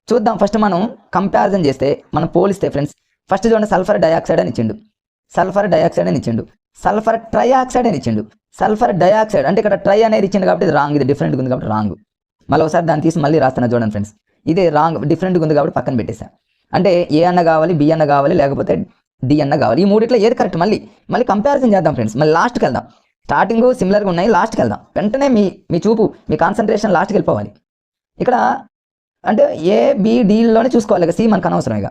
చూద్దాం. ఫస్ట్ మనం కంపారిజన్ చేస్తే మనం పోలిస్తే ఫ్రెండ్స్ ఫస్ట్ చూడండి సల్ఫర్ డయాక్సైడ్ అని ఇచ్చిండు, సల్ఫర్ డయాక్సైడ్ అని ఇచ్చిండు, సల్ఫర్ ట్రైఆక్సైడ్ అని ఇచ్చిండు. సల్ఫర్ డయాక్సైడ్ అంటే ఇక్కడ ట్రై అనేది ఇచ్చిండు కాబట్టి ఇది రాంగ్, ఇది డిఫరెంట్గా ఉంది కాబట్టి రాంగ్. మళ్ళీ ఒకసారి దాన్ని తీసి మళ్ళీ రాస్తున్నా చూడండి ఫ్రెండ్స్. ఇదే రాంగ్, డిఫరెంట్గా ఉంది కాబట్టి పక్కన పెట్టేసా. అంటే ఏ అన్న కావాలి, బి అన్న కావాలి, లేకపోతే డి అన్న కావాలి. ఈ మూడిట్లో ఏది కరెక్ట్ మళ్ళీ కంపారిజన్ చేద్దాం ఫ్రెండ్స్. మళ్ళీ లాస్ట్కి వెళ్దాం. స్టార్టింగ్ సిమిలర్గా ఉన్నాయి, లాస్ట్కి వెళ్దాం. వెంటనే మీ చూపు మీ కాన్సన్ట్రేషన్ లాస్ట్కి వెళ్ళిపోవాలి. ఇక్కడ అంటే ఏ బి డీలోనే చూసుకోవాలి. ఇక సి మనకు అనవసరం. ఇక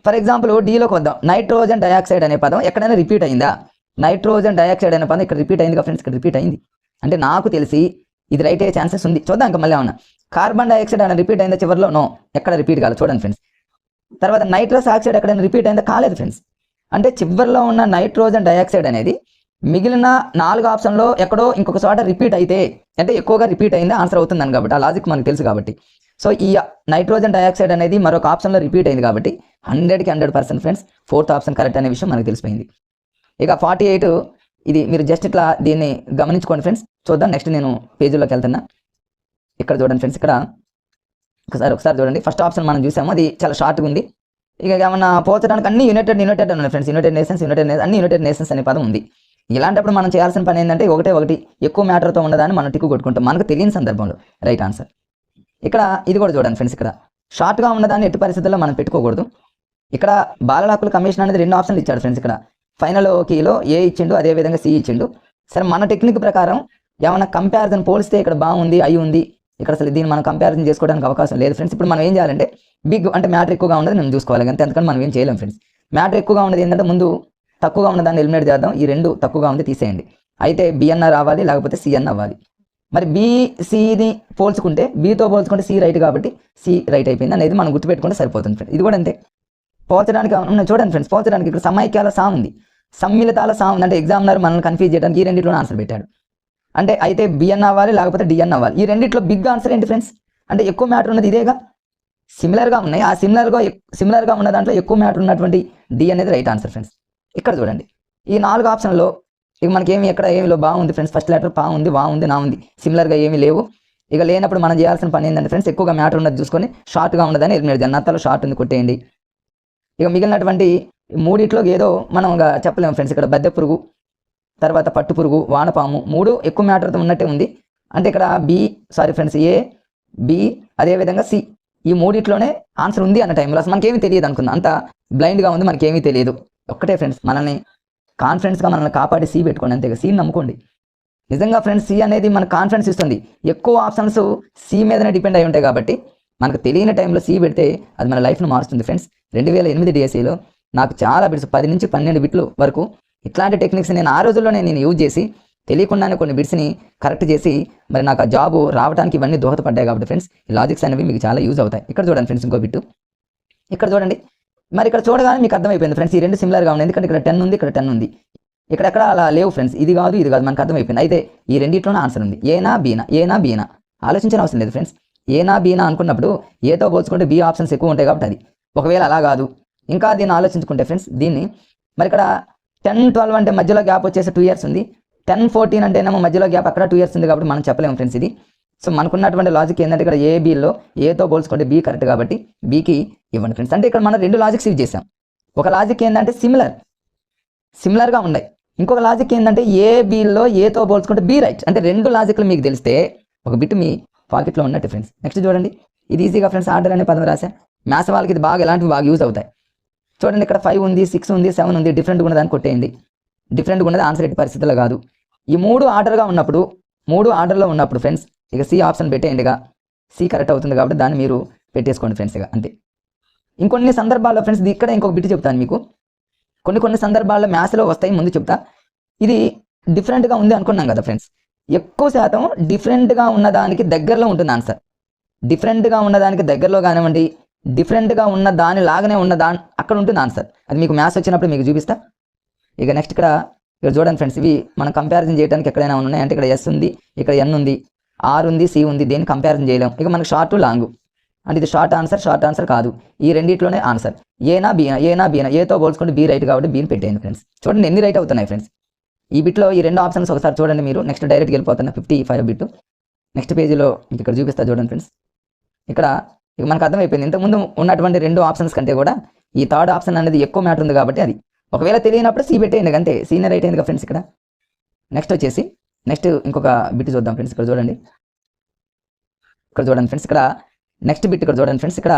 ఫర్ ఎగ్జాంపుల్ డీలోకి వద్దాం. నైట్రోజన్ డయాక్సైడ్ అనే పదం ఎక్కడైనా రిపీట్ అయిందా? నైట్రోజన్ డయాక్సైడ్ అనే పదం ఇక్కడ రిపీట్ అయింది ఫ్రెండ్స్. ఇక్కడ రిపీట్ అయింది అంటే నాకు తెలిసి ఇది రైట్ అయ్యే ఛాన్సెస్ ఉంది. చూద్దాం ఇంకా మళ్ళీ ఏమన్నా. కార్బన్ డైఆక్సైడ్ అని రిపీట్ అయిందా చివరిలో? నో, ఎక్కడ రిపీట్ కాలేదు. చూడండి ఫ్రెండ్స్. తర్వాత నైట్రస్ ఆక్సైడ్ ఎక్కడైనా రిపీట్ అయిందా? కాలేదు ఫ్రెండ్స్. అంటే చివరిలో ఉన్న నైట్రోజన్ డయాక్సైడ్ అనేది మిగిలిన 4 ఆప్షన్లో ఎక్కడో ఇంకొక చోట రిపీట్ అయితే అంటే ఎక్కువగా రిపీట్ అయిందా ఆన్సర్ అవుతుందని కాబట్టి ఆ లాజిక్ మనకు తెలుసు కాబట్టి. సో ఈ నైట్రోజన్ డయాక్సైడ్ అనేది మరొక ఆప్షన్లో రిపీట్ అయింది కాబట్టి 100కి 100% ఫ్రెండ్స్ 4th ఆప్షన్ కరెక్ట్ అనే విషయం మనకు తెలిసిపోయింది. ఇక 48 ఇది మీరు జస్ట్ ఇట్లా దీన్ని గమనించుకోండి ఫ్రెండ్స్. చూద్దాం నెక్స్ట్ నేను పేజీలోకి వెళ్తున్నా. ఇక్కడ చూడండి ఫ్రెండ్స్, ఇక్కడ ఒకసారి చూడండి. ఫస్ట్ ఆప్షన్ మనం చూసాము, అది చాలా షార్ట్గా ఉంది. ఇక ఏమన్నా పోల్చడానికి అన్ని యునైటెడ్ ఉన్నాయి ఫ్రెండ్స్. యునైటెడ్ నేషన్స్ అన్ని యునైటెడ్ నేషన్స్ అనే పదం ఉంది. ఇలాంటప్పుడు మనం చేయాల్సిన పని ఏంటంటే ఒకటి ఎక్కువ మ్యాటర్తో ఉండదని మనం టిక్కు కొట్టుకుంటాం మనకు తెలియని సందర్భంలో. Right answer. ఇక్కడ ఇది కూడా చూడండి ఫ్రెండ్స్, ఇక్కడ షార్ట్గా ఉన్నదాన్ని ఎట్టి పరిస్థితుల్లో మనం పెట్టుకోకూడదు. ఇక్కడ బాలల హక్కుల కమిషన్ అనేది 2 ఆప్షన్లు ఇచ్చాడు ఫ్రెండ్స్. ఇక్కడ ఫైనల్ కీలో ఏ ఇచ్చిండు, అదేవిధంగా సి ఇచ్చిండు. సరే, మన టెక్నిక్ ప్రకారం ఏమైనా కంపారిజన్ పోలిస్తే ఇక్కడ బాగుంది, అయి ఉంది. ఇక్కడ అసలు దీన్ని మనం కంపారిజన్ చేసుకోవడానికి అవకాశం లేదు ఫ్రెండ్స్. ఇప్పుడు మనం ఏం చేయాలంటే బిగ్ అంటే మ్యాటర్ ఎక్కువగా ఉన్నది మనం చూసుకోవాలి అంతే, ఎందుకంటే మనం ఏం చేయలేం ఫ్రెండ్స్. మ్యాటర్ ఎక్కువగా ఉన్నది ఏంటంటే ముందు తక్కువగా ఉన్న దాన్ని ఎలిమినేట్ చేద్దాం. ఈ 2 తక్కువగా ఉంది తీసేయండి. అయితే బి అన్న రావాలి, లేకపోతే సి అన్న అవ్వాలి. మరి సిని పోల్చుకుంటే బితో పోల్చుకుంటే సి రైట్ కాబట్టి సి రైట్ అయిపోయింది అనేది మనం గుర్తుపెట్టుకుంటే సరిపోతుంది ఫ్రెండ్స్. ఇది కూడా అంతే. పోల్చడానికి చూడండి ఫ్రెండ్స్, పోల్చడానికి ఇక్కడ సమైక్యాల సా ఉంది, సమ్మిళితాల సా ఉంది. అంటే ఎగ్జామినర్ మనల్ని కన్ఫ్యూజ్ చేయడానికి ఈ రెండింటిలో ఆన్సర్ పెట్టాడు. అంటే అయితే బిఎన్ అవ్వాలి, లేకపోతే డిఎన్ అవ్వాలి. ఈ రెండిట్లో బిగ్ ఆన్సర్ ఏంటి ఫ్రెండ్స్? అంటే ఎక్కువ మ్యాటర్ ఉన్నది ఇదేగా. సిమిలర్గా ఉన్నాయి, ఆ సిమిలర్గా ఉన్న దాంట్లో ఎక్కువ మ్యాటర్ ఉన్నటువంటి డి అనేది రైట్ ఆన్సర్ ఫ్రెండ్స్. ఇక్కడ చూడండి, ఈ 4 ఆప్షన్లో ఇక మనకేమి ఎక్కడ ఏమిలో బాగుంది ఫ్రెండ్స్. ఫస్ట్ లెటర్ పా ఉంది, వా ఉంది, నా ఉంది. సిమిలర్గా ఏమీ లేవు. ఇక లేనప్పుడు మనం చేయాల్సిన పని ఏంటంటే ఫ్రెండ్స్, ఎక్కువగా మ్యాటర్ ఉన్నది చూసుకొని షార్ట్గా ఉన్నదని ఎలిమినేట్ చేయాలి. నత్తలో షార్ట్ ఉంది, కొట్టేయండి. ఇక మిగిలినటువంటి 3 ఏదో మనం చెప్పలేము ఫ్రెండ్స్. ఇక్కడ బద్దె పురుగు, తర్వాత పట్టు పురుగు, వానపాము 3 ఎక్కువ మ్యాటర్తో ఉన్నట్టే ఉంది. అంటే ఇక్కడ ఏ, బి, అదేవిధంగా సి, ఈ 3 ఆన్సర్ ఉంది అన్న టైంలో అసలు మనకేమీ తెలియదు అనుకుందాం. అంత బ్లైండ్గా ఉంది, మనకేమీ తెలియదు. ఒక్కటే ఫ్రెండ్స్, మనల్ని కాన్ఫిడెన్స్గా మనల్ని కాపాడి సి పెట్టుకోండి అంతే. సి నమ్ముకోండి. నిజంగా ఫ్రెండ్స్, సి అనేది మనకు కాన్ఫిడెన్స్ ఇస్తుంది. ఎక్కువ ఆప్షన్స్ సి మీదనే డిపెండ్ అయి ఉంటాయి కాబట్టి మనకు తెలియని టైంలో సి పెడితే అది మన లైఫ్ను మారుస్తుంది ఫ్రెండ్స్. 2008 డిఎస్సిలో నాకు చాలా బిట్స్ 10 నుంచి 12 బిట్లు వరకు ఇట్లాంటి టెక్నిక్స్ నేను ఆ రోజుల్లోనే నేను యూజ్ చేసి తెలియకుండానే కొన్ని బిట్స్ని కరెక్ట్ చేసి మరి నాకు ఆ జాబు రావడానికి ఇవన్నీ దోహదపడ్డాయి కాబట్టి ఫ్రెండ్స్, ఈ లాజిక్స్ అనేవి మీకు చాలా యూజ్ అవుతాయి. ఇక్కడ చూడండి ఫ్రెండ్స్, ఇంకో బిట్టు ఇక్కడ చూడండి. మరి ఇక్కడ చూడగానే మీకు అర్థమైపోయింది ఫ్రెండ్స్, ఈ 2 సిమిలర్గా ఉన్నాయి. ఎందుకంటే ఇక్కడ 10 ఉంది, ఇక్కడ 10 ఉంది. ఇక్కడెక్కడ అలా లేవు ఫ్రెండ్స్. ఇది కాదు మనకు అర్థమైపోయింది. అయితే ఈ రెండిట్లోనే ఆన్సర్ ఉంది. ఏనా బీనా ఆలోచించిన అవసరం లేదు ఫ్రెండ్స్. ఏనా బీనా అనుకున్నప్పుడు ఏతో పోల్చుకుంటే బి ఆప్షన్స్ ఎక్కువ ఉంటాయి కాబట్టి అది. ఒకవేళ అలా కాదు, ఇంకా దీన్ని ఆలోచించుకుంటే ఫ్రెండ్స్, దీన్ని మరి ఇక్కడ 10-12 అంటే మధ్యలో గ్యాప్ వచ్చేసి 2 years ఉంది. 10-14 అంటేనేమో మధ్యలో గ్యాప్ అక్కడ 2 years ఉంది కాబట్టి మనం చెప్పలేము ఫ్రెండ్స్ ఇది. సో మనకున్నటువంటి లాజిక్ ఏంటంటే ఇక్కడ ఏబీలో ఏతో పోల్చుకుంటే బి కరెక్ట్ కాబట్టి బీకి ఇవ్వండి ఫ్రెండ్స్. అంటే ఇక్కడ మనం 2 లాజిక్స్ యూజ్ చేసాం. ఒక లాజిక్ ఏంటంటే సిమిలర్గా ఉన్నాయి. ఇంకొక లాజిక్ ఏంటంటే ఏబీలో ఏతో పోల్చుకుంటే బి రైట్. అంటే 2 లాజిక్లు మీకు తెలిస్తే ఒక బిట్ మీ పాకెట్లో ఉన్నట్టు ఫ్రెండ్స్. నెక్స్ట్ చూడండి, ఇది ఈజీగా ఫ్రెండ్స్ ఆర్డర్ అనే పదం రాసా. మ్యాథ్స్ వాళ్ళకి ఇది ఎలాంటివి బాగా యూజ్ అవుతాయి. చూడండి, ఇక్కడ 5 ఉంది, 6 ఉంది, 7 ఉంది. డిఫరెంట్గా ఉన్నదాన్ని కొట్టేయండి. డిఫరెంట్గా ఉన్నది ఆన్సర్ ఎట్టి పరిస్థితుల్లో కాదు. ఈ 3 ఆర్డర్లో ఉన్నప్పుడు ఫ్రెండ్స్ ఇక సి ఆప్షన్ పెట్టేయండి. ఇక సి కరెక్ట్ అవుతుంది కాబట్టి దాన్ని మీరు పెట్టేసుకోండి ఫ్రెండ్స్. ఇక అంతే. ఇంకొన్ని సందర్భాల్లో ఫ్రెండ్స్ ఇక్కడ ఇంకొక బిట్ చెప్తాను మీకు. కొన్ని సందర్భాల్లో మ్యాథ్స్లో వస్తాయి, ముందు చెప్తా. ఇది డిఫరెంట్గా ఉంది అనుకున్నాం కదా ఫ్రెండ్స్. ఎక్కువ శాతం డిఫరెంట్గా ఉన్నదానికి దగ్గరలో ఉంటుంది ఆన్సర్. డిఫరెంట్గా ఉన్నదానికి దగ్గరలో కానివ్వండి, డిఫరెంట్గా ఉన్న దాని లాగానే ఉన్న అక్కడ ఉంటుంది ఆన్సర్. అది మీకు మ్యాథ్స్ వచ్చినప్పుడు మీకు చూపిస్తా. ఇక నెక్స్ట్ ఇక్కడ చూడండి ఫ్రెండ్స్, ఇవి మనం కంపారిజన్ చేయడానికి ఎక్కడైనా ఉన్నాయి అంటే ఇక్కడ ఎస్ ఉంది, ఇక్కడ ఎన్ ఉంది, ఆర్ ఉంది, సి ఉంది. దేన్ని కంపారిజన్ చేయలేం. ఇక మనకు షార్ట్ లాంగ్ అంటే ఇది షార్ట్ ఆన్సర్ కాదు. ఈ రెండిట్లోనే ఆన్సర్ ఏనా బీనా. ఏతో పోల్చుకుంటే బి రైట్ కాబట్టి బీని పెట్టేయండి ఫ్రెండ్స్. చూడండి ఎన్ని రైట్ అవుతున్నాయి ఫ్రెండ్స్ ఈ బిట్లో. ఈ 2 ఆప్షన్స్ ఒకసారి చూడండి మీరు. నెక్స్ట్ డైరెక్ట్గా వెళ్ళిపోతున్నా 55 బిట్. నెక్స్ట్ పేజీలో మీకు ఇక్కడ చూపిస్తా చూడండి ఫ్రెండ్స్. ఇక్కడ ఇక మనకు అర్థమైపోయింది. ఇంతకుముందు ఉన్నటువంటి 2 ఆప్షన్స్ కంటే కూడా ఈ 3rd ఆప్షన్ అనేది ఎక్కువ మ్యాటర్ ఉంది కాబట్టి అది. ఒకవేళ తెలియనప్పుడు సి పెట్టేయండి అంతే. సీనే రైట్ అయింది కదా ఫ్రెండ్స్ ఇక్కడ. నెక్స్ట్ ఇంకొక బిట్ చూద్దాం ఫ్రెండ్స్. ఇక్కడ చూడండి ఫ్రెండ్స్, ఇక్కడ నెక్స్ట్ బిట్ ఇక్కడ చూడండి ఫ్రెండ్స్. ఇక్కడ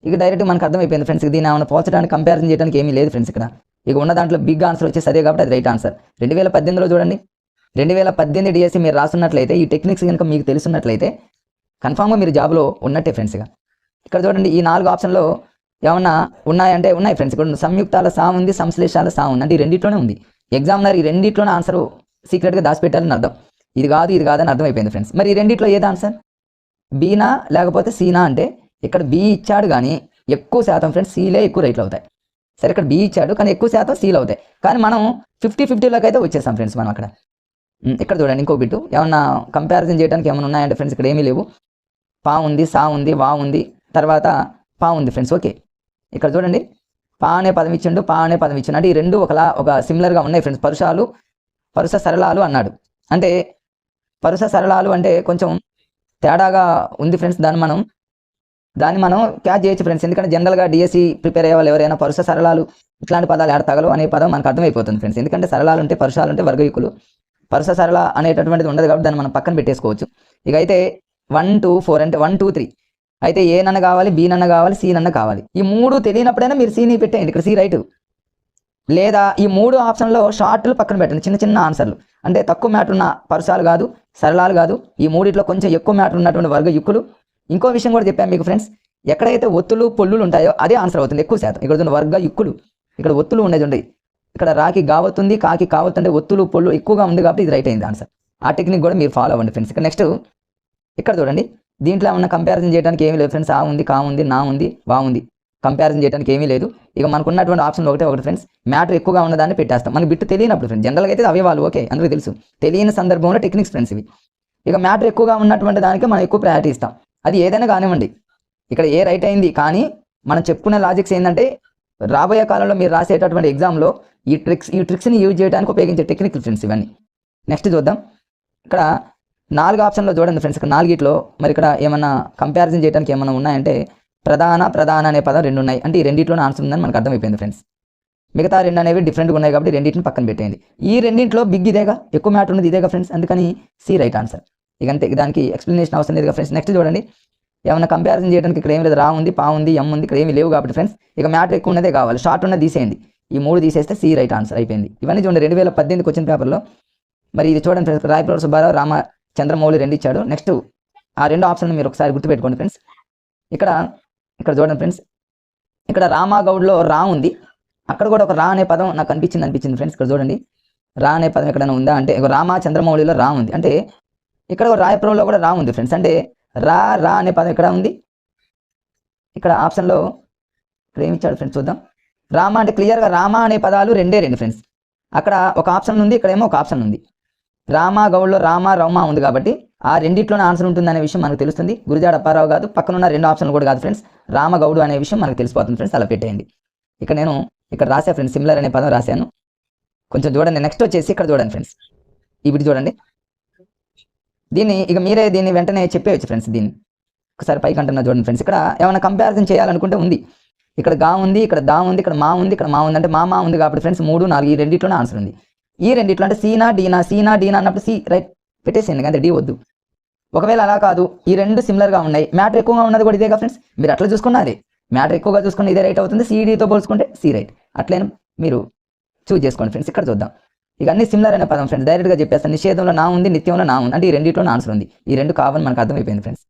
ఇక డైరెక్ట్ మనకు అర్థమైపోయింది ఫ్రెండ్స్. దీన్ని ఏమైనా పోల్చడానికి కంపారిజన్ చేయడానికి ఏమీ లేదు ఫ్రెండ్స్. ఇక్కడ ఇక ఉన్న దాంట్లో బిగ్ ఆన్సర్ వచ్చేసి అదే కాబట్టి అది రైట్ ఆన్సర్. 2018లో చూడండి, 2018 డిఎస్సి మీరు రాసున్నట్లయితే ఈ టెక్నిక్స్ కనుక మీకు తెలుసున్నట్లయితే కన్ఫామ్గా మీరు జాబ్లో ఉన్నట్టే ఫ్రెండ్స్. ఇక్కడ చూడండి, ఈ 4 ఆప్షన్లో ఏమన్నా ఉన్నాయంటే ఉన్నాయి ఫ్రెండ్స్. ఇక్కడ సంయుక్తాల సా ఉంది, సంశ్లేషాల సా ఉంది. అంటే ఈ రెండిట్లోనే ఉంది. ఎగ్జామినర్ ఈ రెండిట్లోనే ఆన్సర్ సీక్రెట్గా దాచిపెట్టాలని అర్థం. ఇది కాదని అర్థమైపోయింది ఫ్రెండ్స్. మరి ఈ రెండిట్లో ఏది ఆన్సర్? బీనా లేకపోతే సీనా అంటే ఇక్కడ బి ఇచ్చాడు కానీ ఎక్కువ శాతం ఫ్రెండ్స్ సీలే ఎక్కువ రైట్లు అవుతాయి. సరే, ఇక్కడ బి ఇచ్చాడు కానీ ఎక్కువ శాతం సీలు అవుతాయి. కానీ మనం 50-50లోకి అయితే వచ్చేసాం ఫ్రెండ్స్ మనం అక్కడ. ఇక్కడ చూడండి ఇంకో బిట్టు. ఏమన్నా కంపారిజన్ చేయడానికి ఏమైనా ఉన్నాయంటే ఫ్రెండ్స్ ఇక్కడ ఏమీ లేవు. పా ఉంది, సా ఉంది, వా ఉంది, తర్వాత పా ఉంది ఫ్రెండ్స్. ఓకే, ఇక్కడ చూడండి పా అనే పదం ఇచ్చిండు, పా అనే పదం ఇచ్చిండు. అంటే ఈ 2 ఒక సిమిలర్గా ఉన్నాయి ఫ్రెండ్స్. పరుష సరళాలు అన్నాడు. అంటే పరుష సరళాలు అంటే కొంచెం తేడాగా ఉంది ఫ్రెండ్స్. దాన్ని మనం క్యాచ్ చేయొచ్చు ఫ్రెండ్స్. ఎందుకంటే జనరల్గా డిఎస్సి ప్రిపేర్ అయ్యే వాళ్ళు ఎవరైనా పరుష సరళాలు ఇట్లాంటి పదాలు తగలవు అనే పదం మనకు అర్థమైపోతుంది ఫ్రెండ్స్. ఎందుకంటే సరళాలు ఉంటే పరుషాలు ఉంటే వర్గయుక్కులు, పరుష సరళ అనేటటువంటిది ఉండదు కాబట్టి దాన్ని మనం పక్కన పెట్టేసుకోవచ్చు. ఇక అయితే 1 2 4 అంటే 1 2 3 అయితే ఏ నన్న కావాలి, బి నన్న కావాలి, సి నన్న కావాలి. ఈ 3 తెలియనప్పుడైనా మీరు సిని పెట్టేయండి. ఇక్కడ సి రైట్. లేదా ఈ 3 ఆప్షన్లో షార్ట్లు పక్కన పెట్టండి, చిన్న చిన్న ఆన్సర్లు. అంటే తక్కువ మ్యాటర్ ఉన్న పరుషాలు కాదు, సరళాలు కాదు, ఈ మూడిట్లో కొంచెం ఎక్కువ మ్యాటర్ ఉన్నటువంటి వర్గయుక్కులు. ఇంకో విషయం కూడా చెప్పాను మీకు ఫ్రెండ్స్, ఎక్కడైతే ఒత్తులు పొల్లులు ఉంటాయో అదే ఆన్సర్ అవుతుంది ఎక్కువ శాతం. ఇక్కడ చూడండి వర్గయుక్కులు, ఇక్కడ ఒత్తులు ఉండేది ఉండే, ఇక్కడ రాకి గావత్తుంది, కాకి కావత్తు అంటే ఒత్తులు పొల్లు ఎక్కువగా ఉంది కాబట్టి ఇది రైట్ అయింది ఆన్సర్. ఆ టెక్నిక్ కూడా మీరు ఫాలో అవ్వండి ఫ్రెండ్స్. ఇక్కడ నెక్స్ట్ ఇక్కడ చూడండి, దీంట్లో ఏమన్నా కంపారిజన్ చేయడానికి ఏమీ లేదు ఫ్రెండ్స్. ఆ ఉంది, కా ఉంది, నా ఉంది, వా ఉంది, కంపారిజన్ చేయడానికి ఏమీ లేదు. ఇక మనకు ఉన్నటువంటి ఆప్షన్ ఒకటి ఫ్రెండ్స్, మ్యాటర్ ఎక్కువగా ఉన్నదాన్ని పెట్టేస్తాం. మనకి బిట్టు తెలియనప్పుడు ఫ్రెండ్స్, జనరల్గా అయితే అవయవాలు ఓకే అందరికీ తెలుసు, తెలియని సందర్భంలో టెక్నిక్స్ ఫ్రెండ్స్ ఇవి. ఇక మ్యాటర్ ఎక్కువగా ఉన్నటువంటి దానికి మనం ఎక్కువ ప్రయారిటీ ఇస్తాం. అది ఏదైనా కానివ్వండి, ఇక్కడ ఏ రైట్ అయింది. కానీ మనం చెప్పుకునే లాజిక్స్ ఏంటంటే రాబోయే కాలంలో మీరు రాసేటటువంటి ఎగ్జామ్లో ఈ ట్రిక్స్ని యూజ్ చేయడానికి ఉపయోగించే టెక్నిక్ ఫ్రెండ్స్ ఇవన్నీ. నెక్స్ట్ చూద్దాం. ఇక్కడ 4 ఆప్షన్లో చూడండి ఫ్రెండ్స్, ఇక్కడ 4 మరి ఇక్కడ ఏమన్నా కంపారిజన్ చేయడానికి ఏమైనా ఉన్నాయంటే ప్రధాన అనే పదం 2 ఉన్నాయి. అంటే ఈ రెండింటిలోనే ఆన్సర్ ఉందని మనకు అర్థమైపోయింది ఫ్రెండ్స్. మిగతా 2 అనేవి డిఫరెంట్గా ఉన్నాయి కాబట్టి రెండింటిని పక్కన పెట్టేయండి. ఈ రెండింటిలో బిగ్ ఇదేగా, ఎక్కువ మ్యాటర్ ఉన్నది ఇదేగా ఫ్రెండ్స్, అందుకని సి రైట్ ఆన్సర్. ఇక అంతే, దానికి ఎక్స్ప్లెనేషన్ అవసరం లేదు ఫ్రెండ్స్. నెక్స్ట్ చూడండి, ఏమైనా కంపారిజన్ చేయడానికి ఇక్కడ ఏం లేదు, రా ఉంది, పా ఉంది, ఎం ఉంది, ఇక్కడ ఏమి లేవు కాబట్టి ఫ్రెండ్స్ ఇక మ్యాటర్ ఎక్కువ ఉన్నదే కావాలి. షార్ట్ ఉన్నది తీసేయండి, ఈ 3 తీసేస్తే సి రైట్ ఆన్సర్ అయిపోయింది. ఇవన్నీ చూడండి 2018 క్వశ్చన్ పేపర్లో. మరి ఇది చూడండి ఫ్రెండ్స్, రాయప్రభు సుబ్బారావు, రామచంద్రమౌళి 2 ఇచ్చాడు. నెక్స్ట్ ఆ 2 ఆప్షన్ మీరు ఒకసారి గుర్తుపెట్టుకోండి ఫ్రెండ్స్. ఇక్కడ చూడండి ఫ్రెండ్స్, ఇక్కడ రామాగౌడ్లో రా ఉంది, అక్కడ కూడా ఒక రా అనే పదం నాకు అనిపించింది ఫ్రెండ్స్. ఇక్కడ చూడండి, రా అనే పదం ఎక్కడైనా ఉందా అంటే రామచంద్రమౌళిలో రా ఉంది, అంటే ఇక్కడ రాయప్రభులో కూడా రా ఉంది ఫ్రెండ్స్. అంటే రా అనే పదం ఎక్కడ ఉంది, ఇక్కడ ఆప్షన్లో ఇక్కడ ఏమి ఇచ్చాడు ఫ్రెండ్స్ చూద్దాం. రామ అంటే క్లియర్గా రామ అనే పదాలు 2 ఫ్రెండ్స్. అక్కడ ఒక ఆప్షన్ ఉంది, ఇక్కడేమో ఒక ఆప్షన్ ఉంది. రామాగౌడ్లో రౌమ ఉంది కాబట్టి ఆ రెండిట్లోనే ఆన్సర్ ఉంటుంది అనే విషయం మనకు తెలుస్తుంది. గురిజాడ అప్పారావు కాదు, పక్కనున్న 2 ఆప్షన్లు కూడా కాదు ఫ్రెండ్స్, రామగౌడు అనే విషయం మనకు తెలిసిపోతుంది ఫ్రెండ్స్. అలా పెట్టేయండి. నేను ఇక్కడ రాసా ఫ్రెండ్స్, సిమిలర్ అనే పదం రాశాను, కొంచెం చూడండి. నెక్స్ట్ వచ్చేసి ఇక్కడ చూడండి ఫ్రెండ్స్, ఈ బిట్ చూడండి. దీన్ని ఇక మీరే దీన్ని వెంటనే చెప్పేయచ్చు ఫ్రెండ్స్. దీన్ని ఒకసారి పైకి అంటున్నా చూడండి ఫ్రెండ్స్. ఇక్కడ ఏమైనా కంపారిజన్ చేయాలనుకుంటే ఉంది, ఇక్కడ గా ఉంది, ఇక్కడ దా ఉంది, ఇక్కడ మా ఉంది, ఇక్కడ మా ఉంది, అంటే మా ఉంది కాబట్టి ఫ్రెండ్స్ 3 4 ఈ రెండిట్లోనే ఆన్సర్ ఉంది. ఈ రెండిట్లో అంటే సీనా డీనా అన్నప్పుడు సి రైట్ పెట్టేసేయండి, అంటే డి వద్దు. ఒకవేళ అలా కాదు, ఈ 2 సిమిలర్గా ఉన్నాయి, మ్యాటర్ ఎక్కువగా ఉన్నది కూడా ఇదేగా ఫ్రెండ్స్, మీరు అట్లా చూసుకున్నది మ్యాటర్ ఎక్కువగా చూసుకుని ఇదే రైట్ అవుతుంది, సిడీతో పోల్చుకుంటే సి రైట్. అట్లనే మీరు చూజ్ చేసుకోండి ఫ్రెండ్స్. ఇక్కడ చూద్దాం, ఇక అన్ని సిమిలర్ అనే పదం ఫ్రెండ్స్, డైరెక్ట్గా చెప్పేస్తాను. నిషేధంలో నా ఉంది, నిత్యంలో నా ఉంది, అంటే ఈ రెండింటిలో ఆన్సర్ ఉంది. ఈ 2 కావాలని మనకు అర్థమైపోయింది ఫ్రెండ్స్.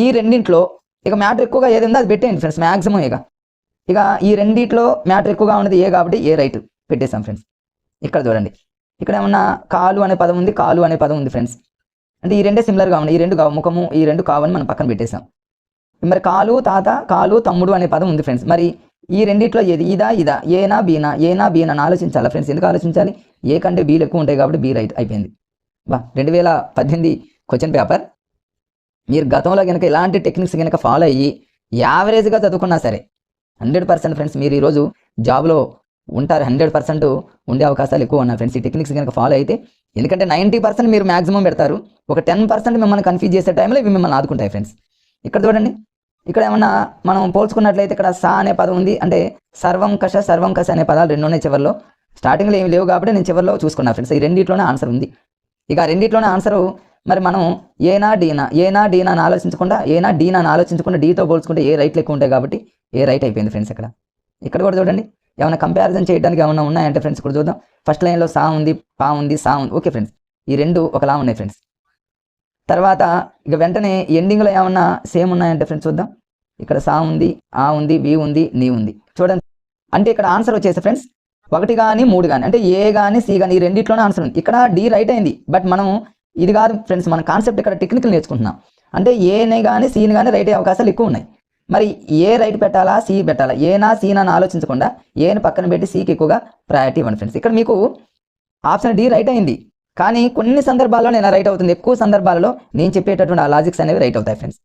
ఈ రెండింటిలో ఇక మ్యాటర్ ఎక్కువగా ఏది ఉందో అది పెట్టేయండి ఫ్రెండ్స్, మ్యాక్సిమం. ఇక ఈ రెండింటిలో మ్యాటర్ ఎక్కువగా ఉన్నది ఏ కాబట్టి ఏ రైట్ పెట్టేసాం ఫ్రెండ్స్. ఇక్కడ చూడండి, ఇక్కడ ఏమన్నా కాలు అనే పదం ఉంది, కాలు అనే పదం ఉంది ఫ్రెండ్స్, అంటే ఈ 2 సిమిలర్గా ఉన్నాయి. ఈ 2 ముఖము, ఈ 2 కావని మనం పక్కన పెట్టేసాం. మరి కాలు తాత, కాలు తమ్ముడు అనే పదం ఉంది ఫ్రెండ్స్. మరి ఈ రెండిట్లో ఏది, ఇదా ఏనా బీనా అని ఆలోచించాలా ఫ్రెండ్స్. ఎందుకు ఆలోచించాలి, ఏ కంటే బీలు ఎక్కువ ఉంటాయి కాబట్టి బీ రైట్ అయిపోయింది. 2018 క్వశ్చన్ పేపర్. మీరు గతంలో కనుక ఇలాంటి టెక్నిక్స్ కనుక ఫాలో అయ్యి యావరేజ్గా చదువుకున్నా సరే 100% ఫ్రెండ్స్ మీరు ఈరోజు జాబ్లో ఉంటారు. 100% ఉండే అవకాశాలు ఎక్కువ ఉన్నాయి ఫ్రెండ్స్ ఈ టెక్నిక్స్ కనుక ఫాలో అయితే. ఎందుకంటే 90% మీరు మ్యాక్సిమం పెడతారు, ఒక 10% మిమ్మల్ని కన్ఫ్యూజ్ చేసే టైంలో ఇవి మిమ్మల్ని ఆదుకుంటాయి ఫ్రెండ్స్. ఇక్కడ చూడండి, ఇక్కడ ఏమన్నా మనం పోల్చుకున్నట్లయితే ఇక్కడ సా అనే పదం ఉంది, అంటే సర్వం కష అనే పదాలు 2 ఉన్నాయి చివరిలో. స్టార్టింగ్లో ఏమి లేవు కాబట్టి నేను చివరిలో చూసుకున్నా ఫ్రెండ్స్. ఈ రెండిట్లోనే ఆన్సర్ ఉంది. ఇక రెండిట్లోనే ఆన్సరు మరి మనం ఏనా డీనా అని ఆలోచించకుండా డీతో పోల్చుకుంటే ఏ రైట్లు ఎక్కువ ఉంటాయి కాబట్టి ఏ రైట్ అయిపోయింది ఫ్రెండ్స్. ఇక్కడ కూడా చూడండి, ఏమైనా కంపారిజన్ చేయడానికి ఏమైనా ఉన్నాయంటే ఫ్రెండ్స్ ఇక్కడ చూద్దాం. ఫస్ట్ లైన్లో సా ఉంది, పా ఉంది, సా ఉంది, ఓకే ఫ్రెండ్స్. ఈ 2 ఒకలా ఉన్నాయి ఫ్రెండ్స్. తర్వాత ఇక వెంటనే ఎండింగ్లో ఏమన్నా సేమ్ ఉన్నాయంటే ఫ్రెండ్స్ చూద్దాం. ఇక్కడ సా ఉంది, ఆ ఉంది, బి ఉంది, నీ ఉంది, చూడండి. అంటే ఇక్కడ ఆన్సర్ వచ్చేసి ఫ్రెండ్స్ 1 కానీ 3 కానీ, అంటే ఏ కానీ సి కానీ ఈ రెండిట్లోనే ఆన్సర్ ఉంది. ఇక్కడ డి రైట్ అయింది, బట్ మనం ఇది కాదు ఫ్రెండ్స్, మన కాన్సెప్ట్ ఇక్కడ టెక్నికల్ నేర్చుకుంటున్నాం. అంటే ఏని కానీ సిని కానీ రైట్ అయ్యే అవకాశాలు ఎక్కువ ఉన్నాయి. మరి ఏ రైట్ పెట్టాలా, సి పెట్టాలా, ఏనా సీనా అని ఆలోచించకుండా ఏని పక్కన పెట్టి సికి ఎక్కువగా ప్రయారిటీ ఇవ్వండి ఫ్రెండ్స్. ఇక్కడ మీకు ఆప్షన్ డి రైట్ అయింది, కానీ కొన్ని సందర్భాల్లో నేను రైట్ అవుతుంది, ఎక్కువ సందర్భాల్లో నేను చెప్పేటటువంటి ఆ లాజిక్స్ అనేవి రైట్ అవుతాయి ఫ్రెండ్స్.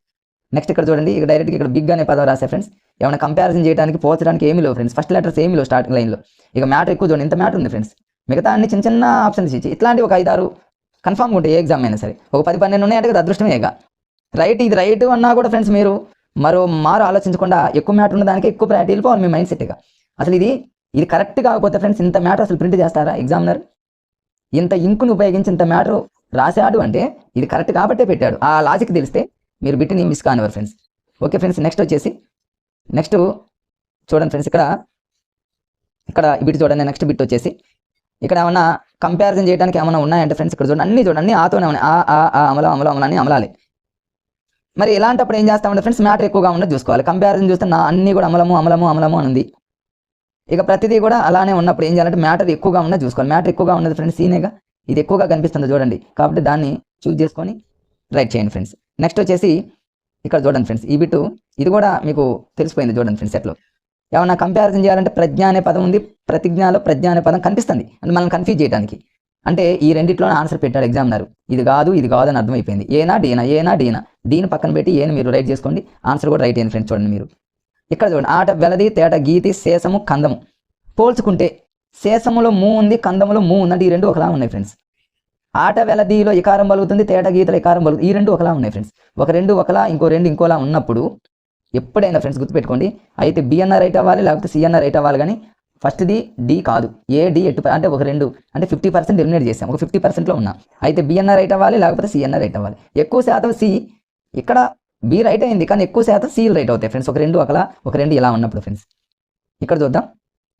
నెక్స్ట్ ఇక్కడ చూడండి, ఇక డైరెక్ట్గా ఇక్కడ బిగ్ అనే పదం రాసే ఫ్రెండ్స్. ఏమైనా కంపారిజన్ చేయడానికి పోల్చడానికి ఏమీ లేవు ఫ్రెండ్స్. ఫస్ట్ లెటర్స్ ఏమీ లేవు స్టార్టింగ్ లైన్లో. ఇక మ్యాటర్ ఎక్కువ చూడండి, ఇంత మ్యాటర్ ఉంది ఫ్రెండ్స్. మిగతా అన్ని చిన్న చిన్న ఆప్షన్స్ ఇచ్చి ఇట్లాంటి ఒక 5 6 కన్ఫామ్గా ఉంటాయి. ఏ ఎగ్జామ్ అయినా సరే ఒక 10 12 ఉన్నాయంటే కదా అదృష్టమే. రైట్, ఇది రైట్ అన్నా కూడా ఫ్రెండ్స్ మీరు మారు ఆలోచించకుండా ఎక్కువ మ్యాటర్ ఉన్న దానికి ఎక్కువ ప్రయారిటీ వెళ్ళిపోవాలి మీ మైండ్ సెట్గా. అసలు ఇది కరెక్ట్ కాకపోతే ఫ్రెండ్స్ ఇంత మ్యాటర్ అసలు ప్రింట్ చేస్తారా ఎగ్జామినర్? ఇంత ఇంకుని ఉపయోగించి ఇంత మ్యాటర్ రాశాడు అంటే ఇది కరెక్ట్ కాబట్టే పెట్టాడు. ఆ లాజిక్ తెలిస్తే మీరు బిట్ని మిస్ కానివ్వరు ఫ్రెండ్స్. ఓకే ఫ్రెండ్స్, నెక్స్ట్ చూడండి ఫ్రెండ్స్, ఇక్కడ ఈ బిట్ చూడండి. నెక్స్ట్ బిట్ వచ్చేసి ఇక్కడ ఏమన్నా కంపారిజన్ చేయడానికి ఏమైనా ఉన్నాయంటే ఫ్రెండ్స్ ఇక్కడ చూడండి, అన్ని ఆతోనే ఉన్నాయి. అమలం అని అమలాలి. మరి ఇలాంటప్పుడు ఏం చేస్తామంటే ఫ్రెండ్స్ మ్యాటర్ ఎక్కువగా ఉన్నది చూసుకోవాలి. కంపారిజన్ చూస్తే అన్ని కూడా అమలము అని ఉంది. ఇక ప్రతిదీ కూడా అలానే ఉన్నప్పుడు ఏం చేయాలంటే మ్యాటర్ ఎక్కువగా ఉన్నది చూసుకోవాలి. మ్యాటర్ ఎక్కువగా ఉన్నది ఫ్రెండ్స్ సీనేగా, ఇది ఎక్కువగా కనిపిస్తుంది చూడండి, కాబట్టి దాన్ని చూస్ చేసుకొని రైట్ చేయండి ఫ్రెండ్స్. నెక్స్ట్ వచ్చేసి ఇక్కడ చూడండి ఫ్రెండ్స్, ఈ బిట్టు ఇది కూడా మీకు తెలిసిపోయింది చూడండి ఫ్రెండ్స్. ఎట్లో ఏమన్నా కంపారిజన్ చేయాలంటే ప్రజ్ఞ అనే పదం ఉంది, ప్రతిజ్ఞలో ప్రజ్ఞ అనే పదం కనిపిస్తుంది అంటే మనం కన్ఫ్యూజ్ చేయడానికి. అంటే ఈ రెండిట్లోనే ఆన్సర్ పెట్టాడు ఎగ్జామినర్. ఇది కాదు అని అర్థమైపోయింది. ఏనా డీనా, డీని పక్కన పెట్టి ఏని మీరు రైట్ చేసుకోండి, ఆన్సర్ కూడా రైట్ అయింది ఫ్రెండ్స్. చూడండి మీరు ఇక్కడ చూడండి, ఆట వెలది తేట గీతి శేషము కందము. పోల్చుకుంటే శేషములో మూ ఉంది, కందములో మూ ఉంది, అంటే ఈ రెండు ఒకలా ఉన్నాయి ఫ్రెండ్స్. ఆట వెలదిలో ఇకారం పలుకుతుంది, తేట గీతలో ఇకారం పలుకుతుంది, ఈ రెండు ఒకలా ఉన్నాయి ఫ్రెండ్స్. ఒక రెండు ఒకలా, ఇంకో రెండు ఇంకోలా ఉన్నప్పుడు ఎప్పుడైనా ఫ్రెండ్స్ గుర్తుపెట్టుకోండి, అయితే బి అన్న రైట్ అవ్వాలి లేకపోతే సి అన్న రైట్ అవ్వాలి, కానీ ఫస్ట్ది డి కాదు, ఏ డి ఎట్టు అంటే ఒక రెండు అంటే 50% ఎలిమినేట్ చేసాం, ఒక 50%లో ఉన్నా. అయితే బి అన్న రైట్ అవ్వాలి లేకపోతే సి అన్న రైట్ అవ్వాలి. ఎక్కువ శాతం సి, ఇక్కడ బి రైట్ అయింది కానీ ఎక్కువ శాతం సీలు రైట్ అవుతాయి ఫ్రెండ్స్. ఒక రెండు ఒకలా, ఒక రెండు ఇలా ఉన్నప్పుడు ఫ్రెండ్స్. ఇక్కడ చూద్దాం,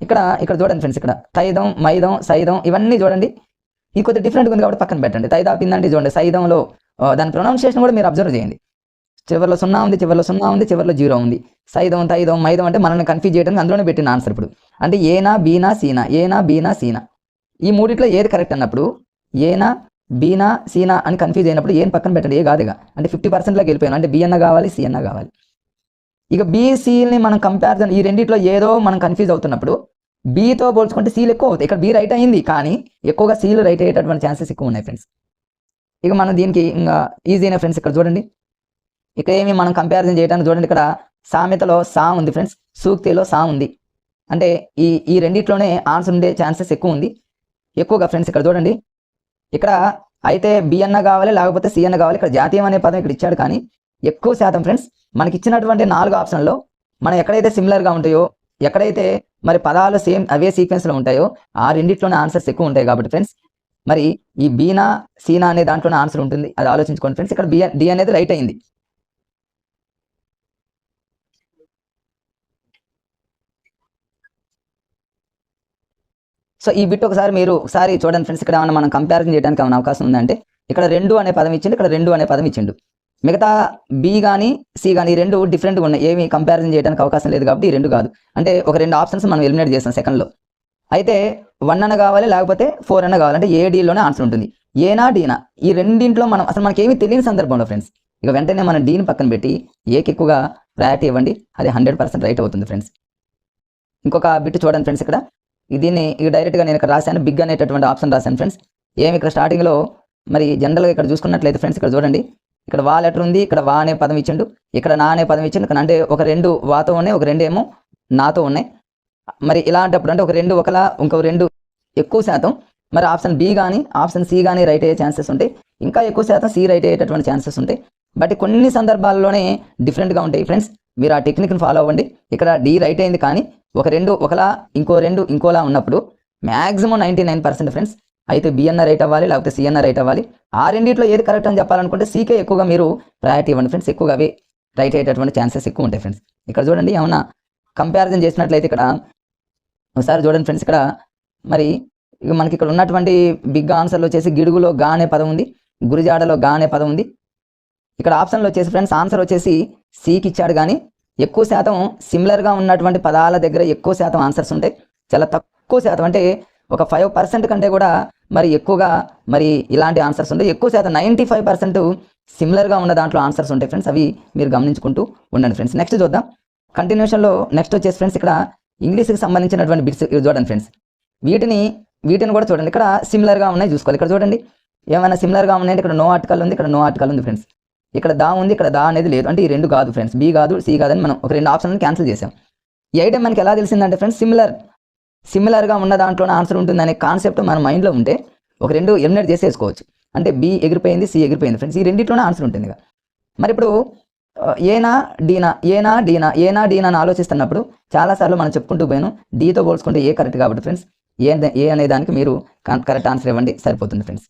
ఇక్కడ చూడండి ఫ్రెండ్స్, ఇక్కడ తైదం మైదం సైదం ఇవన్నీ చూడండి, ఇది కొద్దిగా డిఫరెంట్గా ఉంది కాబట్టి పక్కన పెట్టండి. తైదా పిందంటే చూడండి, సైదంలో దాని ప్రొనౌన్సియేషన్ కూడా మీరు అబ్జర్వ్ చేయండి. చివరిలో 0 ఉంది, చివరిలో 0 ఉంది. సైదం తైదం మైదం అంటే మనల్ని కన్ఫ్యూజ్ చేయడానికి అందులోనే పెట్టిన ఆన్సర్. ఇప్పుడు అంటే ఏనా బీనా సీనా, ఈ మూడిట్లో ఏది కరెక్ట్ అన్నప్పుడు ఏనా బీనా సీనా అని కన్ఫ్యూజ్ అయినప్పుడు ఏం పక్కన పెట్టండి, ఏ కాదుగా, అంటే 50%లోకి వెళ్ళిపోయాను, అంటే బి అన్న కావాలి సి అన్న కావాలి. ఇక బీసీని మనం కంపారిజన్ ఈ రెండిట్లో ఏదో మనం కన్ఫ్యూజ్ అవుతున్నప్పుడు బీతో పోల్చుకుంటే సీలు ఎక్కువ అవుతాయి. ఇక్కడ బి రైట్ అయింది కానీ ఎక్కువగా సీలు రైట్ అయ్యేటటువంటి ఛాన్సెస్ ఎక్కువ ఉన్నాయి ఫ్రెండ్స్. ఇక మనం దీనికి ఇంకా ఈజీనే ఫ్రెండ్స్. ఇక్కడ చూడండి, ఇక్కడ ఏమి మనం కంపారిజన్ చేయడానికి చూడండి, ఇక్కడ సామెతలో సా ఉంది ఫ్రెండ్స్, సూక్తిలో సా ఉంది, అంటే ఈ రెండిట్లోనే ఆన్సర్ ఉండే ఛాన్సెస్ ఎక్కువ ఉంది ఎక్కువగా ఫ్రెండ్స్. ఇక్కడ చూడండి, ఇక్కడ అయితే బి అన్న కావాలి లేకపోతే సి అన్న కావాలి. ఇక్కడ జాతీయం అనే పదం ఇక్కడ ఇచ్చాడు కానీ ఎక్కువ శాతం ఫ్రెండ్స్ మనకి ఇచ్చినటువంటి 4 ఆప్షన్లో మనం ఎక్కడైతే సిమిలర్గా ఉంటాయో, ఎక్కడైతే మరి పదాలు సేమ్ అవే సీక్వెన్స్లో ఉంటాయో ఆ రెండిట్లోనే ఆన్సర్స్ ఎక్కువ ఉంటాయి కాబట్టి ఫ్రెండ్స్ మరి ఈ బీనా సీనా అనే దాంట్లోనే ఆన్సర్ ఉంటుంది, అది ఆలోచించుకోండి ఫ్రెండ్స్. ఇక్కడ డి అనేది రైట్ అయింది. సో ఈ బిట్ ఒకసారి చూడండి ఫ్రెండ్స్. ఇక్కడ ఏమైనా మనం కంపారిజన్ చేయడానికి ఏమైనా అవకాశం ఉందంటే ఇక్కడ 2 అనే పదం ఇచ్చిండు, ఇక్కడ 2 అనే పదం ఇచ్చిండు. మిగతా బి కానీ సి కానీ ఈ రెండు డిఫరెంట్గా ఉన్నాయి, ఏమి కంపారిజన్ చేయడానికి అవకాశం లేదు కాబట్టి ఈ రెండు కాదు. అంటే ఒక 2 ఆప్షన్స్ మనం ఎలిమినేట్ చేస్తాం సెకండ్లో. అయితే 1 అన్న కావాలి లేకపోతే 4 అన్న కావాలి, అంటే ఏ డీలోనే ఆన్సర్ ఉంటుంది. ఏనా డీనా ఈ రెండింట్లో మనం అసలు మనకి ఏమీ తెలియని సందర్భంలో ఫ్రెండ్స్ ఇక వెంటనే మనం డీని పక్కన పెట్టి ఏకి ఎక్కువగా ప్రయారిటీ ఇవ్వండి, అది 100% రైట్ అవుతుంది ఫ్రెండ్స్. ఇంకొక బిట్ చూడండి ఫ్రెండ్స్, ఇక్కడ దీన్ని డైరెక్ట్గా నేను ఇక్కడ రాశాను, బిగ్ అనేటటువంటి ఆప్షన్ రాశాను ఫ్రెండ్స్. ఏమి ఇక్కడ స్టార్టింగ్లో మరి జనరల్గా ఇక్కడ చూసుకున్నట్లయితే ఫ్రెండ్స్ ఇక్కడ చూడండి, ఇక్కడ వా లెటర్ ఉంది, ఇక్కడ వా అనే పదం ఇచ్చిండు, ఇక్కడ నా అనే పదం ఇచ్చిండు. అంటే ఒక 2 వాతో ఉన్నాయి, ఒక 2 ఏమో నాతో ఉన్నాయి. మరి ఇలాంటప్పుడు అంటే ఒక 2 ఒకలా, ఇంకో 2 ఎక్కువ శాతం మరి ఆప్షన్ బి కానీ ఆప్షన్ సి కానీ రైట్ అయ్యే ఛాన్సెస్ ఉంటాయి, ఇంకా ఎక్కువ శాతం సి రైట్ అయ్యేటటువంటి ఛాన్సెస్ ఉంటాయి. బట్ కొన్ని సందర్భాల్లోనే డిఫరెంట్గా ఉంటాయి ఫ్రెండ్స్, మీరు ఆ టెక్నిక్ని ఫాలో అవ్వండి. ఇక్కడ డి రైట్ అయింది కానీ ఒక 2 ఒకలా, ఇంకో 2 ఇంకోలా ఉన్నప్పుడు మ్యాక్సిమం 99% ఫ్రెండ్స్ అయితే బి అన్న రైట్ అవ్వాలి లేకపోతే సి అన్న రైట్ అవ్వాలి. ఆ రెండిట్లో ఏది కరెక్ట్ అని చెప్పాలనుకుంటే సీకే ఎక్కువగా మీరు ప్రయారిటీ ఇవ్వండి ఫ్రెండ్స్, ఎక్కువగా అవి రైట్ అయ్యేటటువంటి ఛాన్సెస్ ఎక్కువ ఉంటాయి ఫ్రెండ్స్. ఇక్కడ చూడండి ఏమన్నా కంపారిజన్ చేసినట్లయితే ఇక్కడ ఒకసారి చూడండి ఫ్రెండ్స్, ఇక్కడ మరి ఇక మనకి ఇక్కడ ఉన్నటువంటి బిగ్ ఆన్సర్లు వచ్చేసి గిడుగులో గా అనే పదం ఉంది, గురిజాడలో గా అనే పదం ఉంది. ఇక్కడ ఆప్షన్లో వచ్చేసి ఫ్రెండ్స్ ఆన్సర్ వచ్చేసి సికి ఇచ్చాడు కానీ ఎక్కువ శాతం సిమిలర్గా ఉన్నటువంటి పదాల దగ్గర ఎక్కువ శాతం ఆన్సర్స్ ఉంటాయి, చాలా తక్కువ శాతం అంటే ఒక 5% కంటే కూడా మరి ఎక్కువగా మరి ఇలాంటి ఆన్సర్స్ ఉంటాయి. ఎక్కువ శాతం 95% సిమిలర్గా ఉన్న దాంట్లో ఆన్సర్స్ ఉంటాయి ఫ్రెండ్స్, అవి మీరు గమనించుకుంటూ ఉండండి ఫ్రెండ్స్. నెక్స్ట్ చూద్దాం కంటిన్యూషన్లో. నెక్స్ట్ వచ్చేసి ఫ్రెండ్స్ ఇక్కడ ఇంగ్లీష్కి సంబంధించినటువంటి బిట్స్ చూడండి ఫ్రెండ్స్, వీటిని కూడా చూడండి. ఇక్కడ సిమిలర్గా ఉన్నాయి చూసుకోవాలి. ఇక్కడ చూడండి ఏమైనా సిమిలర్గా ఉన్నాయంటే ఇక్కడ నో ఆర్టికల్ ఉంది, ఇక్కడ నో ఆర్టికల్ ఉంది ఫ్రెండ్స్. ఇక్కడ దా ఉంది, ఇక్కడ దా అనేది లేదు, అంటే ఈ 2 కాదు ఫ్రెండ్స్, బి కాదు సి కాదని మనం ఒక 2 ఆప్షన్లు క్యాన్సిల్ చేసాం. ఈ ఐటమ్ మనకి ఎలా తెలిసిందంటే ఫ్రెండ్స్ సిమిలర్గా ఉన్న దాంట్లోనే ఆన్సర్ ఉంటుంది అనే కాన్సెప్ట్ మన మైండ్లో ఉంటే ఒక 2 ఎలిమినేట్ చేసేసుకోవచ్చు. అంటే బి ఎగిరిపోయింది, సి ఎగిరిపోయింది ఫ్రెండ్స్, ఈ రెండిట్లోనే ఆన్సర్ ఉంటుంది. మరి ఇప్పుడు ఏనా డీనా అని ఆలోచిస్తున్నప్పుడు చాలాసార్లు మనం చెప్పుకుంటూ పోయాను, డీతో పోల్చుకుంటే ఏ కరెక్ట్ కాబట్టి ఫ్రెండ్స్ ఏ అనే దానికి మీరు కరెక్ట్ ఆన్సర్ ఇవ్వండి, సరిపోతుంది ఫ్రెండ్స్.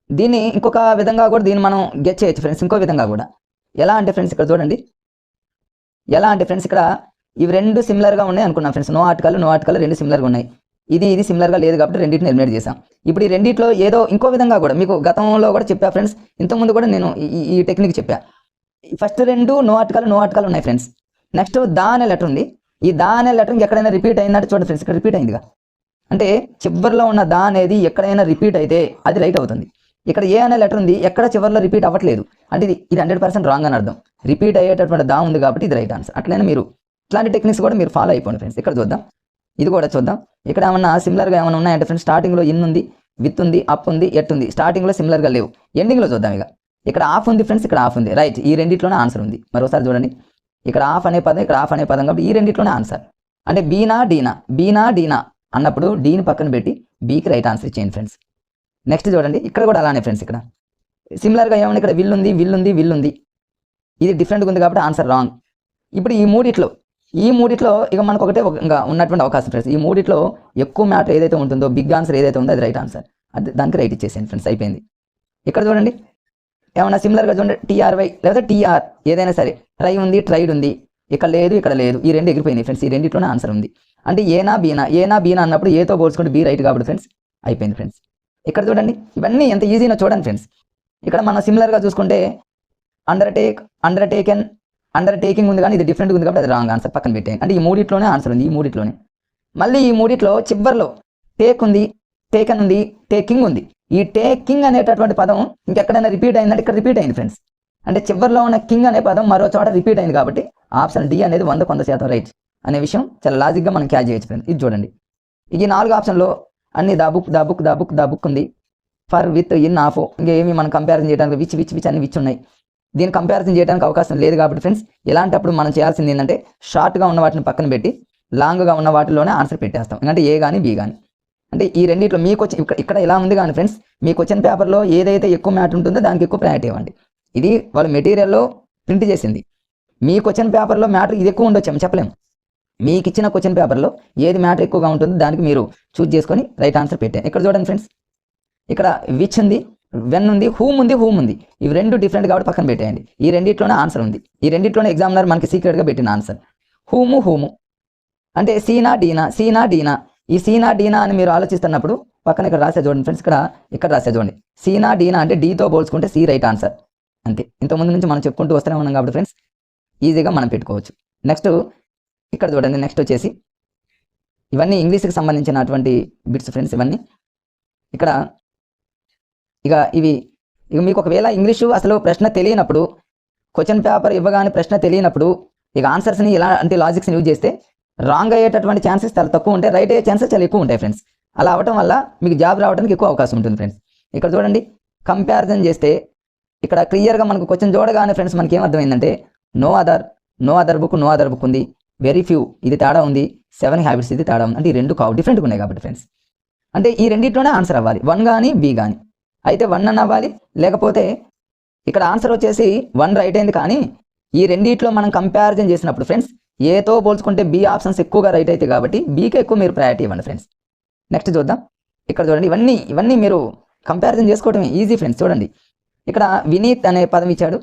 దీన్ని ఇంకొక విధంగా కూడా దీన్ని మనం గెట్ చేయొచ్చు ఫ్రెండ్స్, ఇంకో విధంగా కూడా. ఎలా అంటే ఫ్రెండ్స్ ఇక్కడ చూడండి, ఇక్కడ ఇవి రెండు సిమిలర్గా ఉన్నాయి అనుకున్నాం ఫ్రెండ్స్. నో ఆర్టికల్ రెండు సిమిలర్గా ఉన్నాయి. ఇది సిమిలర్గా లేదు కాబట్టి రెండింటిని ఎలిమినేట్ చేసాం. ఇప్పుడు ఈ రెండిట్లో ఏదో ఇంకో విధంగా కూడా మీకు గతంలో కూడా చెప్పా ఫ్రెండ్స్, ఇంతకుముందు కూడా నేను ఈ టెక్నిక్ చెప్పా. ఫస్ట్ రెండు నో ఆర్టికల్ ఉన్నాయి ఫ్రెండ్స్. నెక్స్ట్ దా అనే లెటర్ ఉంది. ఈ దా అనే లెటర్ ఎక్కడైనా రిపీట్ అయిందంటే చూడండి ఫ్రెండ్స్, ఇక్కడ రిపీట్ అయిందిగా. అంటే చివరిలో ఉన్న దా అనేది ఎక్కడైనా రిపీట్ అయితే అది రైట్ అవుతుంది. ఇక్కడ ఏ అనే లెటర్ ఉంది, ఎక్కడ చివరిలో రిపీట్ అవ్వట్లేదు అంటే ఇది 100% రాంగ్ అని అర్థం. రిపీట్ అయ్యేటటువంటి దా ఉంది కాబట్టి ఇది రైట్ ఆన్సర్. అట్లనే మీరు ఇట్లాంటి టెక్నిక్స్ కూడా మీరు ఫాలో అయిపోండి ఫ్రెండ్స్. ఇక్కడ చూద్దాం, ఇది కూడా చూద్దాం. ఇక్కడ ఏమన్నా సిమిలర్గా ఏమైనా ఉన్నాయంటే ఫ్రెండ్స్, స్టార్టింగ్లో ఇన్ ఉంది, విత్ ఉంది, అప్ ఉంది, ఎట్ ఉంది. స్టార్టింగ్లో సిమిలర్గా లేవు, ఎండింగ్లో చూద్దాం. ఇక్కడ ఆఫ్ ఉంది ఫ్రెండ్స్, ఇక్కడ ఆఫ్ ఉంది, రైట్. ఈ రెండిట్లోనే ఆన్సర్ ఉంది. మరోసారి చూడండి, ఇక్కడ ఆఫ్ అనే పదం, ఇక్కడ ఆఫ్ అనే పదం కాబట్టి ఈ రెండిట్లోనే ఆన్సర్. అంటే బీనా డీనా అన్నప్పుడు డీని పక్కన పెట్టి బీకి రైట్ ఆన్సర్ ఇచ్చేయండి ఫ్రెండ్స్. నెక్స్ట్ చూడండి, ఇక్కడ కూడా అలానే ఫ్రెండ్స్. ఇక్కడ సిమిలర్గా ఏమన్నా ఇక్కడ విల్ ఉంది, ఇది డిఫరెంట్గా ఉంది కాబట్టి ఆన్సర్ రాంగ్. ఇప్పుడు ఈ మూడిట్లో ఇక మనకు ఒకటే ఇంకా ఉన్నటువంటి అవకాశం ఫ్రెండ్స్. ఈ మూడిట్లో ఎక్కువ మ్యాటర్ ఏదైతే ఉంటుందో, బిగ్ ఆన్సర్ ఏదైతే ఉందో అది రైట్ ఆన్సర్. అది దానికి రైట్ ఇచ్చేసేయండి ఫ్రెండ్స్, అయిపోయింది. ఇక్కడ చూడండి, ఏమన్నా సిమిలర్గా చూడండి, TRY లేదా TR ఏదైనా సరే, ట్రైడ్ ఉంది, ఇక్కడ లేదు, ఈ రెండు ఎగిరిపోయినాయి ఫ్రెండ్స్. ఈ రెండిట్లోనే ఆన్సర్ ఉంది. అంటే ఏనా బీనా అన్నప్పుడు ఏతో పోల్చుకుంటే బీ రైట్ కాబట్టి ఫ్రెండ్స్ అయిపోయింది ఫ్రెండ్స్. ఇక్కడ చూడండి, ఇవన్నీ ఎంత ఈజీనో చూడండి ఫ్రెండ్స్. ఇక్కడ మనం సిమిలర్గా చూసుకుంటే అండర్టేకింగ్ ఉంది, కానీ ఇది డిఫరెంట్ ఉంది కాబట్టి అది రాంగ్ ఆన్సర్, పక్కన పెట్టేయండి. అంటే ఈ మూడిట్లోనే ఆన్సర్ ఉంది, ఈ మూడిట్లోనే. మళ్ళీ ఈ మూడిట్లో చివరిలో టేకన్ ఉంది, టేకింగ్ ఉంది. ఈ టేకింగ్ అనేటటువంటి పదం ఇంకెక్కడైనా రిపీట్ అయిందంటే ఇక్కడ రిపీట్ అయింది ఫ్రెండ్స్. అంటే చివరిలో ఉన్న కింగ్ అనే పదం మరో చోట రిపీట్ అయింది కాబట్టి ఆప్షన్ డి అనేది 100% రైట్ అనే విషయం చాలా లాజిక్గా మనం క్యాచ్ చేయొచ్చు ఫ్రెండ్స్. ఇది చూడండి, ఈ 4 ఆప్షన్లో అన్ని దా బుక్ ఉంది, ఫర్, విత్, ఇన్, ఆఫ్. ఇంకేమి మనం కంపారిజన్ చేయడానికి విచ్ అన్ని విచ్ ఉన్నాయి. దీన్ని కంపారిజన్ చేయడానికి అవకాశం లేదు కాబట్టి ఫ్రెండ్స్ ఇలాంటప్పుడు మనం చేయాల్సింది ఏంటంటే షార్ట్గా ఉన్న వాటిని పక్కన పెట్టి లాంగ్గా ఉన్న వాటిలోనే ఆన్సర్ పెట్టేస్తాం. అంటే ఏ కానీ బి కానీ. అంటే ఈ రెండిట్లో మీకు వచ్చి ఇక్కడ ఇలా ఉంది కానీ ఫ్రెండ్స్, మీకు వచ్చిన పేపర్లో ఏదైతే ఎక్కువ మ్యాటర్ ఉంటుందో దానికి ఎక్కువ ప్రయారిటీ ఇవ్వండి. ఇది వాళ్ళు మెటీరియల్లో ప్రింట్ చేసింది. మీకు వచ్చిన పేపర్లో మ్యాటర్ ఇది ఎక్కువ ఉండొచ్చాము చెప్పలేము. మీకు ఇచ్చిన క్వశ్చన్ పేపర్లో ఏది మ్యాటర్ ఎక్కువగా ఉంటుందో దానికి మీరు చూజ్ చేసుకొని రైట్ ఆన్సర్ పెట్టాను. ఇక్కడ చూడండి ఫ్రెండ్స్, ఇక్కడ విచ్ ఉంది, వెన్ ఉంది, హూమ్ ఉంది. ఇవి రెండు డిఫరెంట్ కాబట్టి పక్కన పెట్టేయండి. ఈ రెండిట్లోనే ఆన్సర్ ఉంది. ఈ రెండిట్లోనే ఎగ్జామినర్ మనకి సీక్రెట్గా పెట్టిన ఆన్సర్ హూము. అంటే సీనా డీనా. ఈ సీనా డీనా అని మీరు ఆలోచిస్తున్నప్పుడు పక్కన ఇక్కడ రాసే చూడండి ఫ్రెండ్స్, ఇక్కడ రాసే చూడండి, సీనా డీనా అంటే డీతో పోల్చుకుంటే సి రైట్ ఆన్సర్. అంతే. ఇంతకుముందు నుంచి మనం చెప్పుకుంటూ వస్తూనే ఉన్నాం కాబట్టి ఫ్రెండ్స్ ఈజీగా మనం పెట్టుకోవచ్చు. నెక్స్ట్ ఇక్కడ చూడండి, నెక్స్ట్ వచ్చేసి ఇవన్నీ ఇంగ్లీష్కి సంబంధించినటువంటి బిట్స్ ఫ్రెండ్స్. ఇవన్నీ ఇక్కడ ఇక మీకు ఒకవేళ ఇంగ్లీషు అసలు ప్రశ్న తెలియనప్పుడు, క్వశ్చన్ పేపర్ ఇవ్వగానే ప్రశ్న తెలియనప్పుడు ఇక ఆన్సర్స్ని ఎలా అంటే లాజిక్స్ని యూజ్ చేస్తే రాంగ్ అయ్యేటటువంటి ఛాన్సెస్ చాలా తక్కువ ఉంటాయి, రైట్ అయ్యే ఛాన్సెస్ చాలా ఎక్కువ ఉంటాయి ఫ్రెండ్స్. అలా అవడం వల్ల మీకు జాబ్ రావడానికి ఎక్కువ అవకాశం ఉంటుంది ఫ్రెండ్స్. ఇక్కడ చూడండి, కంపారిజన్ చేస్తే ఇక్కడ క్లియర్గా మనకు క్వశ్చన్ చూడగానే ఫ్రెండ్స్ మనకి ఏమర్థమైందంటే నో అదర్ బుక్ ఉంది, వెరీ ఫ్యూ ఇది తేడా ఉంది, 7 హ్యాబిట్స్ ఇది తేడా ఉంది. అంటే ఈ రెండు డిఫరెంట్గా ఉన్నాయి కాబట్టి ఫ్రెండ్స్ అంటే ఈ రెండింటిలోనే ఆన్సర్ అవ్వాలి, 1 కానీ బి కానీ. అయితే 1 అని అవ్వాలి, లేకపోతే ఇక్కడ ఆన్సర్ వచ్చేసి 1 రైట్ అయింది. కానీ ఈ రెండిట్లో మనం కంపారిజన్ చేసినప్పుడు ఫ్రెండ్స్ ఏతో పోల్చుకుంటే బి ఆప్షన్స్ ఎక్కువగా రైట్ అవుతాయి కాబట్టి బీకే ఎక్కువ మీరు ప్రయారిటీ ఇవ్వండి ఫ్రెండ్స్. నెక్స్ట్ చూద్దాం, ఇక్కడ చూడండి, ఇవన్నీ మీరు కంపారిజన్ చేసుకోవటమే ఈజీ ఫ్రెండ్స్. చూడండి, ఇక్కడ వినీత్ అనే పదం ఇచ్చాడు,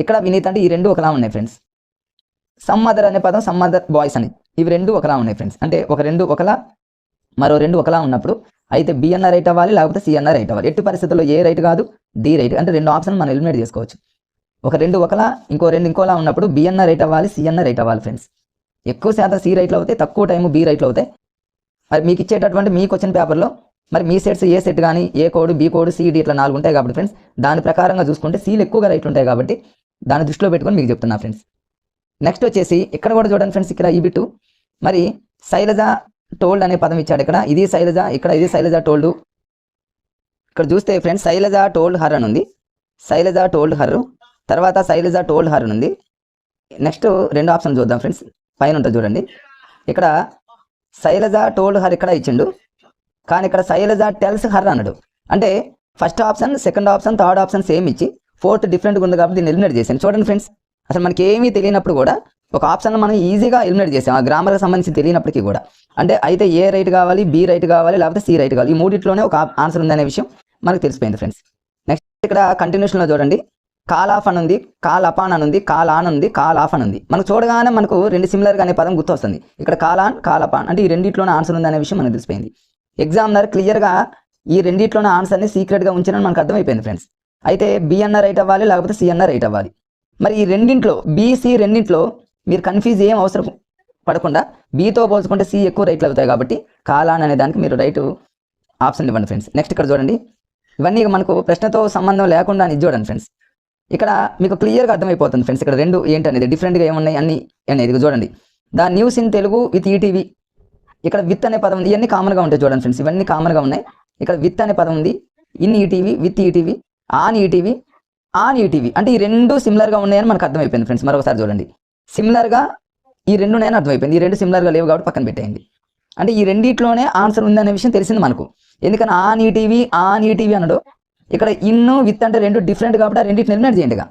ఇక్కడ వినీత్ అంటే ఈ రెండు ఒకలా ఉన్నాయి ఫ్రెండ్స్. సమ్ అదర్ అనే పదం సమ్ అదర్ బాయ్స్ అని, ఇవి రెండు ఒకలా ఉన్నాయి ఫ్రెండ్స్. అంటే ఒక రెండు ఒకలా, మరో రెండు ఒకలా ఉన్నప్పుడు అయితే బి అన్న రైట్ అవ్వాలి, లేకపోతే సి అన్న రైట్ అవ్వాలి. ఎట్టి పరిస్థితుల్లో ఏ రైట్ కాదు, డి రైట్. అంటే రెండు ఆప్షన్ మనం ఎలిమినేట్ చేసుకోవచ్చు. ఒక రెండు ఒకలా, ఇంకోలా ఉన్నప్పుడు బి అన్న రైట్ అవ్వాలి, సి అన్న రైట్ అవ్వాలి ఫ్రెండ్స్. ఎక్కువ శాతం సి రైట్లు అవుతాయి, తక్కువ టైం బి రైట్లు అవుతాయి. మరి మీకు ఇచ్చేటటువంటి మీ క్వశ్చన్ పేపర్లో మరి మీ సెట్స్ ఏ సెట్ కానీ A code, B code, C, D ఇట్లా 4 ఉంటాయి కాబట్టి ఫ్రెండ్స్ దాని ప్రకారంగా చూసుకుంటే సీలు ఎక్కువగా రైట్లు ఉంటాయి కాబట్టి దాన్ని దృష్టిలో పెట్టుకొని మీకు చెప్తున్నా ఫ్రెండ్స్. నెక్స్ట్ వచ్చేసి ఇక్కడ కూడా చూడండి ఫ్రెండ్స్, ఇక్కడ ఈ బిట్టు మరి శైలజ టోల్డ్ అనే పదం ఇచ్చాడు. ఇక్కడ ఇది శైలజ, ఇక్కడ ఇది శైలజ టోల్డ్. ఇక్కడ చూస్తే ఫ్రెండ్స్ శైలజ టోల్డ్ హర్ అని ఉంది, శైలజ టోల్డ్ హర్, తర్వాత శైలజ టోల్డ్ హర్ అని ఉంది. నెక్స్ట్ రెండు ఆప్షన్ చూద్దాం ఫ్రెండ్స్, పైన ఉంటుంది చూడండి. ఇక్కడ శైలజ టోల్డ్ హర్ ఇక్కడ ఇచ్చిండు, కానీ ఇక్కడ శైలజ టెల్స్ హర్ అన్నాడు. అంటే first option, second option, third option same ఇచ్చి ఫోర్త్ డిఫరెంట్గా ఉంది కాబట్టి దీన్ని ఎలిమినేట్ చేశాను. చూడండి ఫ్రెండ్స్, అసలు మనకి ఏమీ తెలియనప్పుడు కూడా ఒక ఆప్షన్లో మనం ఈజీగా ఎలిమినేట్ చేసాం, ఆ గ్రామర్కి సంబంధించి తెలియనప్పటికీ కూడా. అంటే అయితే ఏ రైట్ కావాలి, బి రైట్ కావాలి, లేకపోతే సి రైట్ కావాలి, ఈ మూడిట్లోనే ఒక ఆన్సర్ ఉందనే విషయం మనకు తెలిసిపోయింది ఫ్రెండ్స్. నెక్స్ట్ ఇక్కడ కంటిన్యూషన్లో చూడండి, కాల్ ఆఫ్ అని ఉంది, కాల్ అపాన్ అని ఉంది, కాల్ ఆన్ ఉంది, కాల్ ఆఫ్ అని ఉంది. మనకు చూడగానే మనకు రెండు సిమిలర్గా అనే పదం గుర్తు వస్తుంది. ఇక్కడ కాల్ ఆన్, కాల్ అపాన్ అంటే ఈ రెండిట్లోనే ఆన్సర్ ఉంది అనే విషయం మనకు తెలిసిపోయింది. ఎగ్జామినర్ క్లియర్గా ఈ రెండిట్లోనే ఆన్సర్ని సీక్రెట్గా ఉంచారని మనకు అర్థమైపోయింది ఫ్రెండ్స్. అయితే బి అన్న రైట్ అవ్వాలి, లేకపోతే సి అన్న రైట్ అవ్వాలి. మరి ఈ రెండింట్లో బీసీ రెండింట్లో మీరు కన్ఫ్యూజ్ ఏం అవసరం పడకుండా బీతో పోల్చుకుంటే సి ఎక్కువ రైట్లు అవుతాయి కాబట్టి కాల్ ఆన్ అనే దానికి మీరు రైట్ ఆప్షన్ ఇవ్వండి ఫ్రెండ్స్. నెక్స్ట్ ఇక్కడ చూడండి, ఇవన్నీ మనకు ప్రశ్నతో సంబంధం లేకుండా అని చూడండి ఫ్రెండ్స్. ఇక్కడ మీకు క్లియర్గా అర్థమైపోతుంది ఫ్రెండ్స్, ఇక్కడ రెండు ఏంటనేది డిఫరెంట్గా ఏమున్నాయి అన్ని అనేది చూడండి. The news in Telugu with ETV, ఇక్కడ విత్ అనే పదం ఉంది, ఇవన్నీ కామన్గా ఉంటాయి చూడండి ఫ్రెండ్స్, ఇవన్నీ కామన్గా ఉన్నాయి. ఇక్కడ విత్ అనే పదం ఉంది, in ETV, with ETV, on ETV, on ETV అంటే ఈ రెండు సిమిలర్గా ఉన్నాయని మనకు అర్థమైపోయింది ఫ్రెండ్స్. మరొకసారి చూడండి, సిమిలర్గా ఈ రెండు ఉన్నాయని అర్థమైపోయింది, ఈ రెండు సిమిలర్గా లేవు కాబట్టి పక్కన పెట్టేయండి. అంటే ఈ రెండిట్లోనే ఆన్సర్ ఉంది అనే విషయం తెలిసింది మనకు. ఎందుకని ఆన్ ఈటీవీ అనడు, ఇక్కడ ఇన్ను విత్ అంటే రెండు డిఫరెంట్ కాబట్టి ఆ రెండింటిని ఎలిమినేట్ చేయండిగా.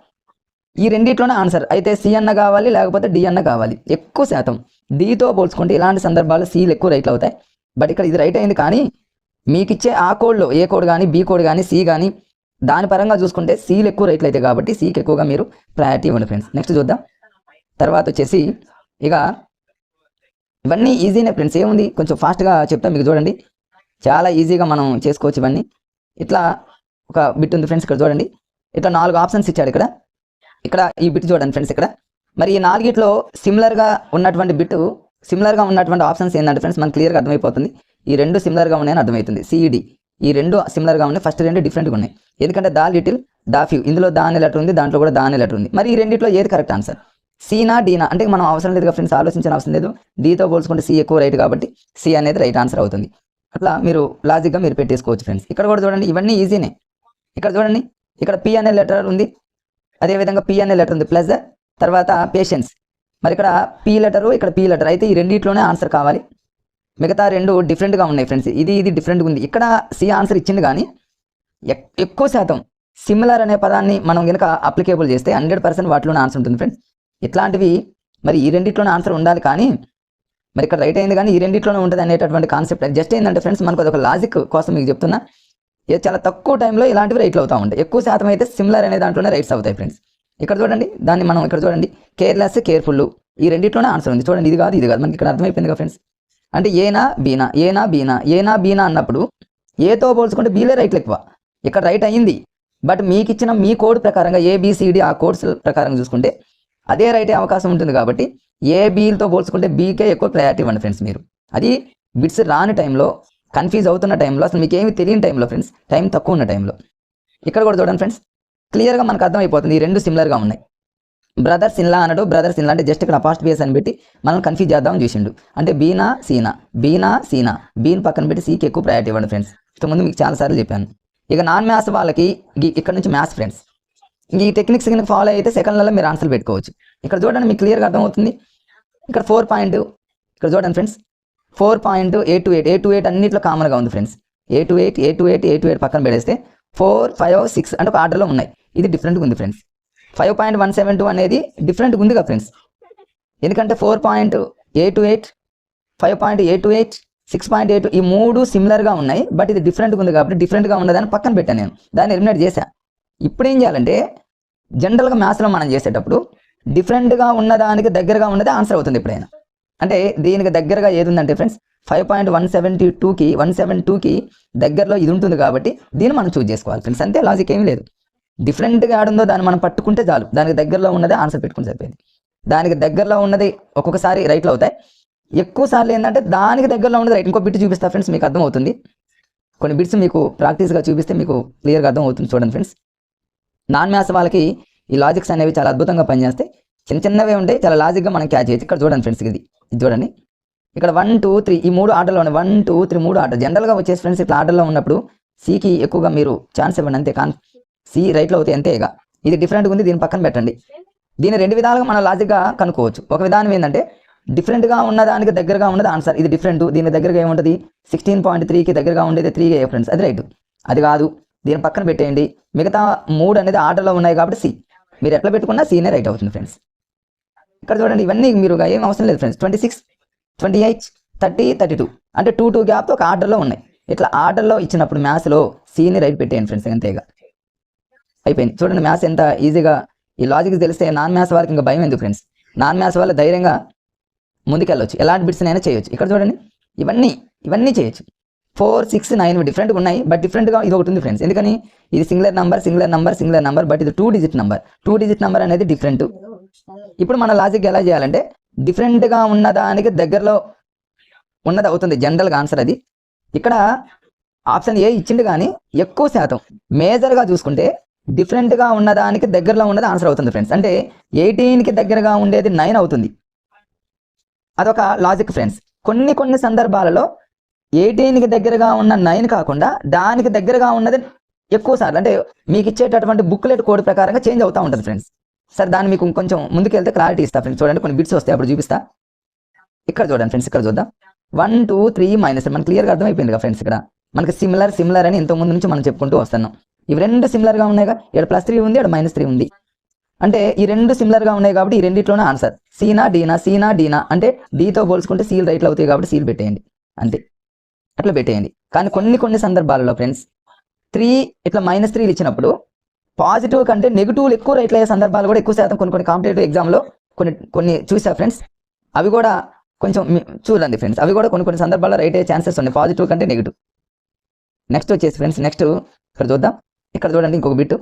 ఈ రెండిట్లోనే ఆన్సర్ అయితే సి అన్న కావాలి, లేకపోతే డి అన్న కావాలి. ఎక్కువ శాతం డితో పోల్చుకుంటే ఇలాంటి సందర్భాల్లో సీలు ఎక్కువ రైట్లు అవుతాయి. బట్ ఇక్కడ ఇది రైట్ అయింది, కానీ మీకు ఇచ్చే ఆ కోడ్లో ఏ కోడ్ కానీ, బి కోడ్ కానీ, సి కానీ దాని పరంగా చూసుకుంటే సీలు ఎక్కువ రైట్లు అవుతాయి కాబట్టి సికి ఎక్కువగా మీరు ప్రయారిటీ ఇవ్వండి ఫ్రెండ్స్. నెక్స్ట్ చూద్దాం. తర్వాత వచ్చేసి ఇక ఇవన్నీ ఈజీనే ఫ్రెండ్స్, ఏముంది కొంచెం ఫాస్ట్గా చెప్తాం మీకు. చూడండి, చాలా ఈజీగా మనం చేసుకోవచ్చు ఇవన్నీ. ఇట్లా ఒక బిట్ ఉంది ఫ్రెండ్స్, ఇక్కడ చూడండి, ఇట్లా 4 ఆప్షన్స్ ఇచ్చాడు. ఇక్కడ ఈ బిట్ చూడండి ఫ్రెండ్స్. ఇక్కడ మరి ఈ 4గిట్లో సిమిలర్గా ఉన్నటువంటి ఆప్షన్స్ ఏంటంటే ఫ్రెండ్స్ మనకు క్లియర్గా అర్థమైపోతుంది. ఈ రెండు సిమిలర్గా ఉన్నాయని అర్థమవుతుంది. సిఈడి ఈ రెండు సిమిలర్గా ఉన్నాయి, ఫస్ట్ రెండు డిఫరెంట్గా ఉన్నాయి. ఎందుకంటే దా లిటిల్, దా ఫ్యూ, ఇందులో దా అనే లెటర్ ఉంది, దాంట్లో కూడా దా అనే లెటర్ ఉంది. మరి ఈ రెండిట్లో ఏది కరెక్ట్ ఆన్సర్, సీనా డీనా అంటే మనం అవసరం లేదు ఫ్రెండ్స్, ఆలోచించిన అవసరం లేదు. డీతో పోల్చుకుంటే సి ఎక్కువ రైట్ కాబట్టి సి అనేది రైట్ ఆన్సర్ అవుతుంది. అట్లా మీరు లాజిక్గా మీరు పెట్టేసుకోవచ్చు ఫ్రెండ్స్. ఇక్కడ కూడా చూడండి, ఇవన్నీ ఈజీనే. ఇక్కడ చూడండి, ఇక్కడ పి అనే లెటర్ ఉంది, అదేవిధంగా పి అనే లెటర్ ఉంది ప్లస్ తర్వాత పేషెన్స్. మరి ఇక్కడ పి లెటరు, ఇక్కడ పి లెటర్, అయితే ఈ రెండిట్లోనే ఆన్సర్ కావాలి. మిగతా రెండు డిఫరెంట్గా ఉన్నాయి ఫ్రెండ్స్, ఇది డిఫరెంట్గా ఉంది. ఇక్కడ సి ఆన్సర్ ఇచ్చింది, కానీ ఎక్కువ శాతం సిమిలర్ అనే పదాన్ని మనం కనుక అప్లికేబుల్ చేస్తే 100% వాటిలోనే ఆన్సర్ ఉంటుంది ఫ్రెండ్స్. ఇట్లాంటివి మరి ఈ రెండిట్లోనే ఆన్సర్ ఉండాలి, కానీ మరి ఇక్కడ రైట్ అయింది కానీ ఈ రెండిట్లోనే ఉంటుంది అనేటటువంటి కాన్సెప్ట్ జస్ట్ ఏంటంటే ఫ్రెండ్స్ మనకు అదొక లాజిక్ కోసం మీకు చెప్తున్నా. చాలా తక్కువ టైంలో ఇలాంటివి రైట్లు అవుతూ ఉంటాయి, ఎక్కువ శాతం అయితే సిమిలర్ అనే దాంట్లోనే రైట్స్ అవుతాయి ఫ్రెండ్స్. ఇక్కడ చూడండి, దాన్ని మనం ఇక్కడ చూడండి, కేర్లెస్, కేర్ఫుల్, ఈ రెండిట్లోనే ఆన్సర్ ఉంది. చూడండి, ఇది కాదు మనకి ఇక్కడ అర్థమైపోయింది కదా ఫ్రెండ్స్. అంటే ఏనా బీనా అన్నప్పుడు ఏతో పోల్చుకుంటే బీలే రైట్లు ఎక్కువ. ఇక్కడ రైట్ అయ్యింది, బట్ మీకు ఇచ్చిన మీ కోడ్ ప్రకారంగా ఏబిసిడి ఆ కోడ్స్ ప్రకారంగా చూసుకుంటే అదే రైట్ అయ్యే అవకాశం ఉంటుంది కాబట్టి ఏబీలతో పోల్చుకుంటే బీకే ఎక్కువ ప్రయారిటీ ఇవ్వండి ఫ్రెండ్స్. మీరు అది బిట్స్ రాని టైంలో, కన్ఫ్యూజ్ అవుతున్న టైంలో, అసలు మీకు ఏమి తెలియని టైంలో ఫ్రెండ్స్, టైం తక్కువ ఉన్న టైంలో. ఇక్కడ కూడా చూడండి ఫ్రెండ్స్, క్లియర్గా మనకు అర్థమైపోతుంది ఈ రెండు సిమిలర్గా ఉన్నాయి. బ్రదర్స్ ఇన్లా అన్నాడు, బ్రదర్స్ ఇన్లా అంటే జస్ట్ ఇక్కడ అపాస్ట్ బేస్ అని పెట్టి మనం కన్ఫ్యూజ్ చేద్దామని చూసిండు. అంటే బీనా సీనా, బీన్ పక్కన పెట్టి సీకి ఎక్కువ ప్రయారిటీ ఇవ్వండి ఫ్రెండ్స్. ఇంతకుముందు మీకు చాలాసార్లు చెప్పాను. ఇక నాన్ మ్యాథ్స్ వాళ్ళకి ఇక్కడ నుంచి మ్యాథ్స్ ఫ్రెండ్స్, ఈ టెక్నిక్స్ కనుక ఫాలో అయితే సెకండ్లలో మీరు ఆన్సర్ పెట్టుకోవచ్చు. ఇక్కడ చూడండి, మీకు క్లియర్గా అర్థమవుతుంది. ఇక్కడ 4 పాయింట్, ఇక్కడ చూడండి ఫ్రెండ్స్, 4.828 అన్నింటిలో కామన్గా ఉంది ఫ్రెండ్స్. 828 పక్కన పెడేస్తే 4, 5, 6 అంటే ఒక ఆర్డర్లో ఉన్నాయి. ఇది డిఫరెంట్గా ఉంది ఫ్రెండ్స్. 5.172 అనేది డిఫరెంట్గా ఉంది కదా ఫ్రెండ్స్, ఎందుకంటే 4.828, 5.828, 6.8 ఈ మూడు సిమిలర్గా ఉన్నాయి, బట్ ఇది డిఫరెంట్గా ఉంది కాబట్టి డిఫరెంట్గా ఉన్నదాన్ని పక్కన పెట్టాను నేను, దాన్ని ఎలిమినేట్ చేశాను. ఇప్పుడు ఏం చేయాలంటే జనరల్గా మ్యాథ్స్లో మనం చేసేటప్పుడు డిఫరెంట్గా ఉన్నదానికి దగ్గరగా ఉన్నదే ఆన్సర్ అవుతుంది ఎప్పుడైనా. అంటే దీనికి దగ్గరగా ఏది ఉందంటే ఫ్రెండ్స్ 172కి దగ్గరలో ఇది ఉంటుంది కాబట్టి దీన్ని మనం చూస్ చేసుకోవాలి ఫ్రెండ్స్. అంతే, లాజిక్ ఏమీ లేదు. డిఫరెంట్గా ఆడుందో దాన్ని మనం పట్టుకుంటే చాలు, దానికి దగ్గరలో ఉన్నదే ఆన్సర్ పెట్టుకుంటే సరిపోయింది. దానికి దగ్గరలో ఉన్నది ఒక్కొక్కసారి రైట్లో అవుతాయి, ఎక్కువ సార్లు ఏంటంటే దానికి దగ్గరలో ఉన్నది రైట్. ఇంకో బిట్ చూపిస్తా ఫ్రెండ్స్, మీకు అర్థమవుతుంది. కొన్ని బిట్స్ మీకు ప్రాక్టీస్గా చూపిస్తే మీకు క్లియర్గా అర్థమవుతుంది. చూడండి ఫ్రెండ్స్, నాన్ మ్యాథ్స్ వాళ్ళకి ఈ లాజిక్స్ అనేవి చాలా అద్భుతంగా పనిచేస్తాయి. చిన్నవే ఉంటాయి, చాలా లాజిక్గా మనం క్యాచ్ చేయొచ్చు. ఇక్కడ చూడండి ఫ్రెండ్స్, ఇది చూడండి, ఇక్కడ 1, 2, 3 ఈ 3 ఆర్డర్లో ఉన్నాయి. 1, 2, 3 3 ఆర్డర్. జనరల్గా వచ్చేసి ఫ్రెండ్స్ ఇట్లా ఆర్డర్లో ఉన్నప్పుడు సికి ఎక్కువగా మీరు ఛాన్స్ ఇవ్వండి, అంతే. సి రైట్లో అవుతాయి అంతే. ఇక ఇది డిఫరెంట్గా ఉంది, దీని పక్కన పెట్టండి. దీన్ని రెండు విధాలుగా మనం లాజిక్గా కనుక్కోవచ్చు. ఒక విధానం ఏంటంటే డిఫరెంట్గా ఉన్నదానికి దగ్గరగా ఉన్నది ఆన్సర్, ఇది డిఫరెంట్, దీనికి దగ్గరగా ఏముంటుంది 16.3కి దగ్గరగా ఉండేది 3 ఫ్రెండ్స్, అది రైట్. అది కాదు, దీని పక్కన పెట్టేయండి. మిగతా 3 అనేది ఆర్డర్లో ఉన్నాయి కాబట్టి సి. మీరు ఎట్లా పెట్టుకున్నా సీనే రైట్ అవుతుంది ఫ్రెండ్స్. ఇక్కడ చూడండి, ఇవన్నీ మీరు ఏం అవసరం లేదు ఫ్రెండ్స్. 26, 28, 30, 32 అంటే 2 గ్యాప్తో ఒక ఆర్డర్లో ఉన్నాయి. ఇట్లా ఆర్డర్లో ఇచ్చినప్పుడు మ్యాథ్స్లో సీని రైట్ పెట్టేయండి ఫ్రెండ్స్, అంతేగా అయిపోయింది. చూడండి మ్యాథ్స్ ఎంత ఈజీగా, ఈ లాజిక్ తెలిస్తే నాన్ మ్యాథ్స్ వాళ్ళకి ఇంకా భయం ఎందుకు ఫ్రెండ్స్. నాన్ మ్యాథ్స్ వాళ్ళు ధైర్యంగా ముందుకెళ్ళొచ్చు, ఎలాంటి బిట్స్ అయినా చేయొచ్చు. ఇక్కడ చూడండి ఇవన్నీ చేయొచ్చు. 4, 6, 9 డిఫరెంట్గా ఉన్నాయి, బట్ డిఫరెంట్గా ఇది ఒకటి ఉంది ఫ్రెండ్స్. ఎందుకని ఇది సింగులర్ నంబర్, బట్ ఇది 2 డిజిట్ నంబర్. 2 డిజిట్ నంబర్ అనేది డిఫరెంట్. ఇప్పుడు మన లాజిక్ ఎలా చేయాలంటే డిఫరెంట్గా ఉన్నదానికి దగ్గరలో ఉన్నది అవుతుంది జనరల్గా ఆన్సర్ అది. ఇక్కడ ఆప్షన్ ఏ ఇచ్చింది కానీ ఎక్కువ శాతం మేజర్గా చూసుకుంటే డిఫరెంట్గా ఉన్నదానికి దగ్గరలో ఉన్నది ఆన్సర్ అవుతుంది ఫ్రెండ్స్. అంటే 18కి దగ్గరగా ఉండేది 9 అవుతుంది. అదొక లాజిక్ ఫ్రెండ్స్. కొన్ని సందర్భాలలో 18కి దగ్గరగా ఉన్న 9 కాకుండా దానికి దగ్గరగా ఉన్నది ఎక్కువ సార్లు, అంటే మీకు ఇచ్చేటటువంటి బుక్లెట్ కోడ్ ప్రకారంగా చేంజ్ అవుతూ ఉంటుంది ఫ్రెండ్స్. సరే దాన్ని మీకు కొంచెం ముందుకెళ్తే క్లారిటీ ఇస్తా ఫ్రెండ్స్. చూడండి కొన్ని బిట్స్ వస్తాయి అప్పుడు చూపిస్తా. ఇక్కడ చూడండి ఫ్రెండ్స్, ఇక్కడ చూద్దాం. 1, 2, 3 మైనస్ మనకు క్లియర్గా అర్థమైపోయింది కదా ఫ్రెండ్స్. ఇక్కడ మనకి సిమిలర్ అని ఇంతకుముందు నుంచి మనం చెప్పుకుంటూ వస్తున్నాం. ఇవి రెండు సిమిలర్గా ఉన్నాయిగా, ఇక్కడ +3 ఉంది, ఇక్కడ -3 ఉంది. అంటే ఈ రెండు సిమిలర్గా ఉన్నాయి కాబట్టి ఈ రెండిట్లోనే ఆన్సర్ సీనా డీనా అంటే డీతో పోల్చుకుంటే సీల్ రైట్లు అవుతాయి కాబట్టి సీల్ పెట్టేయండి, అంతే అట్లా పెట్టేయండి. కానీ కొన్ని సందర్భాలలో ఫ్రెండ్స్ 3 ఇట్లా -3 ఇచ్చినప్పుడు పాజిటివ్ కంటే నెగిటివ్లు ఎక్కువ రైట్లు అయ్యే సందర్భాలు కూడా ఎక్కువ శాతం కొన్ని కాంపిటేటివ్ ఎగ్జామ్లో కొన్ని చూసా ఫ్రెండ్స్. అవి కూడా కొంచెం చూడండి ఫ్రెండ్స్, అవి కూడా కొన్ని సందర్భాల్లో రైట్ అయ్యే ఛాన్సెస్ ఉన్నాయి, పాజిటివ్ కంటే నెగిటివ్. నెక్స్ట్ వచ్చేసి ఫ్రెండ్స్, నెక్స్ట్ ఇక్కడ చూద్దాం. ఇక్కడ చూడండి ఇంకొక బిట్.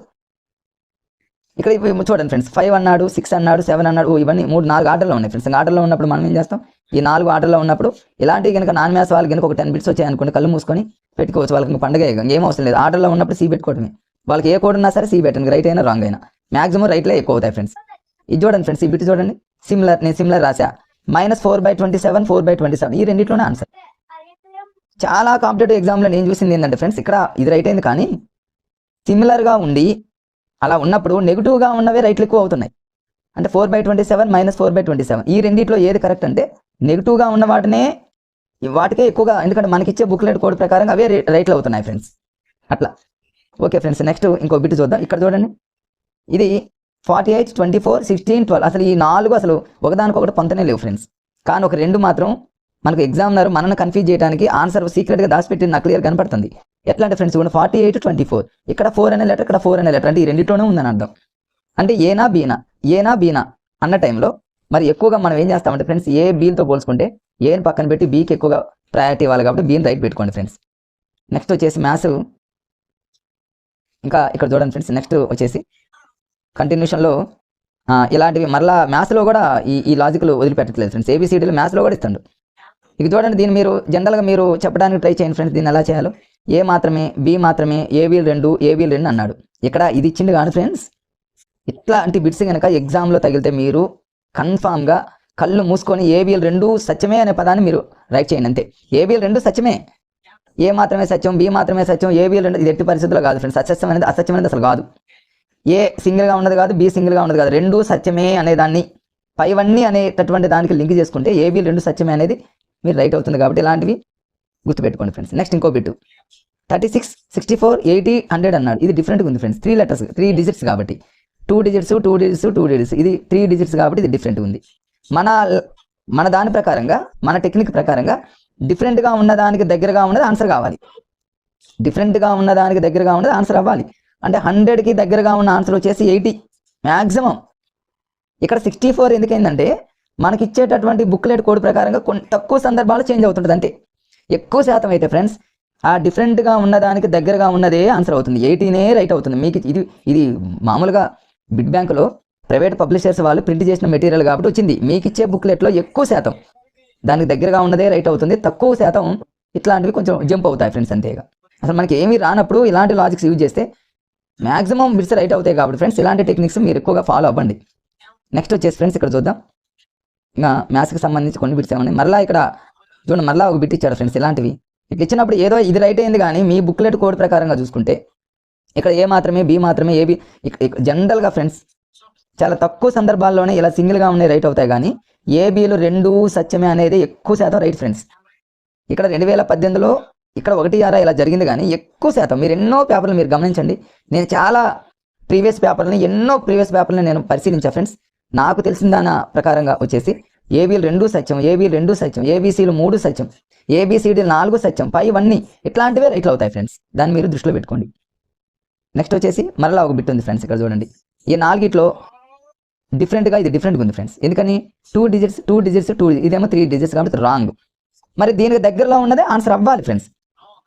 ఇక్కడ చూడండి ఫ్రెండ్స్, 5 అన్నాడు, 6 అన్నాడు, 7 అన్నాడు. ఇవన్నీ 3, 4 ఆర్డర్లో ఉన్నాయి ఫ్రెండ్స్. ఆర్డర్లో ఉన్నప్పుడు మనం ఏం చేస్తాం, ఈ 4 ఆర్డర్లో ఉన్నప్పుడు ఇలాంటి కనుక నాన్ మ్యాథ్స్ వాళ్ళకి కనుక ఒక 10 బిట్స్ వచ్చాయనుకోండి, కళ్ళు మూసుకొని పెట్టుకోవచ్చు. వాళ్ళకి పండుగ ఏం అవసరం లేదు. ఆర్డర్లో ఉన్నప్పుడు సి పెట్టుకోవడమే. వాళ్ళకి ఏ కోడ్ ఉన్నా సరే సి పెట్టండి, రైట్ అయినా రాంగ్ అయినా. మ్యాక్సిమం రైట్లే ఎక్కువ అవుతాయి ఫ్రెండ్స్. ఇది చూడండి ఫ్రెండ్స్, ఈ బిట్ చూడండి. నేను సిమిలర్ రాసా. -4/27, 4/27 ఈ రెండిట్లోనే ఆన్సర్. చాలా కాంపిటేటివ్ ఎగ్జామ్లో నేను చూసింది ఏంటంటే ఫ్రెండ్స్, ఇక్కడ ఇది రైట్ అయింది కానీ సిమిలర్గా ఉండి అలా ఉన్నప్పుడు నెగిటివ్గా ఉన్నవే రైట్లు ఎక్కువ అవుతున్నాయి. అంటే 4/27 -4/27 ఈ రెండిట్లో ఏది కరెక్ట్ అంటే నెగిటివ్గా ఉన్న వాటికే ఎక్కువగా, ఎందుకంటే మనకి ఇచ్చే బుక్లెట్ కోడ్ ప్రకారం అవే రైట్లు అవుతున్నాయి ఫ్రెండ్స్. అట్లా ఓకే ఫ్రెండ్స్. నెక్స్ట్ ఇంకో బిట్ చూద్దాం. ఇక్కడ చూడండి, ఇది 48, 24, 16, 12 అసలు ఈ 4 అసలు ఒకదానికొకటి పొంతనే లేవు ఫ్రెండ్స్. కానీ ఒక 2 మాత్రం మనకు ఎగ్జామినర్ మనల్ని కన్ఫ్యూజ్ చేయడానికి ఆన్సర్ సీక్రెట్గా దాచిపెట్టి నాకు క్లియర్ కనపడుతుంది. ఎట్లా అంటే ఫ్రెండ్స్, 48, 24 ఇక్కడ 4 అనే లెటర్, ఇక్కడ 4 అనే లెటర్, అంటే ఈ రెండిట్లోనే ఉందని అర్థం. అంటే ఏనా బీనా అన్న టైంలో మరి ఎక్కువగా మనం ఏం చేస్తామంటే ఫ్రెండ్స్, ఏ బీలతో పోల్చుకుంటే ఏని పక్కన పెట్టి బీకి ఎక్కువగా ప్రయారిటీ ఇవ్వాలి కాబట్టి బీని రైట్ పెట్టుకోండి ఫ్రెండ్స్. నెక్స్ట్ వచ్చేసి మ్యాథ్స్. ఇంకా ఇక్కడ చూడండి ఫ్రెండ్స్, నెక్స్ట్ వచ్చేసి కంటిన్యూషన్లో ఇలాంటివి మరలా మ్యాథ్స్లో కూడా ఈ లాజిక్లు వదిలిపెట్టట్లేదు ఫ్రెండ్స్. ABCDలు మ్యాథ్స్లో కూడా ఇస్తాడు. ఇక చూడండి, దీన్ని మీరు జనరల్గా మీరు చెప్పడానికి ట్రై చేయండి ఫ్రెండ్స్. దీన్ని ఎలా చేయాలో, ఏ మాత్రమే, బి మాత్రమే, ఏబీలు 2 అన్నాడు. ఇక్కడ ఇది ఇచ్చింది కానీ ఫ్రెండ్స్, ఇట్లాంటి బిట్స్ కనుక ఎగ్జామ్లో తగిలితే మీరు కన్ఫామ్గా కళ్ళు మూసుకొని ఏబీలు 2 సత్యమే అనే పదాన్ని మీరు రైట్ చేయండి, అంతే. ఏబీలు 2 సత్యమే, ఏ మాత్రమే సత్యం, బి మాత్రమే సత్యం, ఏబీలు 2 ఇది ఎట్టి పరిస్థితుల్లో కాదు ఫ్రెండ్స్. అసత్యం అనేది అసలు కాదు. ఏ సింగిల్గా ఉన్నది కాదు, బి సింగిల్గా ఉన్నది కాదు, 2 సత్యమే అనేదాన్ని పైవన్నీ అనేటటువంటి దానికి లింక్ చేసుకుంటే ఏబీలు 2 సత్యమే అనేది మీరు రైట్ అవుతుంది. కాబట్టి ఇలాంటివి గుర్తుపెట్టుకోండి ఫ్రెండ్స్. నెక్స్ట్ ఇంకో బిట్, 36, 64, 80, 100 అన్నాడు. ఇది డిఫరెంట్గా ఉంది ఫ్రెండ్స్. 3 లెటర్స్, 3 డిజిట్స్ కాబట్టి 2 డిజిట్స్, ఇది 3 డిజిట్స్ కాబట్టి ఇది డిఫరెంట్గా ఉంది. మన దాని ప్రకారంగా, మన టెక్నిక్ ప్రకారంగా డిఫరెంట్గా ఉన్నదానికి దగ్గరగా ఉన్నది ఆన్సర్ కావాలి. డిఫరెంట్గా ఉన్నదానికి దగ్గరగా ఉన్నది ఆన్సర్ అవ్వాలి. అంటే 100కి దగ్గరగా ఉన్న ఆన్సర్ వచ్చేసి 80 మ్యాక్సిమం. ఇక్కడ 64 ఎందుకైందంటే మనకి ఇచ్చేటటువంటి బుక్లెట్ కోడ్ ప్రకారంగా తక్కువ సందర్భాలు చేంజ్ అవుతుంటుంది. అంటే ఎక్కువ శాతం అయితే ఫ్రెండ్స్ ఆ డిఫరెంట్గా ఉన్నదానికి దగ్గరగా ఉన్నదే ఆన్సర్ అవుతుంది. 80నే రైట్ అవుతుంది. మీకు ఇది మామూలుగా బిడ్ బ్యాంకులో ప్రైవేట్ పబ్లిషర్స్ వాళ్ళు ప్రింట్ చేసిన మెటీరియల్ కాబట్టి వచ్చింది. మీకు ఇచ్చే బుక్లెట్లో ఎక్కువ శాతం దానికి దగ్గరగా ఉన్నదే రైట్ అవుతుంది, తక్కువ శాతం ఇట్లాంటివి కొంచెం జంప్ అవుతాయి ఫ్రెండ్స్, అంతేగా. అసలు మనకి ఏమీ రానప్పుడు ఇలాంటి లాజిక్స్ యూజ్ చేస్తే మ్యాక్సిమం బిట్స్ రైట్ అవుతాయి కాబట్టి ఫ్రెండ్స్ ఇలాంటి టెక్నిక్స్ మీరు ఎక్కువగా ఫాలో అవ్వండి. నెక్స్ట్ వచ్చేసి ఫ్రెండ్స్ ఇక్కడ చూద్దాం. ఇంకా మ్యాథ్స్కి సంబంధించి కొన్ని బిట్స్ ఏమన్నాయి. మరలా ఇక్కడ చూడండి, మరలా ఒక బిట్ ఇచ్చాడు ఫ్రెండ్స్. ఇలాంటివి ఇట్లా ఇచ్చినప్పుడు ఏదో ఇది రైట్ అయింది కానీ మీ బుక్లెట్ కోడ్ ప్రకారంగా చూసుకుంటే ఇక్కడ ఏ మాత్రమే, బి మాత్రమే, ఏబి జనరల్గా ఫ్రెండ్స్ చాలా తక్కువ సందర్భాల్లోనే ఇలా సింగిల్గా ఉన్నాయి రైట్ అవుతాయి. కానీ ఏబీలు 2 సత్యమే అనేది ఎక్కువ శాతం రైట్ ఫ్రెండ్స్. ఇక్కడ 2018లో ఇక్కడ 1/6 ఇలా జరిగింది. కానీ ఎక్కువ శాతం మీరు ఎన్నో పేపర్లు మీరు గమనించండి. నేను చాలా ప్రీవియస్ పేపర్లని నేను పరిశీలించా ఫ్రెండ్స్. నాకు తెలిసిన దాని ప్రకారంగా వచ్చేసి ఏబీలు 2 సత్యం, ఏబీలు 2 సత్యం, ఏబీసీలు 3 సత్యం, ఏబిసిడీలు 4 సత్యం, పైవన్నీ ఇట్లాంటివే రైట్లు అవుతాయి ఫ్రెండ్స్. దాన్ని మీరు దృష్టిలో పెట్టుకోండి. నెక్స్ట్ వచ్చేసి మరలా ఒక బిట్ ఉంది ఫ్రెండ్స్. ఇక్కడ చూడండి, ఈ 4 డిఫరెంట్గా ఇది డిఫరెంట్గా ఉంది ఫ్రెండ్స్. ఎందుకని 2 డిజిట్స్ 2 ఇదేమో 3 డిజిట్స్ కాబట్టి రాంగ్. మరి దీనికి దగ్గరలో ఉన్నదే ఆన్సర్ అవ్వాలి ఫ్రెండ్స్.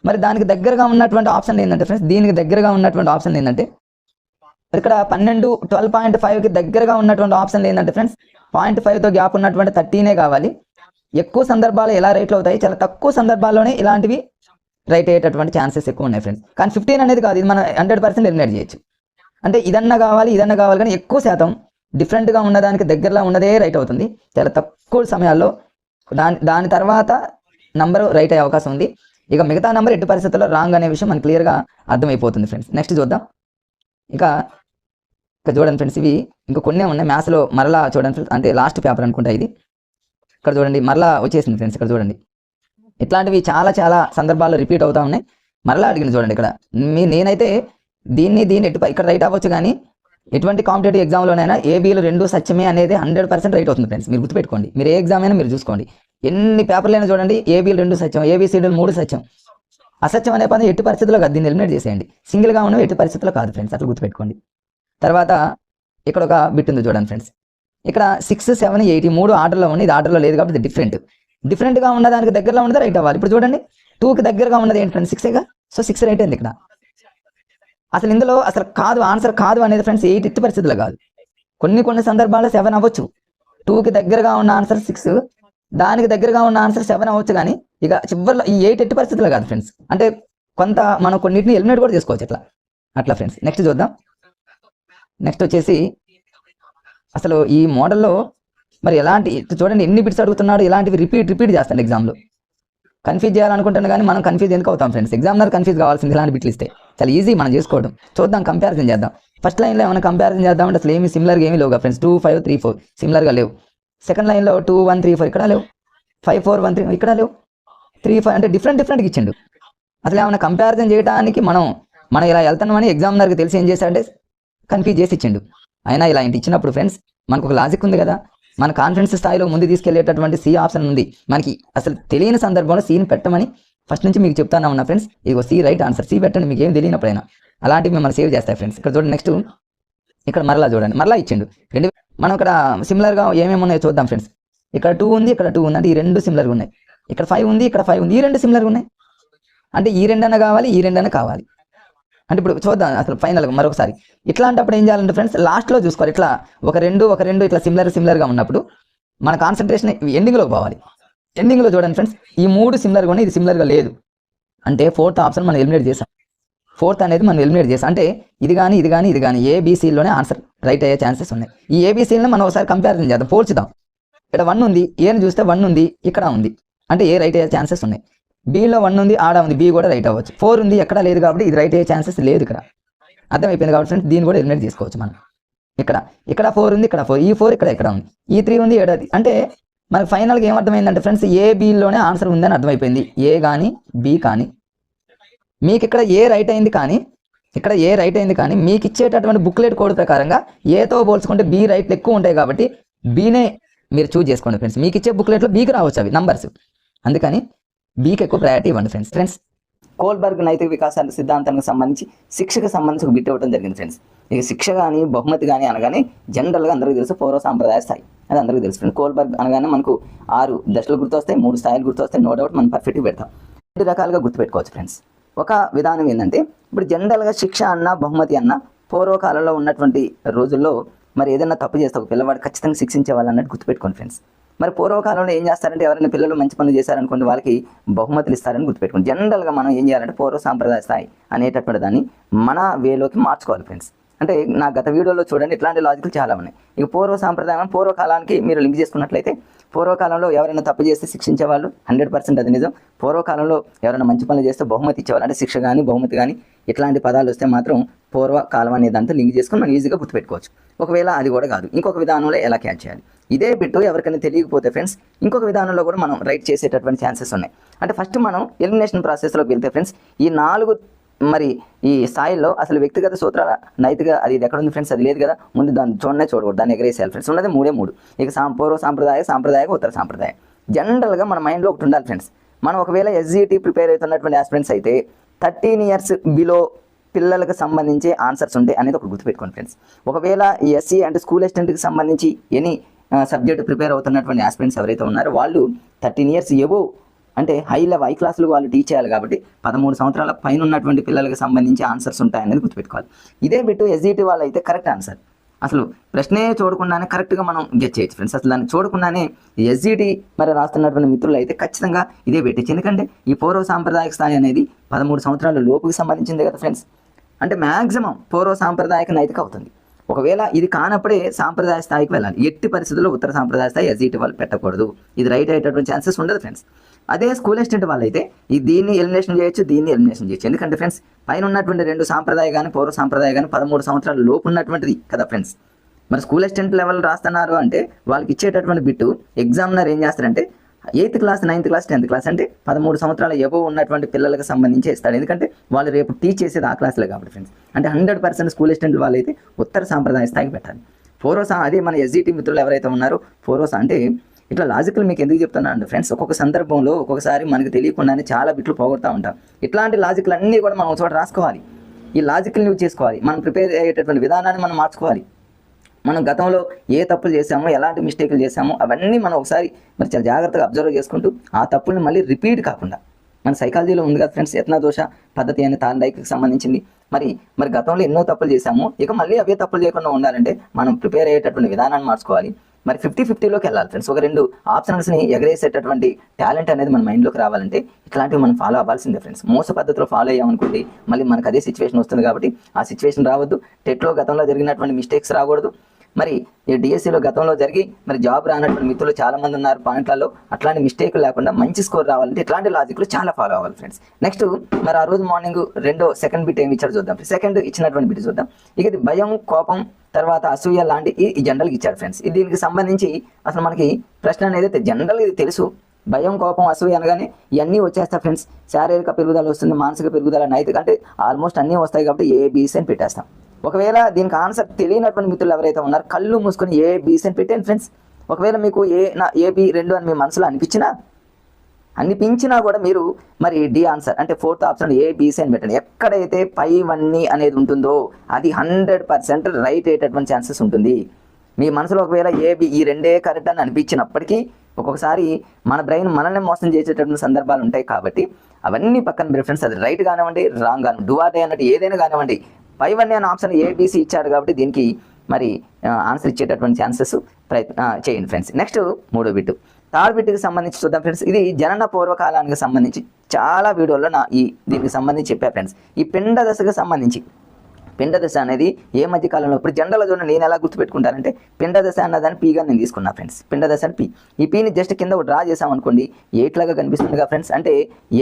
మరి దానికి దగ్గరగా ఉన్నటువంటి ఆప్షన్ ఏంటంటే ఫ్రెండ్స్, దీనికి దగ్గరగా ఉన్నటువంటి ఆప్షన్ ఏంటంటే ఇక్కడ 12.5కి దగ్గరగా ఉన్నటువంటి ఆప్షన్ ఏంటంటే ఫ్రెండ్స్ 0.5తో గ్యాప్ ఉన్నటువంటి 13 కావాలి. ఎక్కువ సందర్భాలు ఎలా రైట్లు అవుతాయి, చాలా తక్కువ సందర్భాల్లోనే ఇలాంటివి రైట్ అయ్యేటటువంటి ఛాన్సెస్ ఎక్కువ ఉన్నాయి ఫ్రెండ్స్. కానీ 15 అనేది కాదు, ఇది మనం 100% ఎలిమినేట్ చేయొచ్చు. అంటే ఇదన్నా కావాలి కానీ ఎక్కువ శాతం డిఫరెంట్గా ఉన్నదానికి దగ్గరలో ఉన్నదే రైట్ అవుతుంది. చాలా తక్కువ సమయాల్లో దాని తర్వాత నంబర్ రైట్ అయ్యే అవకాశం ఉంది. ఇక మిగతా నెంబర్ ఎట్టి పరిస్థితుల్లో రాంగ్ అనే విషయం మనకు క్లియర్గా అర్థమైపోతుంది ఫ్రెండ్స్. నెక్స్ట్ చూద్దాం. ఇక చూడండి ఫ్రెండ్స్, ఇవి ఇంకా కొన్ని ఉన్నాయి మ్యాథ్స్లో. మరలా చూడండి ఫ్రెండ్స్, అంటే లాస్ట్ పేపర్ అనుకుంటా ఇది. ఇక్కడ చూడండి మరలా వచ్చేసింది ఫ్రెండ్స్. ఇక్కడ చూడండి, ఇట్లాంటివి చాలా చాలా సందర్భాల్లో రిపీట్ అవుతా ఉన్నాయి. మరలా అడిగింది చూడండి. ఇక్కడ నేనైతే దీన్ని ఇక్కడ రైట్ అవ్వచ్చు, కానీ ఎటువంటి కాంపిటేటివ్ ఎగ్జామ్లోనైనా ఏబీలు 2 సత్యమే అనేది 100% రైట్ అవుతుంది ఫ్రెండ్స్. మీరు గుర్తుపెట్టుకోండి. మీరు ఏ ఎగ్జామ్ అయినా మీరు చూసుకోండి, ఎన్ని పేపర్లు అయినా చూడండి, ఏబీలు 2 సత్యం, ఏబిసిడీలు 3 సత్యం. అసత్యం అనే పదం ఎట్టి పరిస్థితుల్లో కాదు, దీన్ని ఎలిమినేట్ చేసేయండి. సింగిల్గా ఉన్నవి ఎట్టి పరిస్థితుల్లో కాదు ఫ్రెండ్స్, అట్లా గుర్తుపెట్టుకోండి. తర్వాత ఇక్కడ ఒక బిట్ ఉంది చూడండి ఫ్రెండ్స్. ఇక్కడ 6, 7, 8 3 ఆర్డర్లో ఉన్నాయి. ఇది ఆర్డర్లో లేదు కాబట్టి డిఫరెంట్గా ఉన్న దానికి దగ్గరలో ఉన్నది రైట్ అవ్వాలి. ఇప్పుడు చూడండి 2కి దగ్గరగా ఉన్నది ఏంటి ఫ్రెండ్స్ 6గా. సో 6 రైట్ అయింది. ఇక్కడ అసలు ఇందులో అసలు కాదు, ఆన్సర్ కాదు అనేది ఫ్రెండ్స్ 8 ఎట్టి పరిస్థితుల్లో కాదు. కొన్ని సందర్భాల్లో 7 అవ్వచ్చు. 2కి దగ్గరగా ఉన్న ఆన్సర్ 6, దానికి దగ్గరగా ఉన్న ఆన్సర్ 7 అవ్వచ్చు. కానీ ఇక చివరిలో ఈ 8 ఎట్టి పరిస్థితుల్లో కాదు ఫ్రెండ్స్. అంటే కొంత మనం కొన్నిటిని ఎలిమినేట్ కూడా చేసుకోవచ్చు అట్లా ఫ్రెండ్స్. నెక్స్ట్ చూద్దాం. నెక్స్ట్ వచ్చేసి అసలు ఈ మోడల్లో మరి ఎలాంటి చూడండి ఎన్ని బిట్స్ అడుగుతున్నాడు, ఇలాంటివి రిపీట్ చేస్తాను ఎగ్జామ్లో. కన్ఫ్యూజ్ చేయాలనుకుంటాను కానీ మనం కన్ఫ్యూజ్ ఎందుకు అవుతాం ఫ్రెండ్స్? ఎగ్జామినర్ కన్ఫ్యూజ్ కావాల్సింది ఇలాంటి బిట్లు ఇస్తే. చాలా ఈజీ మనం చేసుకోవడం. చూద్దాం, కంపారిజన్ చేద్దాం. ఫస్ట్ లైన్లో ఏమైనా కంపారిజన్ చేద్దామంటే అసలు ఏమి సిమిలర్గా ఏమీ లేవుగా ఫ్రెండ్స్. 2, 5, 3, 4 సిమిలర్గా లేవు. సెకండ్ లైన్లో 2, 1, 3, 4 ఇక్కడ లేవు. 5, 4, 1, 3 ఇక్కడ లేవు. 3, 5 అంటే డిఫరెంట్గా ఇచ్చిండు. అసలు ఏమైనా కంపారిజన్ చేయడానికి మనం ఇలా వెళ్తున్నామని ఎగ్జామినర్కి తెలిసి ఏం చేశాడంటే కన్ఫ్యూజ్ చేసి ఇచ్చిండు. అయినా ఇలా ఇంటి ఇచ్చినప్పుడు ఫ్రెండ్స్ మనకు ఒక లాజిక్ ఉంది కదా, మన కాన్ఫిడెన్స్ స్థాయిలో ముందు తీసుకెళ్లేటటువంటి సి ఆప్షన్ ఉంది. మనకి అసలు తెలియని సందర్భంలో సీని పెట్టమని ఫస్ట్ నుంచి మీకు చెప్తాను ఉన్నా ఫ్రెండ్స్. ఇదిగో సి రైట్ ఆన్సర్, సి పెట్టండి మీకు ఏం తెలియనప్పుడైనా. అలాంటివి మిమ్మల్ని సేవ్ చేస్తాయి ఫ్రెండ్స్. ఇక్కడ చూడండి. నెక్స్ట్ ఇక్కడ మరలా చూడండి, మరలా ఇచ్చిండు. మనం ఇక్కడ సిమిలర్గా ఏమేమి ఉన్నాయో చూద్దాం ఫ్రెండ్స్. ఇక్కడ 2 ఉంది, ఇక్కడ 2 ఉంది, అంటే ఈ 2 సిమిలర్గా ఉన్నాయి. ఇక్కడ 5 ఉంది, ఇక్కడ 5 ఉంది, ఈ 2 సిమిలర్గా ఉన్నాయి. అంటే ఈ 2 అన్న కావాలి, ఈ 2 అన్న కావాలి. అంటే ఇప్పుడు చూద్దాం అసలు ఫైనల్గా మరొకసారి. ఇట్లాంటప్పుడు ఏం చేయాలంటే ఫ్రెండ్స్ లాస్ట్లో చూసుకోవాలి. ఇట్లా ఒక రెండు ఇట్లా సిమిలర్గా ఉన్నప్పుడు మన కాన్సన్ట్రేషన్ ఎండింగ్లోకి పోవాలి. ఎండింగ్లో చూడండి ఫ్రెండ్స్, ఈ 3 సిమిలర్గా ఉన్నాయి, ఇది సిమిలర్గా లేదు అంటే 4th ఆప్షన్ మనం ఎలిమినేట్ చేసాం. 4th అనేది మనం ఎలిమినేట్ చేసాం. అంటే ఇది కానీ ఏబీసీలోనే ఆన్సర్ రైట్ అయ్యే ఛాన్సెస్ ఉన్నాయి. ఈ ఏబీసీలను మనం ఒకసారి కంపారిజన్ చేద్దాం, పోల్చుదాం. ఇక్కడ 1 ఉంది, ఏని చూస్తే 1 ఉంది, ఇక్కడ ఉంది, అంటే ఏ రైట్ అయ్యే ఛాన్సెస్ ఉన్నాయి. బీలో 1 ఉంది, ఆడ ఉంది, బీ కూడా రైట్ అవ్వచ్చు. 4 ఉంది, ఎక్కడ లేదు కాబట్టి ఇది రైట్ అయ్యే ఛాన్సెస్ లేదు. ఇక్కడ అర్థమైపోయింది కాబట్టి ఫ్రెండ్స్ దీన్ని కూడా ఎలిమినేట్ చేసుకోవచ్చు మనం. ఇక్కడ 4 ఉంది, ఇక్కడ 4, ఈ 4 ఇక్కడ ఉంది, ఈ 3 ఉంది, ఏడాది. అంటే మనకు ఫైనల్గా ఏమర్థమైందంటే ఫ్రెండ్స్ ఏ బీలోనే ఆన్సర్ ఉందని అర్థమైపోయింది. ఏ కానీ బి కానీ మీకు ఇక్కడ ఏ రైట్ అయింది, కానీ మీకు ఇచ్చేటటువంటి బుక్లెట్ కోడ్ ప్రకారంగా ఏతో పోల్చుకుంటే బి రైట్లు ఎక్కువ ఉంటాయి కాబట్టి బీనే మీరు చూజ్ చేసుకోండి ఫ్రెండ్స్. మీకు ఇచ్చే బుక్లెట్లో బీకి రావచ్చు అవి నంబర్స్, అందుకని బీకి ఎక్కువ ప్రయారిటీ ఇవ్వండి ఫ్రెండ్స్. కోల్బర్గ్ నైతిక వికాస సిద్ధాంతానికి సంబంధించి శిక్షకు సంబంధించి ఒక బిట్ ఇవ్వడం జరిగింది ఫ్రెండ్స్. ఇక శిక్ష కానీ బహుమతి కానీ అనగానే జనరల్గా అందరికీ తెలుసు పూర్వ సాంప్రదాయ స్థాయి, అది అందరికీ తెలుసు ఫ్రెండ్స్. కోల్బర్గ్ అనగానే మనకు 6 దశలు గుర్తొస్తాయి, 3 స్థాయిలు గుర్తొస్తాయి. నో డౌట్ మనం పర్ఫెక్ట్గా పెడతాం. 2 రకాలుగా గుర్తుపెట్టుకోవచ్చు ఫ్రెండ్స్. ఒక విధానం ఏంటంటే ఇప్పుడు జనరల్గా శిక్ష అన్న బహుమతి అన్న పూర్వకాలంలో ఉన్నటువంటి రోజుల్లో మరి ఏదైనా తప్పు చేస్తే ఒక పిల్లవాడు ఖచ్చితంగా శిక్షించే వాళ్ళు అన్నట్టు గుర్తుపెట్టుకోండి ఫ్రెండ్స్. మరి పూర్వకాలంలో ఏం చేస్తారంటే ఎవరైనా పిల్లలు మంచి పనులు చేశారనుకోండి వాళ్ళకి బహుమతులు ఇస్తారని గుర్తుపెట్టుకోండి. జనరల్గా మనం ఏం చేయాలంటే పూర్వ సాంప్రదాయ స్థాయి అనేటటువంటి దాన్ని మన వేలోకి మార్చుకోవాలి ఫ్రెండ్స్. అంటే నా గత వీడియోలో చూడండి ఇట్లాంటి లాజిక్లు చాలా ఉన్నాయి. ఇక పూర్వ సాంప్రదాయం పూర్వకాలానికి మీరు లింక్ చేసుకున్నట్లయితే పూర్వకాలంలో ఎవరైనా తప్పు చేస్తే శిక్షించేవాళ్ళు 100% అది నిజం. పూర్వకాలంలో ఎవరైనా మంచి పనులు చేస్తే బహుమతి ఇచ్చేవాళ్ళు, అంటే శిక్ష కానీ బహుమతి కానీ ఇట్లాంటి పదాలు వస్తే మాత్రం పూర్వకాలం అనే దాంతో లింక్ చేసుకుని మనం ఈజీగా గుర్తుపెట్టుకోవచ్చు. ఒకవేళ అది కూడా కాదు, ఇంకొక విధానంలో ఎలా క్యాచ్ చేయాలి, ఇదే బిట్టు ఎవరికైనా తెలియకపోతే ఫ్రెండ్స్ ఇంకొక విధానంలో కూడా మనం రైట్ చేసేటటువంటి ఛాన్సెస్ ఉన్నాయి. అంటే ఫస్ట్ మనం ఎలిమినేషన్ ప్రాసెస్లోకి వెళ్తే ఫ్రెండ్స్ ఈ 4 మరి ఈ స్థాయిల్లో అసలు వ్యక్తిగత సూత్రాల నైతిక అది ఎక్కడ ఉంది ఫ్రెండ్స్, అది లేదు కదా. ముందు దాన్ని చూడకూడదు, దాన్ని ఎగరేసేయాలి ఫ్రెండ్స్. ఉన్నది 3 ఇక పూర్వ సాంప్రదాయక ఉత్తర సాంప్రదాయం. జనరల్గా మన మైండ్లో ఒకటి ఉండాలి ఫ్రెండ్స్. మనం ఒకవేళ ఎస్జిటి ప్రిపేర్ అవుతున్నటువంటి ఆస్పిరెంట్స్ అయితే 13 years బిలో పిల్లలకు సంబంధించి ఆన్సర్స్ ఉంటాయి అనేది ఒకటి గుర్తుపెట్టుకోండి ఫ్రెండ్స్. ఒకవేళ ఈ ఎస్సీ అంటే స్కూల్ అసిస్టెంట్కి సంబంధించి ఎనీ సబ్జెక్ట్ ప్రిపేర్ అవుతున్నటువంటి ఆస్పిరెంట్స్ ఎవరైతే ఉన్నారో వాళ్ళు 13 years ఎబో అంటే హై క్లాసులు వాళ్ళు టీచ్ చేయాలి కాబట్టి 13 సంవత్సరాల పైన ఉన్నటువంటి పిల్లలకు సంబంధించి ఆన్సర్స్ ఉంటాయనేది గుర్తుపెట్టుకోవాలి. ఇదే బిట్టు ఎస్జిటి వాళ్ళు అయితే కరెక్ట్ ఆన్సర్, అసలు ప్రశ్నే చూడకుండానే కరెక్ట్గా మనం గెట్ చేయొచ్చు ఫ్రెండ్స్. అసలు దాన్ని చూడకుండానే ఎస్జిటి మరి రాస్తున్నటువంటి మిత్రులు అయితే ఖచ్చితంగా ఇదే పెట్టచ్చు. ఎందుకంటే ఈ పూర్వ సాంప్రదాయక స్థాయి అనేది 13 సంవత్సరాల లోపుకి సంబంధించింది కదా ఫ్రెండ్స్. అంటే మ్యాక్సిమం పూర్వ సాంప్రదాయక నైతిక అవుతుంది. ఒకవేళ ఇది కానప్పుడే సాంప్రదాయ స్థాయికి వెళ్ళాలి. ఎట్టి పరిస్థితుల్లో ఉత్తర సాంప్రదాయ స్థాయి ఎస్జిటి వాళ్ళు పెట్టకూడదు, ఇది రైట్ అయ్యేటటువంటి ఛాన్సెస్ ఉండదు ఫ్రెండ్స్. అదే స్కూల్ అసిస్టెంట్ వాళ్ళు అయితే దీన్ని ఎలిమినేషన్ చేయొచ్చు, దీన్ని ఎలిమినేషన్ చేయొచ్చు. ఎందుకంటే ఫ్రెండ్స్ పైన ఉన్నటువంటి 2 సాంప్రదాయ కానీ పూర్వ సాంప్రదాయ కానీ 13 సంవత్సరాల లోపు ఉన్నటువంటిది కదా ఫ్రెండ్స్. మరి స్కూల్ అసిస్టెంట్ లెవెల్ రాస్తున్నారు అంటే వాళ్ళకి ఇచ్చేటటువంటి బిట్టు ఎగ్జామినర్ ఏం చేస్తారంటే 8th class 9th class 10th class అంటే 13 సంవత్సరాల ఎబో ఉన్నటువంటి పిల్లలకు సంబంధించి ఇస్తాడు. ఎందుకంటే వాళ్ళు రేపు టీచ్ చేసేది ఆ క్లాసులే కాబట్టి ఫ్రెండ్స్. అంటే 100% స్కూల్ అసిస్టెంట్ వాళ్ళు అయితే ఉత్తర సాంప్రదాయ స్థాయికి పెట్టాలి. అదే మన ఎస్జిటి మిత్రులు ఎవరైతే ఉన్నారో అంటే ఇట్లా లాజిక్లు మీకు ఎందుకు చెప్తున్నాను ఫ్రెండ్స్, ఒక్కొక్క సందర్భంలో ఒక్కొక్కసారి మనకు తెలియకుండానే చాలా బిట్లు పోగొడతా ఉంటాం. ఇట్లాంటి లాజిక్లు అన్నీ కూడా మనం చోట రాసుకోవాలి, ఈ లాజిక్లు యూజ్ చేసుకోవాలి, మనం ప్రిపేర్ అయ్యేటటువంటి విధానాన్ని మనం మార్చుకోవాలి. మనం గతంలో ఏ తప్పులు చేసామో ఎలాంటి మిస్టేక్లు చేసామో అవన్నీ మనం ఒకసారి మరి చాలా జాగ్రత్తగా అబ్జర్వ్ చేసుకుంటూ ఆ తప్పుల్ని మళ్ళీ రిపీట్ కాకుండా, మన సైకాలజీలో ఉంది కదా ఫ్రెండ్స్ యత్న దోష పద్ధతి అనే తాండైకి సంబంధించింది. మరి గతంలో ఎన్నో తప్పులు చేసాము, ఇక మళ్ళీ అవే తప్పులు చేయకుండా ఉండాలంటే మనం ప్రిపేర్ అయ్యేటటువంటి విధానాన్ని మార్చుకోవాలి. మరి 50-50లోకి వెళ్ళాలి ఫ్రెండ్స్. ఒక 2 ఆప్షన్స్ని ఎగరేసేటటువంటి టాలెంట్ అనేది మన మైండ్లోకి రావాలంటే ఇట్లాంటివి మనం ఫాలో అవ్వాల్సిందే ఫ్రెండ్స్. మోస పద్ధతిలో ఫాలో అయ్యామనుకోండి మళ్ళీ మనకు అదే సిచ్యువేషన్ వస్తుంది. కాబట్టి ఆ సిచ్యువేషన్ రావద్దు. టెట్లో గతంలో జరిగినటువంటి మిస్టేక్స్ రాకూడదు. మరి ఈ డిఎస్సిలో గతంలో జరిగి మరి జాబ్ రానటువంటి మిత్రులు చాలామంది ఉన్నారు పాయింట్లలో. అట్లాంటి మిస్టేక్ లేకుండా మంచి స్కోర్ రావాలంటే ఇట్లాంటి లాజిక్లు చాలా ఫాలో అవ్వాలి ఫ్రెండ్స్. నెక్స్ట్ మరి ఆ రోజు మార్నింగ్ సెకండ్ బిట్ ఏమి ఇచ్చారు చూద్దాం. సెకండ్ ఇచ్చినటువంటి బిట్ చూద్దాం. ఇక ఇది భయం, కోపం, తర్వాత అసూయ లాంటి ఈ జనరల్గా ఇచ్చారు ఫ్రెండ్స్. దీనికి సంబంధించి అసలు మనకి ప్రశ్న అనేది జనరల్గా ఇది తెలుసు. భయం, కోపం, అసూయ అనగానే ఇవన్నీ వచ్చేస్తాయి ఫ్రెండ్స్. శారీరక పెరుగుదల వస్తుంది, మానసిక పెరుగుదల, నైతిక అంటే ఆల్మోస్ట్ అన్నీ వస్తాయి. కాబట్టి ఏబీసీ అని పెట్టేస్తాం. ఒకవేళ దీనికి ఆన్సర్ తెలియనటువంటి మిత్రులు ఎవరైతే ఉన్నారో కళ్ళు మూసుకొని ఏబీసీ అని పెట్టాను ఫ్రెండ్స్. ఒకవేళ మీకు ఏబి 2 అని మీ మనసులో అనిపించినా కూడా మీరు మరి డి ఆన్సర్ అంటే 4th ఆప్షన్ ఏబీసీ అని పెట్టండి. ఎక్కడైతే పైవన్నీ అనేది ఉంటుందో అది 100% రైట్ అయ్యేటటువంటి ఛాన్సెస్ ఉంటుంది. మీ మనసులో ఒకవేళ ఏబి ఈ 2 కరెక్ట్ అని అనిపించినప్పటికీ ఒక్కొక్కసారి మన బ్రెయిన్ మనల్ని మోసం చేసేటటువంటి సందర్భాలు ఉంటాయి. కాబట్టి అవన్నీ పక్కన ప్రిఫరెన్స్, అది రైట్ కానివ్వండి రాంగ్ కానివ్వండి డువాటే అన్నట్టు ఏదైనా కానివ్వండి, పైవన్నీ అనే ఆప్షన్ ఏబీసీ ఇచ్చాడు కాబట్టి దీనికి మరి ఆన్సర్ ఇచ్చేటటువంటి ఛాన్సెస్ చేయండి ఫ్రెండ్స్. నెక్స్ట్ 3వ బిట్, థర్డ్ బిట్కి సంబంధించి చూద్దాం ఫ్రెండ్స్. ఇది జనన పూర్వకాలానికి సంబంధించి చాలా వీడియోలో దీనికి సంబంధించి చెప్పా ఫ్రెండ్స్. ఈ పిండ దశకు సంబంధించి పిండ దశ అనేది ఏ మధ్య కాలంలో ఇప్పుడు జనరల్గా చూడండి నేను ఎలా గుర్తుపెట్టుకుంటానంటే పిండ దశ అన్నదాన్ని పీగా నేను తీసుకున్నా ఫ్రెండ్స్. పిండ దశ అని పీ, ఈ పీని జస్ట్ కింద డ్రా చేసామనుకోండి 8 లాగా కనిపిస్తుందిగా ఫ్రెండ్స్. అంటే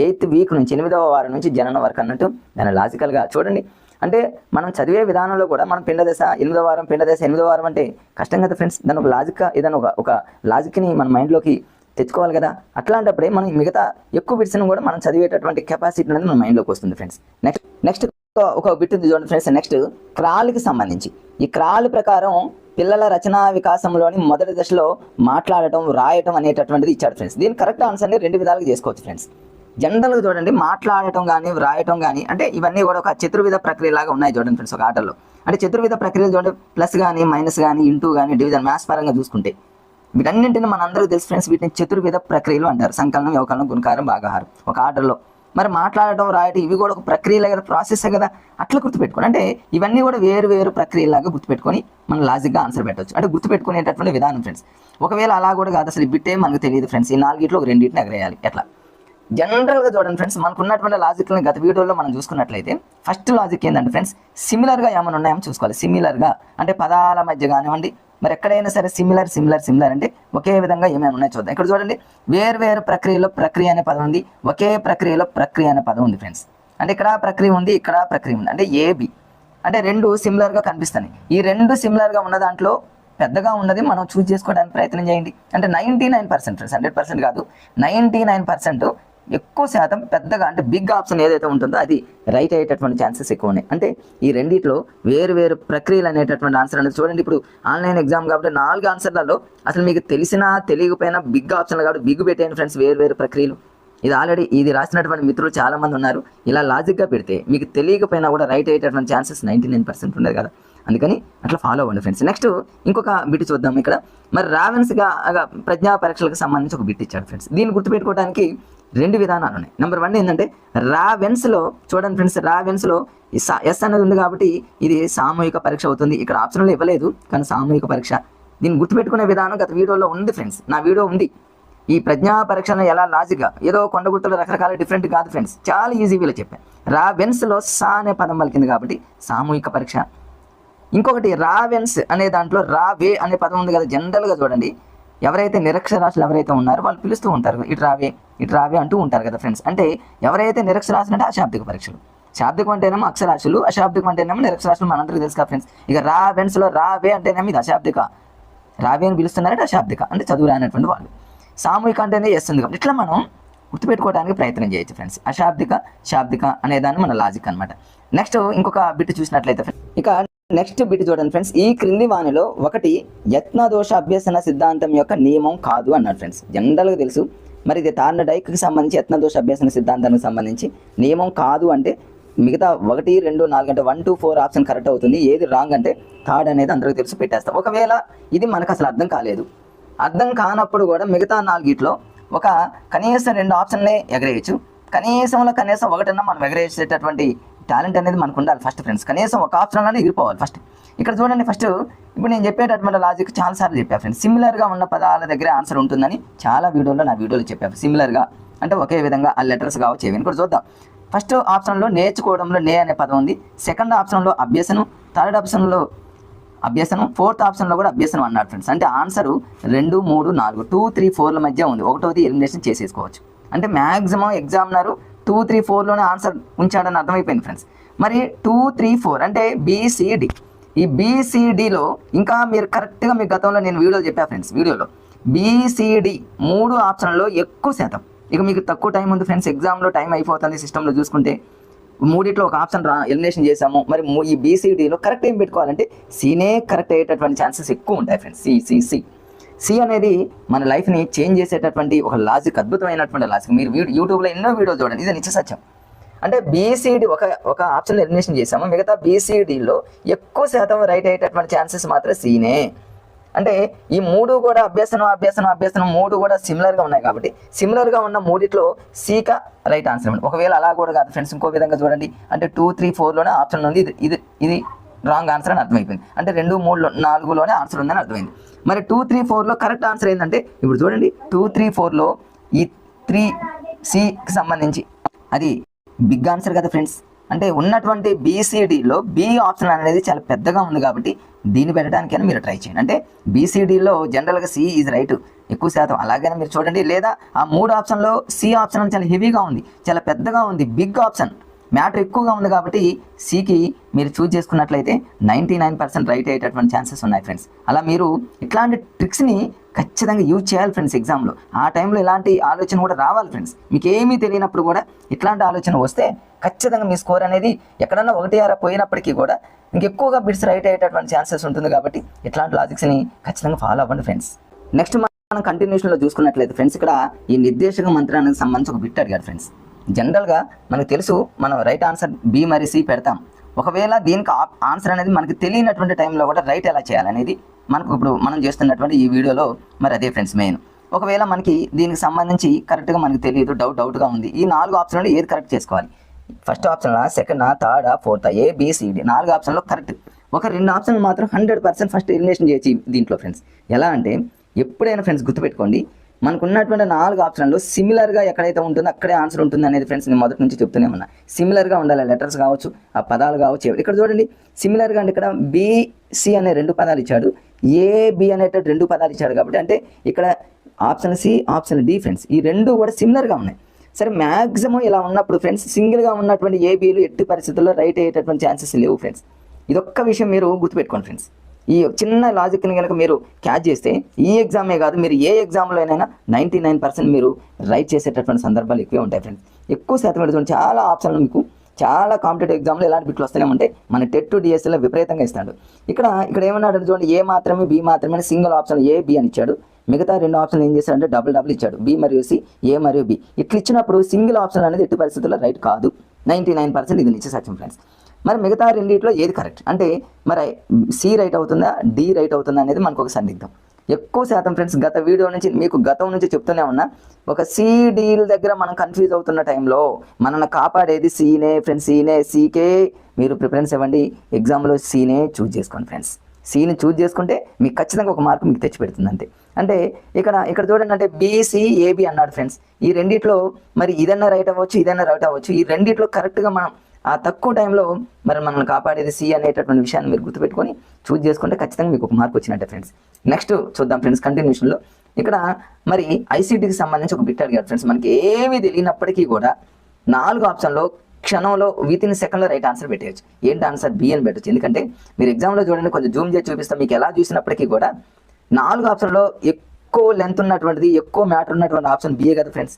8th వీక్ నుంచి 8వ వారం నుంచి జనన వరకు అన్నట్టు దాన్ని లాజికల్గా చూడండి. అంటే మనం చదివే విధానంలో కూడా మనం పిండ దశ 8వ వారం, పిండ దశ 8వ వారం అంటే కష్టం కదా ఫ్రెండ్స్. దాని ఒక లాజిక్ ఏదైనా ఒక లాజిక్ని మన మైండ్లోకి తెచ్చుకోవాలి కదా. అట్లాంటప్పుడే మనం మిగతా ఎక్కువ బిట్స్ని కూడా మనం చదివేటటువంటి కెపాసిటీ అనేది మన మైండ్లోకి వస్తుంది ఫ్రెండ్స్. నెక్స్ట్ ఒక బిట్ ఉంది చూడండి ఫ్రెండ్స్. నెక్స్ట్ క్రాల్కి సంబంధించి ఈ క్రాల్ ప్రకారం పిల్లల రచనా వికాసంలోని మొదటి దశలో మాట్లాడటం, రాయటం అనేటటువంటిది ఇచ్చాడు ఫ్రెండ్స్. దీని కరెక్ట్ ఆన్సర్ని 2 విధాలుగా చేసుకోవచ్చు ఫ్రెండ్స్. జనరల్గా చూడండి మాట్లాడటం కానీ రాయటం కానీ అంటే ఇవన్నీ కూడా ఒక చతుర్విధ ప్రక్రియలాగా ఉన్నాయి చూడండి ఫ్రెండ్స్. ఒక ఆటల్లో అంటే చతుర్విధ ప్రక్రియలు చూడండి, ప్లస్ కానీ మైనస్ కానీ ఇంటూ కానీ డివిజన్ మ్యాథ్స్ పరంగా చూసుకుంటే వీటన్నింటిని మన అందరూ తెలుసు ఫ్రెండ్స్. వీటిని చతుర్విధ ప్రక్రియలు అంటారు. సంకలనం, వ్యవకలనం, గుణకారం, భాగాహారం ఒక ఆర్డర్లో. మరి మాట్లాడటం, రాయటం ఇవి కూడా ఒక ప్రక్రియలే కదా, ప్రాసెసే కదా. అట్లా గుర్తుపెట్టుకోండి. అంటే ఇవన్నీ కూడా వేరు ప్రక్రియలాగా గుర్తుపెట్టుకొని మనం లాజిక్గా ఆన్సర్ పెట్టవచ్చు. అంటే గుర్తుపెట్టుకునేటటువంటి విధానం ఫ్రెండ్స్. ఒకవేళ అలా కూడా కాదు, అసలు ఈ బిట్టే మనకు తెలియదు ఫ్రెండ్స్. ఈ 4 ఒక 2 ఎగరేయాలి. ఎట్లా జనరల్గా చూడండి ఫ్రెండ్స్, మనకు ఉన్నటువంటి లాజిక్ని గత వీడియోలో మనం చూసుకున్నట్లయితే ఫస్ట్ లాజిక్ ఏంటంటే ఫ్రెండ్స్, సిమిలర్గా ఏమైనా ఉన్నాయో చూసుకోవాలి. సిమిలర్గా అంటే పదాల మధ్య కానివ్వండి, మరి ఎక్కడైనా సరే సిమిలర్ అంటే ఒకే విధంగా ఏమైనా ఉన్నాయో చూద్దాం. ఇక్కడ చూడండి, వేరు ప్రక్రియలో ప్రక్రియ అనే పదం ఉంది, ఒకే ప్రక్రియలో ప్రక్రియ అనే పదం ఉంది ఫ్రెండ్స్. అంటే ఇక్కడ ప్రక్రియ ఉంది, ఇక్కడ ప్రక్రియ ఉంది, అంటే ఏబి అంటే రెండు సిమిలర్గా కనిపిస్తాయి. ఈ రెండు సిమిలర్గా ఉన్న దాంట్లో పెద్దగా ఉన్నది మనం చూస్ చేసుకోవడానికి ప్రయత్నం చేయండి. అంటే 99% ఫ్రెండ్స్, 100% కాదు, 99% ఎక్కువ శాతం పెద్దగా అంటే బిగ్ ఆప్షన్ ఏదైతే ఉంటుందో అది రైట్ అయ్యేటటువంటి ఛాన్సెస్ ఎక్కువ ఉన్నాయి. అంటే ఈ రెండిట్లో వేరు ప్రక్రియలు అనేటటువంటి ఆన్సర్ అనేది చూడండి. ఇప్పుడు ఆన్లైన్ ఎగ్జామ్ కాబట్టి 4 ఆన్సర్లలో అసలు మీకు తెలిసినా తెలియకపోయినా బిగ్ ఆప్షన్లు కాబట్టి బిగ్ పెట్టేయండి ఫ్రెండ్స్, వేరు ప్రక్రియలు. ఇది ఆల్రెడీ ఇది రాసినటువంటి మిత్రులు చాలామంది ఉన్నారు. ఇలా లాజిక్గా పెడితే మీకు తెలియకపోయినా కూడా రైట్ అయ్యేటటువంటి ఛాన్సెస్ 99% ఉండదు కదా, అందుకని అట్లా ఫాలో అవ్వండి ఫ్రెండ్స్. నెక్స్ట్ ఇంకొక బిట్ చూద్దాం. ఇక్కడ మరి రావెన్స్గా ప్రజ్ఞా పరీక్షలకు సంబంధించి ఒక బిట్ ఇచ్చాడు ఫ్రెండ్స్. దీన్ని గుర్తుపెట్టుకోవడానికి 2 విధానాలు ఉన్నాయి. నెంబర్ 1 ఏంటంటే రావెన్స్లో చూడండి ఫ్రెండ్స్, రావెన్స్లో ఎస్ అనేది ఉంది కాబట్టి ఇది సామూహిక పరీక్ష అవుతుంది. ఇక్కడ ఆప్షన్లో ఇవ్వలేదు కానీ సామూహిక పరీక్ష. దీన్ని గుర్తుపెట్టుకునే విధానం గత వీడియోలో ఉంది ఫ్రెండ్స్, నా వీడియో ఉంది. ఈ ప్రజ్ఞా పరీక్షను ఎలా లాజిక్గా ఏదో కొండ గుర్తులు రకరకాల డిఫరెంట్ కాదు ఫ్రెండ్స్, చాలా ఈజీ వీలో చెప్పాను. రావెన్స్లో సా అనే పదం పలికింది కాబట్టి సామూహిక పరీక్ష. ఇంకొకటి రావెన్స్ అనే దాంట్లో రావే అనే పదం ఉంది కదా, జనరల్గా చూడండి ఎవరైతే నిరక్షరాస్యులు ఎవరైతే ఉన్నారో వాళ్ళు పిలుస్తూ ఉంటారు ఇటు రావే అంటూ ఉంటారు కదా ఫ్రెండ్స్. అంటే ఎవరైతే నిరక్షరాస్యులు అంటే అశాబ్దిక పరీక్షలు, శాబ్దికం అంటేనేమో అక్షరాస్యులు, అశాబ్దికం అంటేనేమో నిరక్షరాస్యులు, మనందరికీ తెలుసు కదా ఫ్రెండ్స్. ఇక రావెన్స్లో రావే అంటేనేమో ఇది అశాబ్దిక, రావే అని పిలుస్తున్నారంటే అశాబ్దిక అంటే చదువు రానటువంటి వాళ్ళు. సామూహిక అంటేనే చేస్తుంది కాబట్టి ఇట్లా మనం గుర్తుపెట్టుకోవడానికి ప్రయత్నం చేయొచ్చు ఫ్రెండ్స్. అశాబ్దిక శాబ్దిక అనేదాన్ని మన లాజిక్ అనమాట. నెక్స్ట్ ఇంకొక బిట్ చూసినట్లయితే ఇక నెక్స్ట్ బిట్ చూడండి ఫ్రెండ్స్, ఈ క్రింది వానిలో ఒకటి యత్నదోష అభ్యసన సిద్ధాంతం యొక్క నియమం కాదు అన్నాడు ఫ్రెండ్స్. జనరల్గా తెలుసు మరి ఇది థార్నడైక్కి సంబంధించి యత్నదోష అభ్యసన సిద్ధాంతానికి సంబంధించి నియమం కాదు అంటే మిగతా 1, 2, 4 అంటే 1 to 4 ఆప్షన్ కరెక్ట్ అవుతుంది. ఏది రాంగ్ అంటే థర్డ్ అనేది అందరికీ తెలుసు పెట్టేస్తాం. ఒకవేళ ఇది మనకు అసలు అర్థం కాలేదు, అర్థం కానప్పుడు కూడా మిగతా 4 ఒక కనీసం 2 ఆప్షన్లే ఎగరేయచ్చు. కనీసం 1 మనం ఎగరేసేటటువంటి టాలెంట్ అనేది మనకు ఉండాలి ఫస్ట్ ఫ్రెండ్స్. కనీసం ఒక ఆప్షన్లోనే ఎగిరిపోవాలి ఫస్ట్. ఇక్కడ చూడండి ఫస్ట్ ఇప్పుడు నేను చెప్పేటటువంటి లాజిక్ చాలాసార్లు చెప్పాను ఫ్రెండ్స్. సిమిలర్గా ఉన్న పదాల దగ్గర ఆన్సర్ ఉంటుందని చాలా వీడియోలో నా వీడియోలో చెప్పాను. సిమిలర్గా అంటే ఒకే విధంగా ఆ లెటర్స్ కావచ్చు ఏవి కూడా చూద్దాం. ఫస్ట్ ఆప్షన్లో నేర్చుకోవడంలో నే అనే పదం ఉంది. సెకండ్ ఆప్షన్లో అభ్యసనం, థర్డ్ ఆప్షన్లో అభ్యసనం, ఫోర్త్ ఆప్షన్లో కూడా అభ్యసనం అన్నాడు ఫ్రెండ్స్. అంటే ఆన్సరు 2, 3, 4 2, 3, 4ల మధ్య ఉంది. ఒకటోది ఎలిమినేషన్ చేసేసుకోవచ్చు. అంటే మ్యాక్సిమం ఎగ్జామినరు 2, 3, 4లోనే ఆన్సర్ ఉంచాడని అర్థమైపోయింది ఫ్రెండ్స్. మరి 2, 3, 4 అంటే BCD. ఈ BCDలో ఇంకా మీరు కరెక్ట్గా మీ గతంలో నేను వీడియోలో చెప్పాను ఫ్రెండ్స్. వీడియోలో BCD 3 ఆప్షన్లో ఎక్కువ శాతం. ఇక మీకు తక్కువ టైం ఉంది ఫ్రెండ్స్, ఎగ్జామ్లో టైం అయిపోతుంది. సిస్టంలో చూసుకుంటే 3 ఒక ఆప్షన్ ఎలిమినేషన్ చేసాము. మరి ఈ BCDలో కరెక్ట్ ఏం పెట్టుకోవాలంటే సీనే కరెక్ట్ అయ్యేటటువంటి ఛాన్సెస్ ఎక్కువ ఉంటాయి ఫ్రెండ్స్. సి అనేది మన లైఫ్ని చేంజ్ చేసేటటువంటి ఒక లాజిక్, అద్భుతమైనటువంటి లాజిక్. మీరు యూట్యూబ్లో ఎన్నో వీడియోలు చూడండి, ఇది నిత్య సత్యం. అంటే BCD ఒక ఆప్షన్ ఎలిమినేషన్ చేసాము, మిగతా BCDలో ఎక్కువ శాతం రైట్ అయ్యేటటువంటి ఛాన్సెస్ మాత్రం సీనే. అంటే ఈ 3 కూడా అభ్యసనం 3 కూడా సిమిలర్గా ఉన్నాయి కాబట్టి సిమిలర్గా ఉన్న 3లో సీక రైట్ ఆన్సర్ ఇవ్వండి. ఒకవేళ అలా కూడా కాదు ఫ్రెండ్స్, ఇంకో విధంగా చూడండి. అంటే 2, 3, 4లోనే ఆప్షన్ ఉంది, ఇది రాంగ్ ఆన్సర్ అని అర్థమైపోయింది. అంటే 2, 3, 4లోనే ఆన్సర్ ఉందని అర్థమైంది. మరి 2, 3, 4లో కరెక్ట్ ఆన్సర్ ఏంటంటే ఇప్పుడు చూడండి 2, 3, 4లో ఈ 3Cకి సంబంధించి అది బిగ్ ఆన్సర్ కదా ఫ్రెండ్స్. అంటే ఉన్నటువంటి BCDలో B ఆప్షన్ అనేది చాలా పెద్దగా ఉంది కాబట్టి దీన్ని పెట్టడానికైనా మీరు ట్రై చేయండి. అంటే BCDలో జనరల్గా C ఈజ్ రైట్ ఎక్కువ శాతం, అలాగైనా మీరు చూడండి. లేదా ఆ 3 ఆప్షన్లో C ఆప్షన్ చాలా హెవీగా ఉంది, చాలా పెద్దగా ఉంది, బిగ్ ఆప్షన్ మ్యాటర్ ఎక్కువగా ఉంది కాబట్టి Cకి మీరు చూజ్ చేసుకున్నట్లయితే 99% రైట్ అయ్యేటటువంటి ఛాన్సెస్ ఉన్నాయి ఫ్రెండ్స్. అలా మీరు ఇట్లాంటి ట్రిక్స్ని ఖచ్చితంగా యూజ్ చేయాలి ఫ్రెండ్స్ ఎగ్జామ్లో. ఆ టైంలో ఇలాంటి ఆలోచన కూడా రావాలి ఫ్రెండ్స్. మీకు ఏమీ తెలియనప్పుడు కూడా ఇట్లాంటి ఆలోచన వస్తే ఖచ్చితంగా మీ స్కోర్ అనేది ఎక్కడన్నా 1, 6 పోయినప్పటికీ కూడా ఇంకెక్కువగా బిట్స్ రైట్ అయ్యేటటువంటి ఛాన్సెస్ ఉంటుంది కాబట్టి ఇట్లాంటి లాజిక్స్ని ఖచ్చితంగా ఫాలో అవ్వండి ఫ్రెండ్స్. నెక్స్ట్ మనం కంటిన్యూషన్లో చూసుకున్నట్లయితే ఫ్రెండ్స్ ఇక్కడ ఈ నిర్దేశక మంత్రానికి సంబంధించి ఒక బిట్ అడిగాడు ఫ్రెండ్స్. జనరల్గా మనకు తెలుసు మనం రైట్ ఆన్సర్ B మరియు C పెడతాం. ఒకవేళ దీనికి ఆన్సర్ అనేది మనకి తెలియనటువంటి టైంలో కూడా రైట్ ఎలా చేయాలనేది మనకు ఇప్పుడు మనం చేస్తున్నటువంటి ఈ వీడియోలో మరి అదే ఫ్రెండ్స్ మెయిన్. ఒకవేళ మనకి దీనికి సంబంధించి కరెక్ట్గా మనకి తెలియదు, డౌట్గా ఉంది, ఈ 4 ఆప్షన్లో ఏది కరెక్ట్ చేసుకోవాలి? ఫస్ట్ ఆప్షన్లా, సెకండా, థర్డా, ఫోర్తా, ABCD 4 ఆప్షన్లో కరెక్ట్. ఒక 2 ఆప్షన్లు మాత్రం 100% ఫస్ట్ ఎలిమినేషన్ చేయొచ్చు దీంట్లో ఫ్రెండ్స్. ఎలా అంటే ఎప్పుడైనా ఫ్రెండ్స్ గుర్తుపెట్టుకోండి, మనకు ఉన్నటువంటి 4 ఆప్షన్లు సిమిలర్గా ఎక్కడైతే ఉంటుందో అక్కడే ఆన్సర్ ఉంటుంది అనేది ఫ్రెండ్స్ నేను మొదటి నుంచి చెప్తూనే ఉన్నా. సిమిలర్గా ఉండాలి, లెటర్స్ కావచ్చు, ఆ పదాలు కావచ్చు. ఇక్కడ చూడండి సిమిలర్గా అంటే ఇక్కడ BC అనే 2 పదాలు ఇచ్చాడు, AB అనేటువంటి 2 పదాలు ఇచ్చాడు. కాబట్టి అంటే ఇక్కడ option C, option D friends, ఈ 2 కూడా సిమిలర్గా ఉన్నాయి. సరే మ్యాక్సిమం ఇలా ఉన్నప్పుడు ఫ్రెండ్స్ సింగిల్గా ఉన్నటువంటి ABలు ఎట్టి పరిస్థితుల్లో రైట్ అయ్యేటటువంటి ఛాన్సెస్ లేవు ఫ్రెండ్స్. ఇదొక్క విషయం మీరు గుర్తుపెట్టుకోండి ఫ్రెండ్స్. ఈ చిన్న లాజిక్ని కనుక మీరు క్యాచ్ చేస్తే ఈ ఎగ్జామే కాదు, మీరు ఏ ఎగ్జామ్లో అయినా 99% మీరు రైట్ చేసేటటువంటి సందర్భాలు ఎక్కువే ఉంటాయి ఫ్రెండ్స్. ఎక్కువ శాతం చూడండి చాలా ఆప్షన్లు మీకు చాలా కాంపిటేటివ్ ఎగ్జామ్లో ఎలాంటి బిట్లు వస్తూనే ఉంటాయి. మన టెట్ టు డిఎస్ఎల్లో విపరీతంగా ఇస్తాడు. ఇక్కడ ఏమన్నాడు చూడండి, ఏ మాత్రమే B మాత్రమే సింగిల్ ఆప్షన్ A B అని ఇచ్చాడు. మిగతా 2 ఆప్షన్లు ఏం చేశాడంటే డబుల్ ఇచ్చాడు, B మరియు C, A మరియు B. ఇట్లా ఇచ్చినప్పుడు సింగిల్ ఆప్షన్ అనేది ఎట్టి పరిస్థితుల్లో రైట్ కాదు. 99% ఇది నిత్య సత్యం ఫ్రెండ్స్. మరి మిగతా రెండిట్లో ఏది కరెక్ట్ అంటే మరి C రైట్ అవుతుందా, D రైట్ అవుతుందా అనేది మనకు ఒక సందిగ్ధం. ఎక్కువ శాతం ఫ్రెండ్స్ గత వీడియో నుంచి మీకు గతం నుంచి చెప్తూనే ఉన్నా, ఒక CDల దగ్గర మనం కన్ఫ్యూజ్ అవుతున్న టైంలో మనల్ని కాపాడేది Cనే ఫ్రెండ్స్. Cకే మీరు ప్రిఫరెన్స్ ఇవ్వండి. ఎగ్జామ్లో Cనే చూజ్ చేసుకోండి ఫ్రెండ్స్. Cని చూజ్ చేసుకుంటే మీకు ఖచ్చితంగా ఒక మార్కు మీకు తెచ్చిపెడుతుంది అంతే. అంటే ఇక్కడ చూడండి, అంటే BC AB అన్నాడు ఫ్రెండ్స్. ఈ రెండిట్లో మరి ఇదన్నా రైట్ అవ్వచ్చు, ఇదన్నా రైట్ అవ్వచ్చు. ఈ రెండిట్లో కరెక్ట్గా మనం ఆ తక్కువ టైంలో మరి మనల్ని కాపాడేది C అనేటటువంటి విషయాన్ని మీరు గుర్తుపెట్టుకొని చూజ్ చేసుకుంటే ఖచ్చితంగా మీకు ఒక మార్క్ వచ్చినట్టే ఫ్రెండ్స్. నెక్స్ట్ చూద్దాం ఫ్రెండ్స్ కంటిన్యూషన్లో. ఇక్కడ మరి ICTకి సంబంధించి ఒక బిట్ అడిగారు ఫ్రెండ్స్. మనకి ఏమీ తెలియనప్పటికీ కూడా 4 ఆప్షన్లో క్షణంలో వితిన్ సెకండ్లో రైట్ ఆన్సర్ పెట్టేయచ్చు. ఏంటి ఆన్సర్ B అని పెట్టచ్చు. ఎందుకంటే మీరు ఎగ్జామ్లో చూడండి, కొంచెం జూమ్ చేసి చూపిస్తాం మీకు. ఎలా చూసినప్పటికీ కూడా 4 ఆప్షన్లో ఎక్కువ లెంత్ ఉన్నటువంటిది, ఎక్కువ మ్యాటర్ ఉన్నటువంటి ఆప్షన్ B కదా ఫ్రెండ్స్.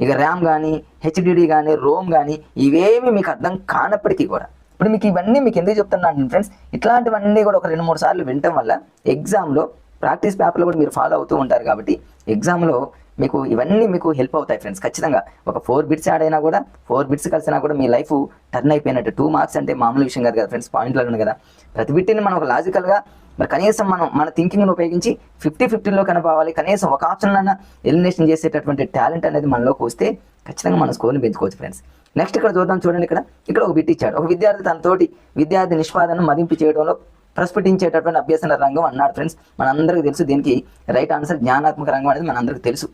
ఇక ర్యామ్ కానీ, HDD కానీ, రోమ్ కానీ ఇవేమి మీకు అర్థం కానప్పటికీ కూడా ఇప్పుడు మీకు ఇవన్నీ మీకు ఎందుకు చెప్తున్నాను ఫ్రెండ్స్, ఇట్లాంటివన్నీ కూడా ఒక 2-3 సార్లు వినటం వల్ల ఎగ్జామ్లో ప్రాక్టీస్ పేపర్లో కూడా మీరు ఫాలో అవుతూ ఉంటారు. కాబట్టి ఎగ్జామ్లో మీకు ఇవన్నీ మీకు హెల్ప్ అవుతాయి ఫ్రెండ్స్. ఖచ్చితంగా ఒక 4 బిట్స్ యాడ్ అయినా కూడా 4 బిట్స్ కలిసినా కూడా మీ లైఫ్ టర్న్ అయిపోయినట్టు. 2 మార్క్స్ అంటే మామూలు విషయం కాదు కదా ఫ్రెండ్స్, పాయింట్లు ఉంది కదా. ప్రతి బిట్ని మనం ఒక లాజికల్గా మరి కనీసం మన థింకింగ్ను ఉపయోగించి 50-50లో కనపోవాలి. కనీసం ఒక ఆప్షన్ అన్న ఎలిమినేషన్ చేసేటటువంటి టాలెంట్ అనేది మనలోకి వస్తే ఖచ్చితంగా మన స్కోర్ని పెంచుకోవచ్చు ఫ్రెండ్స్. నెక్స్ట్ ఇక్కడ చూద్దాం చూడండి. ఇక్కడ ఒక బిట్ ఇచ్చాడు. ఒక విద్యార్థి తనతోటి విద్యార్థి నిష్పాదనను మదింపు చేయడంలో ప్రస్ఫుటించేటటువంటి అభ్యసన రంగం అన్నాడు ఫ్రెండ్స్. మనందరికీ తెలుసు దీనికి రైట్ ఆన్సర్ జ్ఞానాత్మక రంగం అనేది మనందరికీ తెలుసు.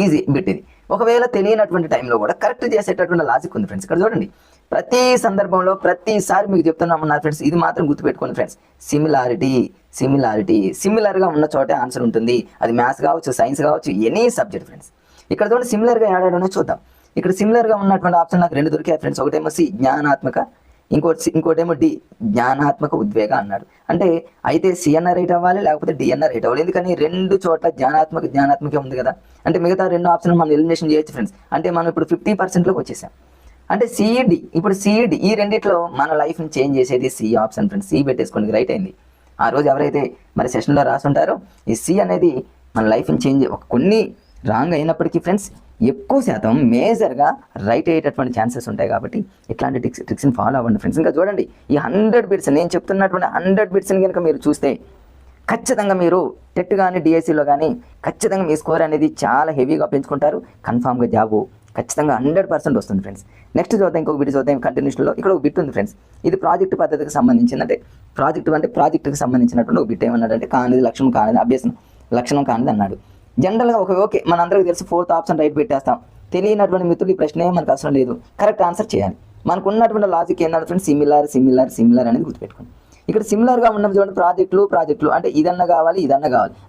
ఈజీ బిట్ ఇది. ఒకవేళ తెలియనటువంటి టైంలో కూడా కరెక్ట్ చేసేటటువంటి లాజిక్ ఉంది ఫ్రెండ్స్. ఇక్కడ చూడండి, ప్రతి సందర్భంలో ప్రతిసారి మీకు చెప్తున్నామన్నారు ఫ్రెండ్స్. ఇది మాత్రం గుర్తుపెట్టుకోండి ఫ్రెండ్స్, సిమిలర్గా ఉన్న చోటే ఆన్సర్ ఉంటుంది. అది మ్యాథ్స్ కావచ్చు, సైన్స్ కావచ్చు, ఎనీ సబ్జెక్ట్ ఫ్రెండ్స్. ఇక్కడ చూడండి సిమిలర్గా ఆడాడనో చూద్దాం. ఇక్కడ సిమిలర్గా ఉన్నటువంటి ఆప్షన్ నాకు 2 దొరికాయి ఫ్రెండ్స్. ఒకటేమో C జ్ఞానాత్మక, ఇంకోటేమో D జ్ఞానాత్మక ఉద్వేగ అన్నాడు. అంటే అయితే C అన్న రైట్ అవ్వాలి, లేకపోతే D అన్న రైట్ అవ్వాలి. ఎందుకని 2 చోట్ల జ్ఞానాత్మకే ఉంది కదా. అంటే మిగతా 2 ఆప్షన్ మనం ఎలిమినేషన్ చేయొచ్చు ఫ్రెండ్స్. అంటే మనం ఇప్పుడు 50%లోకి వచ్చేసాం. అంటే CD, ఇప్పుడు CD ఈ రెండిట్లో మన లైఫ్ని చేంజ్ చేసేది C ఆప్షన్ ఫ్రెండ్స్. C పెట్టేసుకోండి, రైట్ అయింది. ఆ రోజు ఎవరైతే మరి సెషన్లో రాసుంటారో ఈ C అనేది మన లైఫ్ని చేంజ్. కొన్ని రాంగ్ అయినప్పటికీ ఫ్రెండ్స్ ఎక్కువ శాతం మేజర్గా రైట్ అయ్యేటటువంటి ఛాన్సెస్ ఉంటాయి. కాబట్టి ఇట్లాంటి ట్రిక్స్ని ఫాలో అవ్వండి ఫ్రెండ్స్. ఇంకా చూడండి, ఈ 100 బిట్స్ నేను చెప్తున్నటువంటి 100 బిట్స్ని కనుక మీరు చూస్తే ఖచ్చితంగా మీరు టెట్ కానీ డిఎస్సిలో కానీ ఖచ్చితంగా మీ స్కోర్ అనేది చాలా హెవీగా పెంచుకుంటారు. కన్ఫామ్గా జాబు ఖచ్చితంగా 100% వస్తుంది ఫ్రెండ్స్. నెక్స్ట్ చూద్దాం, ఇంకొక బిట్ చూద్దాం కంటిన్యూషన్లో. ఇక్కడ ఒక బిట్ ఉంది ఫ్రెండ్స్. ఇది ప్రాజెక్ట్ పద్ధతికి సంబంధించింది. అంటే ప్రాజెక్టుకి సంబంధించినటువంటి ఒక బిట్ ఏమన్నాడంటే కానిది లక్షణం కానిది అభ్యసనం లక్షణం కానిది అన్నాడు. జనరల్గా ఓకే మనందరికీ తెలిసి 4th ఆప్షన్ రైట్ పెట్టేస్తాం. తెలియనటువంటి మిత్రులు ఈ ప్రశ్నే మనకు అవసరం లేదు, కరెక్ట్ ఆన్సర్ చేయాలి. మనకు ఉన్నటువంటి లాజిక్ ఏంటంటే ఫ్రెండ్స్ సిమిలర్ అనేది గుర్తుపెట్టుకోండి. ఇక్కడ సిమిలర్గా ఉన్న చూడండి ప్రాజెక్టులు అంటే ఇదన్నా కావాలి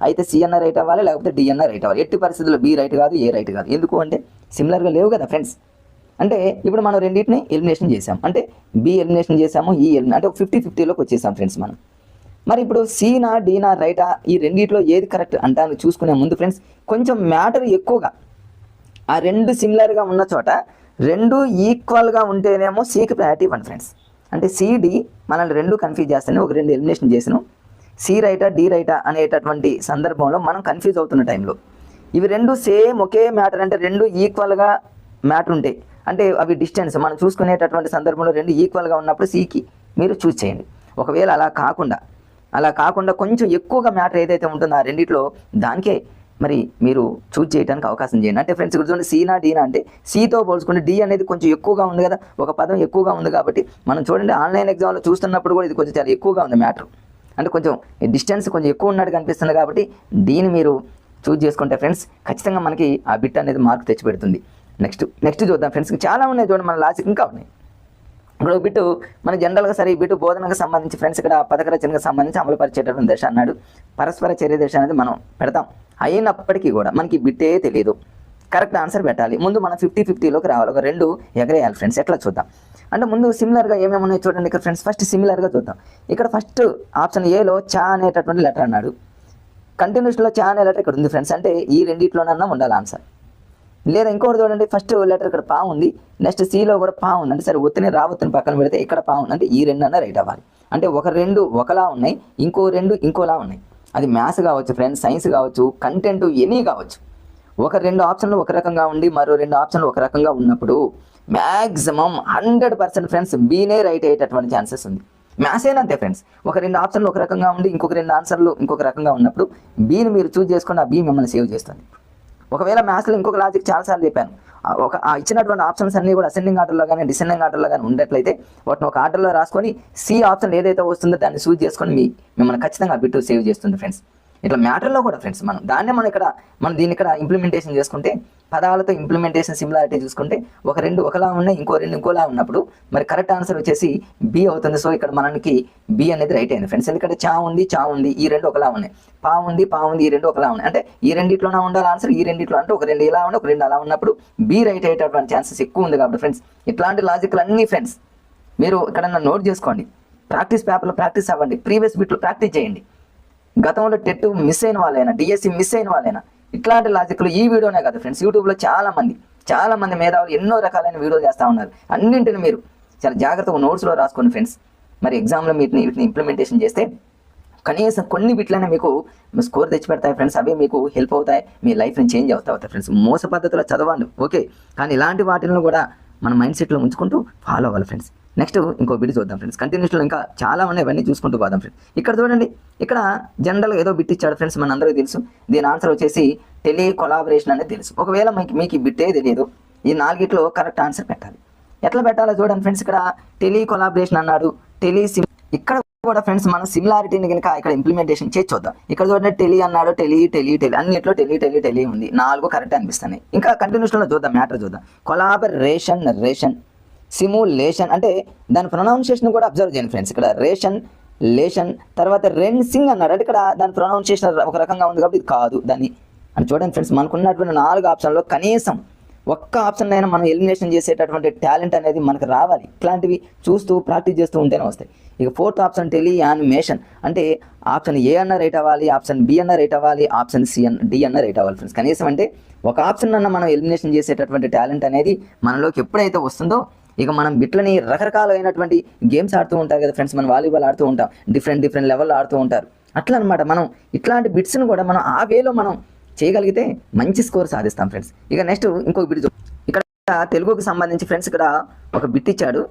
అయితే C అన్న రైట్ అవ్వాలి, లేకపోతే D అన్న రైట్ అవ్వాలి. ఎట్టి పరిస్థితుల్లో B రైట్ కాదు, A రైట్ కాదు. ఎందుకు అంటే సిమిలర్గా లేవు కదా ఫ్రెండ్స్. అంటే ఇప్పుడు మనం రెండింటిని ఎలిమినేషన్ చేసాం. అంటే B ఎలిమినేషన్ చేసాము, అంటే 50-50లోకి వచ్చేసాం ఫ్రెండ్స్ మనం. మరి ఇప్పుడు Cనా Dనా రైటా ఈ రెండిట్లో ఏది కరెక్ట్ అంటాను చూసుకునే ముందు ఫ్రెండ్స్ కొంచెం మ్యాటర్ ఎక్కువగా ఆ 2 సిమిలర్గా ఉన్న చోట 2 ఈక్వల్గా ఉంటేనేమో Cకి ప్రయారిటీ ఇవ్వండి ఫ్రెండ్స్. అంటే CD మనల్ని 2 కన్ఫ్యూజ్ చేస్తేనే ఒక 2 ఎలిమినేషన్ చేసినాం. C రైటా D రైటా అనేటటువంటి సందర్భంలో మనం కన్ఫ్యూజ్ అవుతున్న టైంలో ఇవి 2 సేమ్ ఒకే మ్యాటర్ అంటే 2 ఈక్వల్గా మ్యాటర్ ఉంటాయి. అంటే అవి డిస్టెన్స్ మనం చూసుకునేటటువంటి సందర్భంలో 2 ఈక్వల్గా ఉన్నప్పుడు Cకి మీరు చూస్ చేయండి. ఒకవేళ అలా కాకుండా కొంచెం ఎక్కువగా మ్యాటర్ ఏదైతే ఉంటుందో ఆ రెండిట్లో దానికే మరి మీరు చూజ్ చేయడానికి అవకాశం చేయండి. అంటే ఫ్రెండ్స్ ఇక్కడ చూడండి Cనా Dనా అంటే Cతో పోల్చుకుంటే D అనేది కొంచెం ఎక్కువగా ఉంది కదా, ఒక పదం ఎక్కువగా ఉంది. కాబట్టి మనం చూడండి ఆన్లైన్ ఎగ్జామ్లో చూస్తున్నప్పుడు కూడా ఇది కొంచెం చాలా ఎక్కువగా ఉంది మ్యాటర్. అంటే కొంచెం డిస్టెన్స్ కొంచెం ఎక్కువ ఉన్నట్టు కనిపిస్తుంది. కాబట్టి Dని మీరు చూజ్ చేసుకుంటే ఫ్రెండ్స్ ఖచ్చితంగా మనకి ఆ బిట్ అనేది మార్క్ తెచ్చిపెడుతుంది. నెక్స్ట్ చూద్దాం ఫ్రెండ్స్. చాలా ఉన్నాయి చూడండి, మన లాజిక్ ఇంకా ఉన్నాయి. ఇప్పుడు బిట్టు మన జనరల్గా సరే ఈ బిట్టు బోధనకు సంబంధించి ఫ్రెండ్స్ ఇక్కడ పథక రచనకు సంబంధించి అమలు పరిచేటటువంటి దశ అన్నాడు. పరస్పర చర్య దశ అనేది మనం పెడతాం. అయినప్పటికీ కూడా మనకి బిట్టే తెలియదు, కరెక్ట్ ఆన్సర్ పెట్టాలి. ముందు మనం 50-50లోకి రావాలి, ఒక 2 ఎగరేయాలి ఫ్రెండ్స్. ఎట్లా చూద్దాం అంటే ముందు సిమిలర్గా ఏమేమి ఉన్నాయో చూడండి ఇక్కడ ఫ్రెండ్స్. ఫస్ట్ సిమిలర్గా చూద్దాం. ఇక్కడ ఫస్ట్ ఆప్షన్ ఏలో చా అనేటటువంటి లెటర్ అన్నాడు. కంటిన్యూస్లో చా అనే లెటర్ ఇక్కడ ఉంది ఫ్రెండ్స్, అంటే ఈ రెండిట్లోనన్నా ఉండాలి ఆన్సర్. లేదా ఇంకోటి చూడండి, ఫస్ట్ లెటర్ ఇక్కడ పా ఉంది, నెక్స్ట్ సిలో కూడా పా ఉంది, అంటే సరే ఒత్తిని రావత్తుని పక్కన పెడితే ఇక్కడ పా ఉంది, అంటే ఈ 2 అన్న రైట్ అవ్వాలి. అంటే ఒక 2 ఒకలా ఉన్నాయి, ఇంకో 2 ఇంకోలా ఉన్నాయి. అది మ్యాథ్స్ కావచ్చు ఫ్రెండ్స్, సైన్స్ కావచ్చు, కంటెంట్ ఎనీ కావచ్చు. ఒక 2 ఆప్షన్లు ఒక రకంగా ఉండి మరో 2 ఆప్షన్లు ఒక రకంగా ఉన్నప్పుడు మ్యాక్సిమం 100% ఫ్రెండ్స్ బీనే రైట్ అయ్యేటటువంటి ఛాన్సెస్ ఉంది. మ్యాథ్స్ అయినా అంతే ఫ్రెండ్స్, ఒక 2 ఆప్షన్లు ఒక రకంగా ఉండి ఇంకొక 2 ఆన్సర్లు ఇంకొక రకంగా ఉన్నప్పుడు బీని మీరు చూజ్ చేసుకుని ఆ బీ మిమ్మల్ని సేవ్ చేస్తుంది. ఒకవేళ మ్యాథ్స్లో ఇంకొక లాజిక్ చాలాసార్లు చెప్పాను, ఇచ్చినటువంటి ఆప్షన్స్ అన్నీ కూడా అసెండింగ్ ఆర్డర్లో కానీ డిసెండింగ్ ఆర్డర్లో కానీ ఉండట్లయితే వాటిని ఒక ఆర్డర్లో రాసుకొని సి ఆప్షన్ ఏదైతే వస్తుందో దాన్ని చూజ్ చేసుకొని మిమ్మల్ని ఖచ్చితంగా బిట్టు సేవ్ చేస్తుంది ఫ్రెండ్స్. ఇట్లా మ్యాటర్లో కూడా ఫ్రెండ్స్ మనం దీన్ని ఇక్కడ ఇంప్లిమెంటేషన్ చేసుకుంటే పదాలతో ఇంప్లిమెంటేషన్ సిమిలారిటీ చూసుకుంటే ఒక 2 ఒకలా ఉన్నాయి, ఇంకో 2 ఇంకోలా ఉన్నప్పుడు మరి కరెక్ట్ ఆన్సర్ వచ్చేసి బి అవుతుంది. సో ఇక్కడ మనకి బి అనేది రైట్ అయింది ఫ్రెండ్స్. ఎందుకంటే చా ఉంది ఈ 2 ఒకలా ఉన్నాయి, పా ఉంది ఈ 2 ఒకలా ఉన్నాయి, అంటే ఈ రెండిట్లోనే ఉండాలి ఆన్సర్. ఈ రెండిట్లో అంటే ఒక 2 ఇలా ఉన్నాయి, ఒక 2 అలా ఉన్నప్పుడు బి రైట్ అయ్యేటటువంటి ఛాన్సెస్ ఎక్కువ ఉంది కాబట్టి ఫ్రెండ్స్ ఇట్లాంటి లాజిక్లు అన్నీ ఫ్రెండ్స్ మీరు ఇక్కడ నోట్ చేసుకోండి. ప్రాక్టీస్ పేపర్లో ప్రాక్టీస్ అవ్వండి, ప్రీవియస్ బిట్లో ప్రాక్టీస్ చేయండి. గతంలో టెట్ మిస్ అయిన వాళ్ళైనా డిఎస్సి మిస్ అయిన వాళ్ళైనా ఇట్లాంటి లాజిక్లు ఈ వీడియోనే కాదు ఫ్రెండ్స్, యూట్యూబ్లో చాలా మంది మేధావులు ఎన్నో రకాలైన వీడియోలు చేస్తూ ఉన్నారు. అన్నింటిని మీరు చాలా జాగ్రత్తగా నోట్స్లో రాసుకోండి ఫ్రెండ్స్. మరి ఎగ్జామ్లో వీటిని ఇంప్లిమెంటేషన్ చేస్తే కనీసం కొన్ని బిట్లైనా మీకు స్కోర్ తెచ్చిపెడతాయి ఫ్రెండ్స్. అవి మీకు హెల్ప్ అవుతాయి, మీ లైఫ్ని చేంజ్ అవుతాయి ఫ్రెండ్స్. మోస పద్ధతిలో చదవండి ఓకే, కానీ ఇలాంటి వాటిని కూడా మన మైండ్ సెట్లో ఉంచుకుంటూ ఫాలో అవ్వాలి ఫ్రెండ్స్. నెక్స్ట్ ఇంకో బిట్ చూద్దాం ఫ్రెండ్స్. కంటిన్యూస్లో ఇంకా చాలా ఉన్నాయి, ఇవన్నీ చూసుకుంటూ పోదాం ఫ్రెండ్స్. ఇక్కడ చూడండి, ఇక్కడ జనరల్గా ఏదో బిట్ ఇచ్చాడు ఫ్రెండ్స్, మన అందరికీ తెలుసు. దీని ఆన్సర్ వచ్చేసి టెలి కొలాబరేషన్ అనేది తెలుసు. ఒకవేళ మీకు ఈ బిట్టే తెలియదు, ఈ 4గిట్లో కరెక్ట్ ఆన్సర్ పెట్టాలి. ఎట్లా పెట్టాలో చూడండి ఫ్రెండ్స్. ఇక్కడ టెలి కొలాబరేషన్ అన్నాడు, ఇక్కడ కూడా ఫ్రెండ్స్ మనం సిమిలారిటీని కనుక ఇక్కడ ఇంప్లిమెంటేషన్ చేసి చూద్దాం. ఇక్కడ చూడండి టెలి అన్నాడు, టెలి అన్నిట్లో టెలి ఉంది. 4 కరెక్ట్ అనిపిస్తున్నాయి. ఇంకా కంటిన్యూస్లో చూద్దాం, మ్యాటర్ చూద్దాం. కొలాబరేషన్ సిమ్యులేషన్ అంటే దాని ప్రొనౌన్సియేషన్ కూడా అబ్జర్వ్ చేయండి ఫ్రెండ్స్. ఇక్కడ లేషన్ తర్వాత రెన్సింగ్ అన్నాడు, అంటే ఇక్కడ దాని ప్రొనౌన్సియేషన్ ఒక రకంగా ఉంది కాబట్టి ఇది కాదు దాన్ని అని చూడండి ఫ్రెండ్స్. మనకున్నటువంటి 4 ఆప్షన్లో కనీసం ఒక్క ఆప్షన్ అయినా మనం ఎలిమినేషన్ చేసేటటువంటి టాలెంట్ అనేది మనకు రావాలి. ఇట్లాంటివి చూస్తూ ప్రాక్టీస్ చేస్తూ ఉంటేనే వస్తాయి. ఇక 4th ఆప్షన్ టెలి యానిమేషన్ అంటే ఆప్షన్ ఏ అన్న రైట్ అవ్వాలి, ఆప్షన్ బి అన్న రైట్ అవ్వాలి, ఆప్షన్ డి అన్న రైట్ అవ్వాలి ఫ్రెండ్స్. కనీసం అంటే ఒక ఆప్షన్ అన్న మనం ఎలిమినేషన్ చేసేటటువంటి టాలెంట్ అనేది మనలోకి ఎప్పుడైతే వస్తుందో ఇక మనం బిట్లని రకరకాలైనటువంటి గేమ్స్ ఆడుతూ ఉంటారు కదా ఫ్రెండ్స్. మనం వాలీబాల్ ఆడుతూ ఉంటాం, డిఫరెంట్ లెవెల్లో ఆడుతూ ఉంటారు. అట్లా అనమాట మనం ఇట్లాంటి బిట్స్ని కూడా మనం ఆ వేలో మనం చేయగలిగితే మంచి స్కోర్ సాధిస్తాం ఫ్రెండ్స్. ఇక నెక్స్ట్ ఇంకొక బిట్ ఇక్కడ తెలుగుకి సంబంధించి ఫ్రెండ్స్ ఇక్కడ ఒక బిట్ ఇచ్చాడు,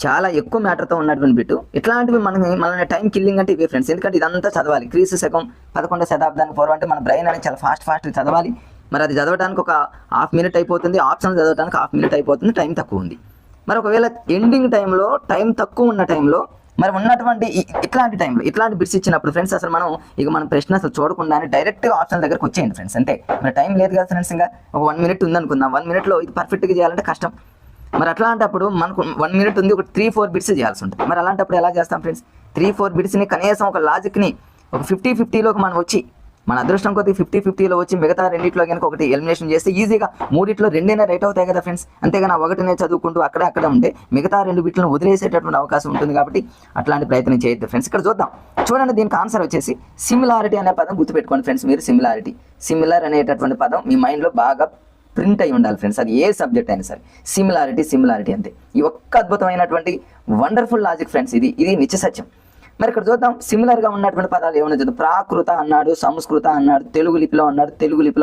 చాలా ఎక్కువ మ్యాటర్తో ఉన్నటువంటి బిట్. ఇట్లాంటివి మన టైం కిల్లింగ్ అంటే ఇవే ఫ్రెండ్స్. ఎందుకంటే ఇదంతా చదవాలి. క్రీస్తు శకం 11వ శతాబ్దానికి పూర్వం అంటే మన బ్రెయిన్ అనేది చాలా ఫాస్ట్ చదవాలి. మరి అది చదవడానికి ఒక హాఫ్ మినిట్ అయిపోతుంది, ఆప్షన్ చదవడానికి హాఫ్ మినిట్ అయిపోతుంది, టైం తక్కువ ఉంది. మరి ఒకవేళ ఎండింగ్ టైంలో టైం తక్కువ ఉన్న టైంలో మరి ఉన్నటువంటి ఇట్లాంటి బిట్స్ ఇచ్చినప్పుడు ఫ్రెండ్స్ అసలు మనం ప్రశ్న అసలు చూడకుండానే డైరెక్ట్గా ఆప్షన్ దగ్గరకు వచ్చేయండి ఫ్రెండ్స్. అంటే మరి టైం లేదు కదా ఫ్రెండ్స్, ఇంకా ఒక 1 మినిట్ ఉందనుకుందాం. 1 మినిట్లో ఇది పర్ఫెక్ట్గా చేయాలంటే కష్టం. మరి అట్లాంటప్పుడు మనకు 1 మినిట్ ఉంది, ఒక 3-4 బిట్స్ చేయాల్సి ఉంటుంది. మరి అలాంటప్పుడు ఎలా చేస్తాం ఫ్రెండ్స్? 3-4 బిట్స్ని కనీసం ఒక లాజిక్ని ఒక 50-50లోకి మనం వచ్చి మన అదృష్టం కొద్ది 50-50లో వచ్చి మిగతా రెండిట్లో కనుక ఒకటి ఎలిమినేషన్ చేస్తే ఈజీగా 3 2 రైట్ అవుతాయి కదా ఫ్రెండ్స్. అంతేగాని 1 చదువుకుంటూ అక్కడ ఉంటే మిగతా 2 బిట్లను వదిలేసేటటువంటి అవకాశం ఉంటుంది. కాబట్టి అట్లాంటి ప్రయత్నం చేయొద్దు ఫ్రెండ్స్. ఇక్కడ చూడండి దీనికి ఆన్సర్ వచ్చేసి సిమిలారిటీ అనే పదం గుర్తుపెట్టుకోండి ఫ్రెండ్స్. మీరు సిమిలర్ అనేటటువంటి పదం మీ మైండ్లో బాగా ప్రింట్ అయి ఉండాలి ఫ్రెండ్స్. అది ఏ సబ్జెక్ట్ అయినా సరే సిమిలారిటీ అంతే. ఈ ఒక్క అద్భుతమైనటువంటి వండర్ఫుల్ లాజిక్ ఫ్రెండ్స్, ఇది నిత్య సత్యం. మరి ఇక్కడ చూద్దాం సిమిలర్గా ఉన్నటువంటి పదాలు ఏమన్నా చూద్దాం. ప్రాకృత అన్నాడు, సంస్కృత అన్నాడు, తెలుగు లిపిలో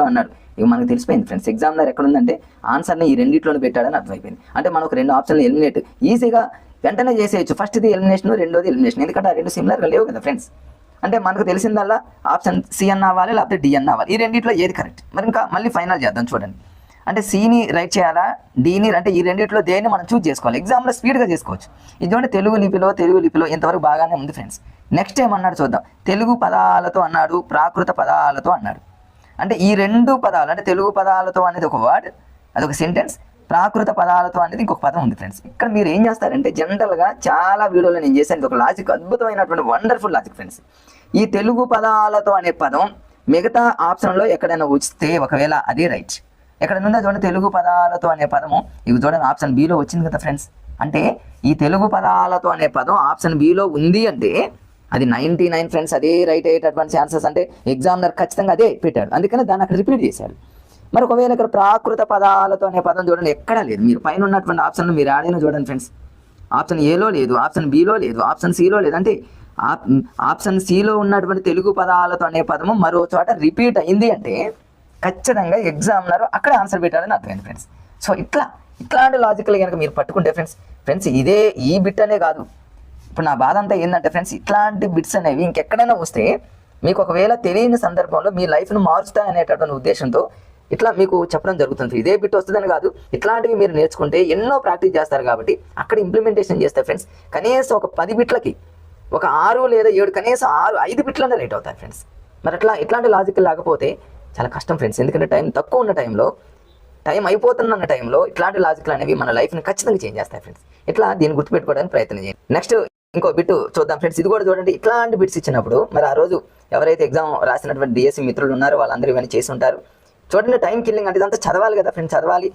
అన్నాడు. ఇక మనకు తెలిసిపోయింది ఫ్రెండ్స్. ఎగ్జామినర్ ఎక్కడ ఉందంటే ఆన్సర్ని ఈ రెండిట్లోనే పెట్టాడని అర్థమైపోయింది. అంటే మనకు 2 ఆప్షన్లు ఎలిమినేట్ ఈజీగా వెంటనే చేసేయచ్చు. ఫస్ట్ది ఎలిమినేషన్, రెండోది ఎలిమినేషన్. ఎందుకంటే ఆ 2 సిమిలర్గా లేవు కదా ఫ్రెండ్స్. అంటే మనకు తెలిసిందల్లా ఆప్షన్ సి అన్న అవ్వాలి, లేకపోతే డి అన్న అవ్వాలి. ఈ రెండిట్లో ఏది కరెక్ట్? మరి ఇంకా మళ్ళీ ఫైనల్ చేద్దాం చూడండి. అంటే సిని రైట్ చేయాలా, డిని, అంటే ఈ రెండిట్లో దేన్ని మనం చూస్ చేసుకోవాలి. ఎగ్జామ్లో స్పీడ్గా చేసుకోవచ్చు. ఇది చూడండి తెలుగు లిపిలో ఇంతవరకు బాగానే ఉంది ఫ్రెండ్స్. నెక్స్ట్ ఏమన్నాడు చూద్దాం. తెలుగు పదాలతో అన్నాడు, ప్రాకృత పదాలతో అన్నాడు. అంటే ఈ రెండు పదాలు అంటే తెలుగు పదాలతో అనేది ఒక వర్డ్, అదొక సెంటెన్స్, ప్రాకృత పదాలతో అనేది ఇంకొక పదం ఉంది ఫ్రెండ్స్. ఇక్కడ మీరు ఏం చేస్తారంటే జనరల్గా చాలా వీడియోలో నేను చేశాను ఒక లాజిక్, అద్భుతమైనటువంటి వండర్ఫుల్ లాజిక్ ఫ్రెండ్స్. ఈ తెలుగు పదాలతో అనే పదం మిగతా ఆప్షన్లో ఎక్కడైనా వస్తే ఒకవేళ అదే రైట్. ఎక్కడ నుండి చూడండి తెలుగు పదాలతో అనే పదము, ఇవి చూడండి ఆప్షన్ బిలో వచ్చింది కదా ఫ్రెండ్స్. అంటే ఈ తెలుగు పదాలతో అనే పదం ఆప్షన్ బిలో ఉంది అంటే అది 99 ఫ్రెండ్స్, అదే రైట్ అయ్యేటటువంటి ఛాన్సెస్. అంటే ఎగ్జామినర్ ఖచ్చితంగా అదే పెట్టాడు, అందుకని దాన్ని అక్కడ రిపీట్ చేశాడు. మరి ఒకవేళ ఇక్కడ ప్రాకృత పదాలతో అనే పదం చూడండి ఎక్కడా లేదు. మీరు పైన ఉన్నటువంటి ఆప్షన్లు మీరు ఆడైనా చూడండి ఫ్రెండ్స్, ఆప్షన్ ఏలో లేదు, ఆప్షన్ బిలో లేదు, ఆప్షన్ సిలో లేదు. అంటే ఆప్షన్ సిలో ఉన్నటువంటి తెలుగు పదాలతో అనే పదము మరో చోట రిపీట్ అయింది అంటే ఖచ్చితంగా ఎగ్జామినర్ అక్కడే ఆన్సర్ పెట్టాలని అర్థమైంది ఫ్రెండ్స్. సో ఇట్లాంటి లాజికల్ కనుక మీరు పట్టుకుంటే ఫ్రెండ్స్ ఇదే ఈ బిట్ అనే కాదు. ఇప్పుడు నా బాధ అంతా ఏంటంటే ఫ్రెండ్స్, ఇట్లాంటి బిట్స్ అనేవి ఇంకెక్కడైనా వస్తే మీకు ఒకవేళ తెలియని సందర్భంలో మీ లైఫ్ను మారుస్తాయి అనేటటువంటి ఉద్దేశంతో ఇట్లా మీకు చెప్పడం జరుగుతుంది. ఇదే బిట్ వస్తుందని కాదు, ఇట్లాంటివి మీరు నేర్చుకుంటే ఎన్నో ప్రాక్టీస్ చేస్తారు కాబట్టి అక్కడ ఇంప్లిమెంటేషన్ చేస్తారు ఫ్రెండ్స్. కనీసం ఒక 10 బిట్లకి ఒక 6 లేదా 7, కనీసం 5 బిట్లనే రైట్ అవుతాయి ఫ్రెండ్స్. మరి ఇట్లాంటి లాజిక్ లేకపోతే చాలా కష్టం ఫ్రెండ్స్. ఎందుకంటే టైం తక్కువ ఉన్న టైంలో, టైం అయిపోతున్న టైంలో ఇట్లాంటి లాజిక్లు అనేవి మన లైఫ్ని ఖచ్చితంగా చేంజ్ చేస్తాయి ఫ్రెండ్స్. ఇట్లా దీన్ని గుర్తుపెట్టుకోవడానికి ప్రయత్నం చేయండి. నెక్స్ట్ ఇంకో బిట్ చూద్దాం ఫ్రెండ్స్. ఇది కూడా చూడండి, ఇట్లాంటి బిట్స్ ఇచ్చినప్పుడు మరి ఆ రోజు ఎవరైతే ఎగ్జామ్ రాసినటువంటి డిఎస్సి మిత్రులు ఉన్నారో వాళ్ళందరూ ఇవన్నీ చేసి ఉంటారు. చూడండి టైం కిల్లింగ్ అంటే ఇదంతా చదవాలి కదా ఫ్రెండ్స్, చదవాలి.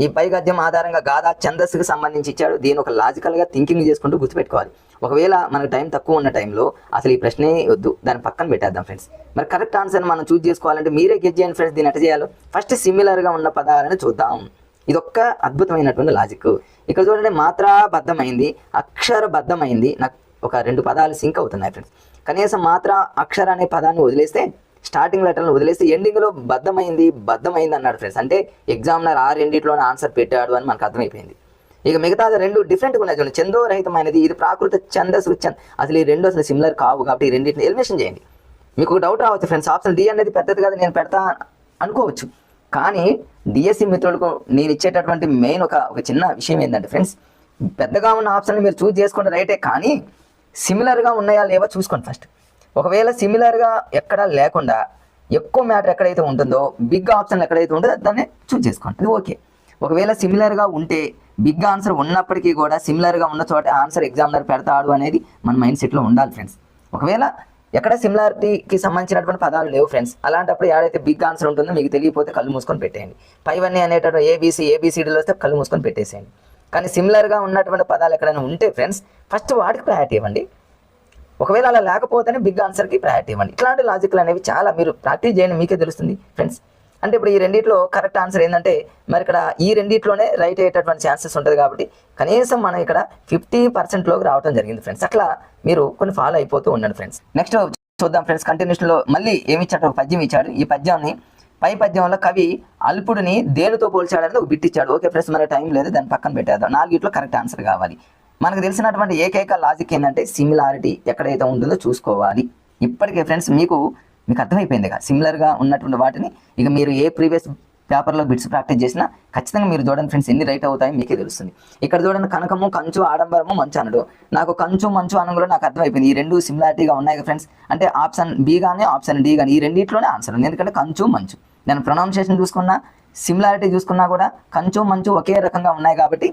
ఈ పై గద్యం ఆధారంగా గాథా ఛందస్సుకి సంబంధించి ఇచ్చాడు. దీని ఒక లాజికల్గా థింకింగ్ చేసుకుంటూ గుర్తుపెట్టుకోవాలి. ఒకవేళ మనకు టైం తక్కువ ఉన్న టైంలో అసలు ఈ ప్రశ్నే వద్దు, దాన్ని పక్కన పెట్టేద్దాం ఫ్రెండ్స్. మరి కరెక్ట్ ఆన్సర్ మనం చూస్ చేసుకోవాలంటే మీరే గెస్ చేయండి ఫ్రెండ్స్. దీన్ని ఎట్లా చేయాలో ఫస్ట్ సిమిలర్గా ఉన్న పదాలను చూద్దాం. ఇదొక్క అద్భుతమైనటువంటి లాజిక్. ఇక్కడ చూడండి మాత్రాబద్ధమైంది, అక్షరబద్ధమైంది. నాకు ఒక 2 పదాలు సింక్ అవుతున్నాయి ఫ్రెండ్స్. కనీసం మాత్ర అక్షర అనే పదాన్ని వదిలేస్తే, స్టార్టింగ్ లెటర్ను వదిలేస్తే ఎండింగ్లో బద్ధమైంది అన్నాడు ఫ్రెండ్స్. అంటే ఎగ్జామినర్ ఆ రెండిట్లోనే ఆన్సర్ పెట్టాడు అని మనకు అర్థమైపోయింది. ఇక మిగతా 2 డిఫరెంట్గా ఉన్నాయి చూడండి. చందోరహితమైనది, ఇది ప్రాకృత ఛందస్సు. అసలు ఈ 2 అసలు సిమిలర్ కావు కాబట్టి ఈ రెండింటిని ఎలిమినేషన్ చేయండి. మీకు ఒక డౌట్ రావచ్చు ఫ్రెండ్స్, ఆప్షన్ డి అనేది పెద్దది కదా నేను పెడతా అనుకోవచ్చు. కానీ డిఎస్సి మిత్రులకు నేను ఇచ్చేటటువంటి మెయిన్ ఒక చిన్న విషయం ఏంటంటే ఫ్రెండ్స్, పెద్దగా ఉన్న ఆప్షన్ని మీరు చూస్ చేసుకోండి రైటే, కానీ సిమిలర్గా ఉన్నాయా లేవో చూసుకోండి ఫస్ట్. ఒకవేళ సిమిలర్గా ఎక్కడా లేకుండా ఎక్కువ మ్యాటర్ ఎక్కడైతే ఉంటుందో, బిగ్ ఆప్షన్ ఎక్కడైతే ఉంటుందో దాన్ని చూస్ చేసుకోండి, అది ఓకే. ఒకవేళ సిమిలర్గా ఉంటే బిగ్ ఆన్సర్ ఉన్నప్పటికీ కూడా సిమిలర్గా ఉన్న చోట ఆన్సర్ ఎగ్జామినర్ పెడతాడు అనేది మన మైండ్ సెట్లో ఉండాలి ఫ్రెండ్స్. ఒకవేళ ఎక్కడ సిమిలారిటీకి సంబంధించినటువంటి పదాలు లేవు ఫ్రెండ్స్, అలాంటప్పుడు ఏదైతే బిగ్ ఆన్సర్ ఉంటుందో మీకు తెలియకపోతే కళ్ళు మూసుకొని పెట్టేయండి. పైవన్నీ అనేటటువంటి ఏబిసిడీలు వస్తే కళ్ళు మూసుకొని పెట్టేసేయండి. కానీ సిమిలర్గా ఉన్నటువంటి పదాలు ఎక్కడైనా ఉంటే ఫ్రెండ్స్ ఫస్ట్ వాటికి ప్రయారిటీ ఇవ్వండి. ఒకవేళ అలా లేకపోతేనే బిగ్ ఆన్సర్కి ప్రయారిటీ ఇవ్వండి. ఇట్లాంటి లాజిక్లు అనేవి చాలా మీరు ప్రాక్టీస్ చేయండి, మీకే తెలుస్తుంది ఫ్రెండ్స్. అంటే ఇప్పుడు ఈ రెండిట్లో కరెక్ట్ ఆన్సర్ ఏంటంటే మరి ఇక్కడ ఈ రెండిట్లోనే రైట్ అయ్యేటటువంటి ఛాన్సెస్ ఉంటుంది కాబట్టి కనీసం మనం ఇక్కడ 50%లోకి రావడం జరిగింది ఫ్రెండ్స్. అట్లా మీరు కొన్ని ఫాలో అయిపోతూ ఉండండి ఫ్రెండ్స్. నెక్స్ట్ చూద్దాం ఫ్రెండ్స్, కంటిన్యూషన్లో మళ్ళీ ఏమి ఇచ్చాడు, ఒక పద్యం ఇచ్చాడు. ఈ పద్యాన్ని పై పద్యంలో కవి అల్పుడిని దేనితో పోల్చాడని ఒక బిట్ ఇచ్చాడు. ఓకే ఫ్రెండ్స్, మన టైం లేదు, దాన్ని పక్కన పెట్టేద్దాం. 4 కరెక్ట్ ఆన్సర్ కావాలి. మనకు తెలిసినటువంటి ఏకైక లాజిక్ ఏంటంటే సిమిలారిటీ ఎక్కడైతే ఉంటుందో చూసుకోవాలి. ఇప్పటికే ఫ్రెండ్స్ మీకు అర్థమైపోయింది కదా సిమిలర్గా ఉన్నటువంటి వాటిని. ఇక మీరు ఏ ప్రీవియస్ పేపర్లో బిట్స్ ప్రాక్టీస్ చేసినా ఖచ్చితంగా మీరు చూడండి ఫ్రెండ్స్ ఎన్ని రైట్ అవుతాయో మీకే తెలుస్తుంది. ఇక్కడ చూడండి కనకము కంచు ఆడంబరము మంచు అనడు. నాకు కంచు మంచు అనగా నాకు అర్థమైపోయింది ఈ 2 సిమిలారిటీగా ఉన్నాయి కదా ఫ్రెండ్స్. అంటే ఆప్షన్ బి కానీ ఆప్షన్ డి కానీ ఈ రెండిట్లోనే ఆన్సర్ ఉంది. ఎందుకంటే కంచు మంచు, నేను ప్రొనౌన్సియేషన్ చూసుకున్నా సిమిలారిటీ చూసుకున్నా కూడా కంచు మంచు ఒకే రకంగా ఉన్నాయి కాబట్టి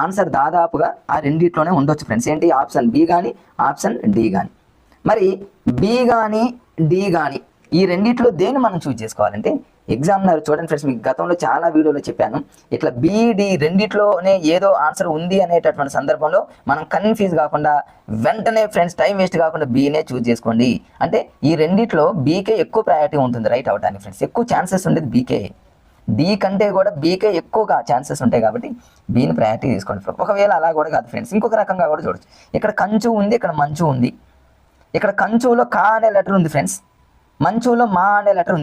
ఆన్సర్ దాదాపుగా ఆ రెండిట్లోనే ఉండొచ్చు ఫ్రెండ్స్. ఏంటి ఆప్షన్ బి కానీ ఆప్షన్ డి కానీ. మరి బి కానీ డి కానీ ఈ రెండిట్లో దేన్ని మనం చూస్ చేసుకోవాలంటే ఎగ్జామినర్ చూడండి ఫ్రెండ్స్, మీకు గతంలో చాలా వీడియోలో చెప్పాను. ఇట్లా బిడి రెండిట్లోనే ఏదో ఆన్సర్ ఉంది అనేటటువంటి సందర్భంలో మనం కన్ఫ్యూజ్ కాకుండా వెంటనే ఫ్రెండ్స్ టైం వేస్ట్ కాకుండా బీనే చూస్ చేసుకోండి. అంటే ఈ రెండిట్లో బీకే ఎక్కువ ప్రయారిటీ ఉంటుంది రైట్ అవడానికి ఫ్రెండ్స్. ఎక్కువ ఛాన్సెస్ ఉండేది బీకే, డి కంటే కూడా బీకే ఎక్కువగా ఛాన్సెస్ ఉంటాయి కాబట్టి బీని ప్రయారిటీ తీసుకోండి. ఒకవేళ అలా కూడా కాదు ఫ్రెండ్స్, ఇంకొక రకంగా కూడా చూడొచ్చు. ఇక్కడ కంచు ఉంది, ఇక్కడ మంచు ఉంది. ఇక్కడ కంచులో కా అనే లెటర్ ఉంది ఫ్రెండ్స్, మంచులో మా అనే లెటర్ ఉంది.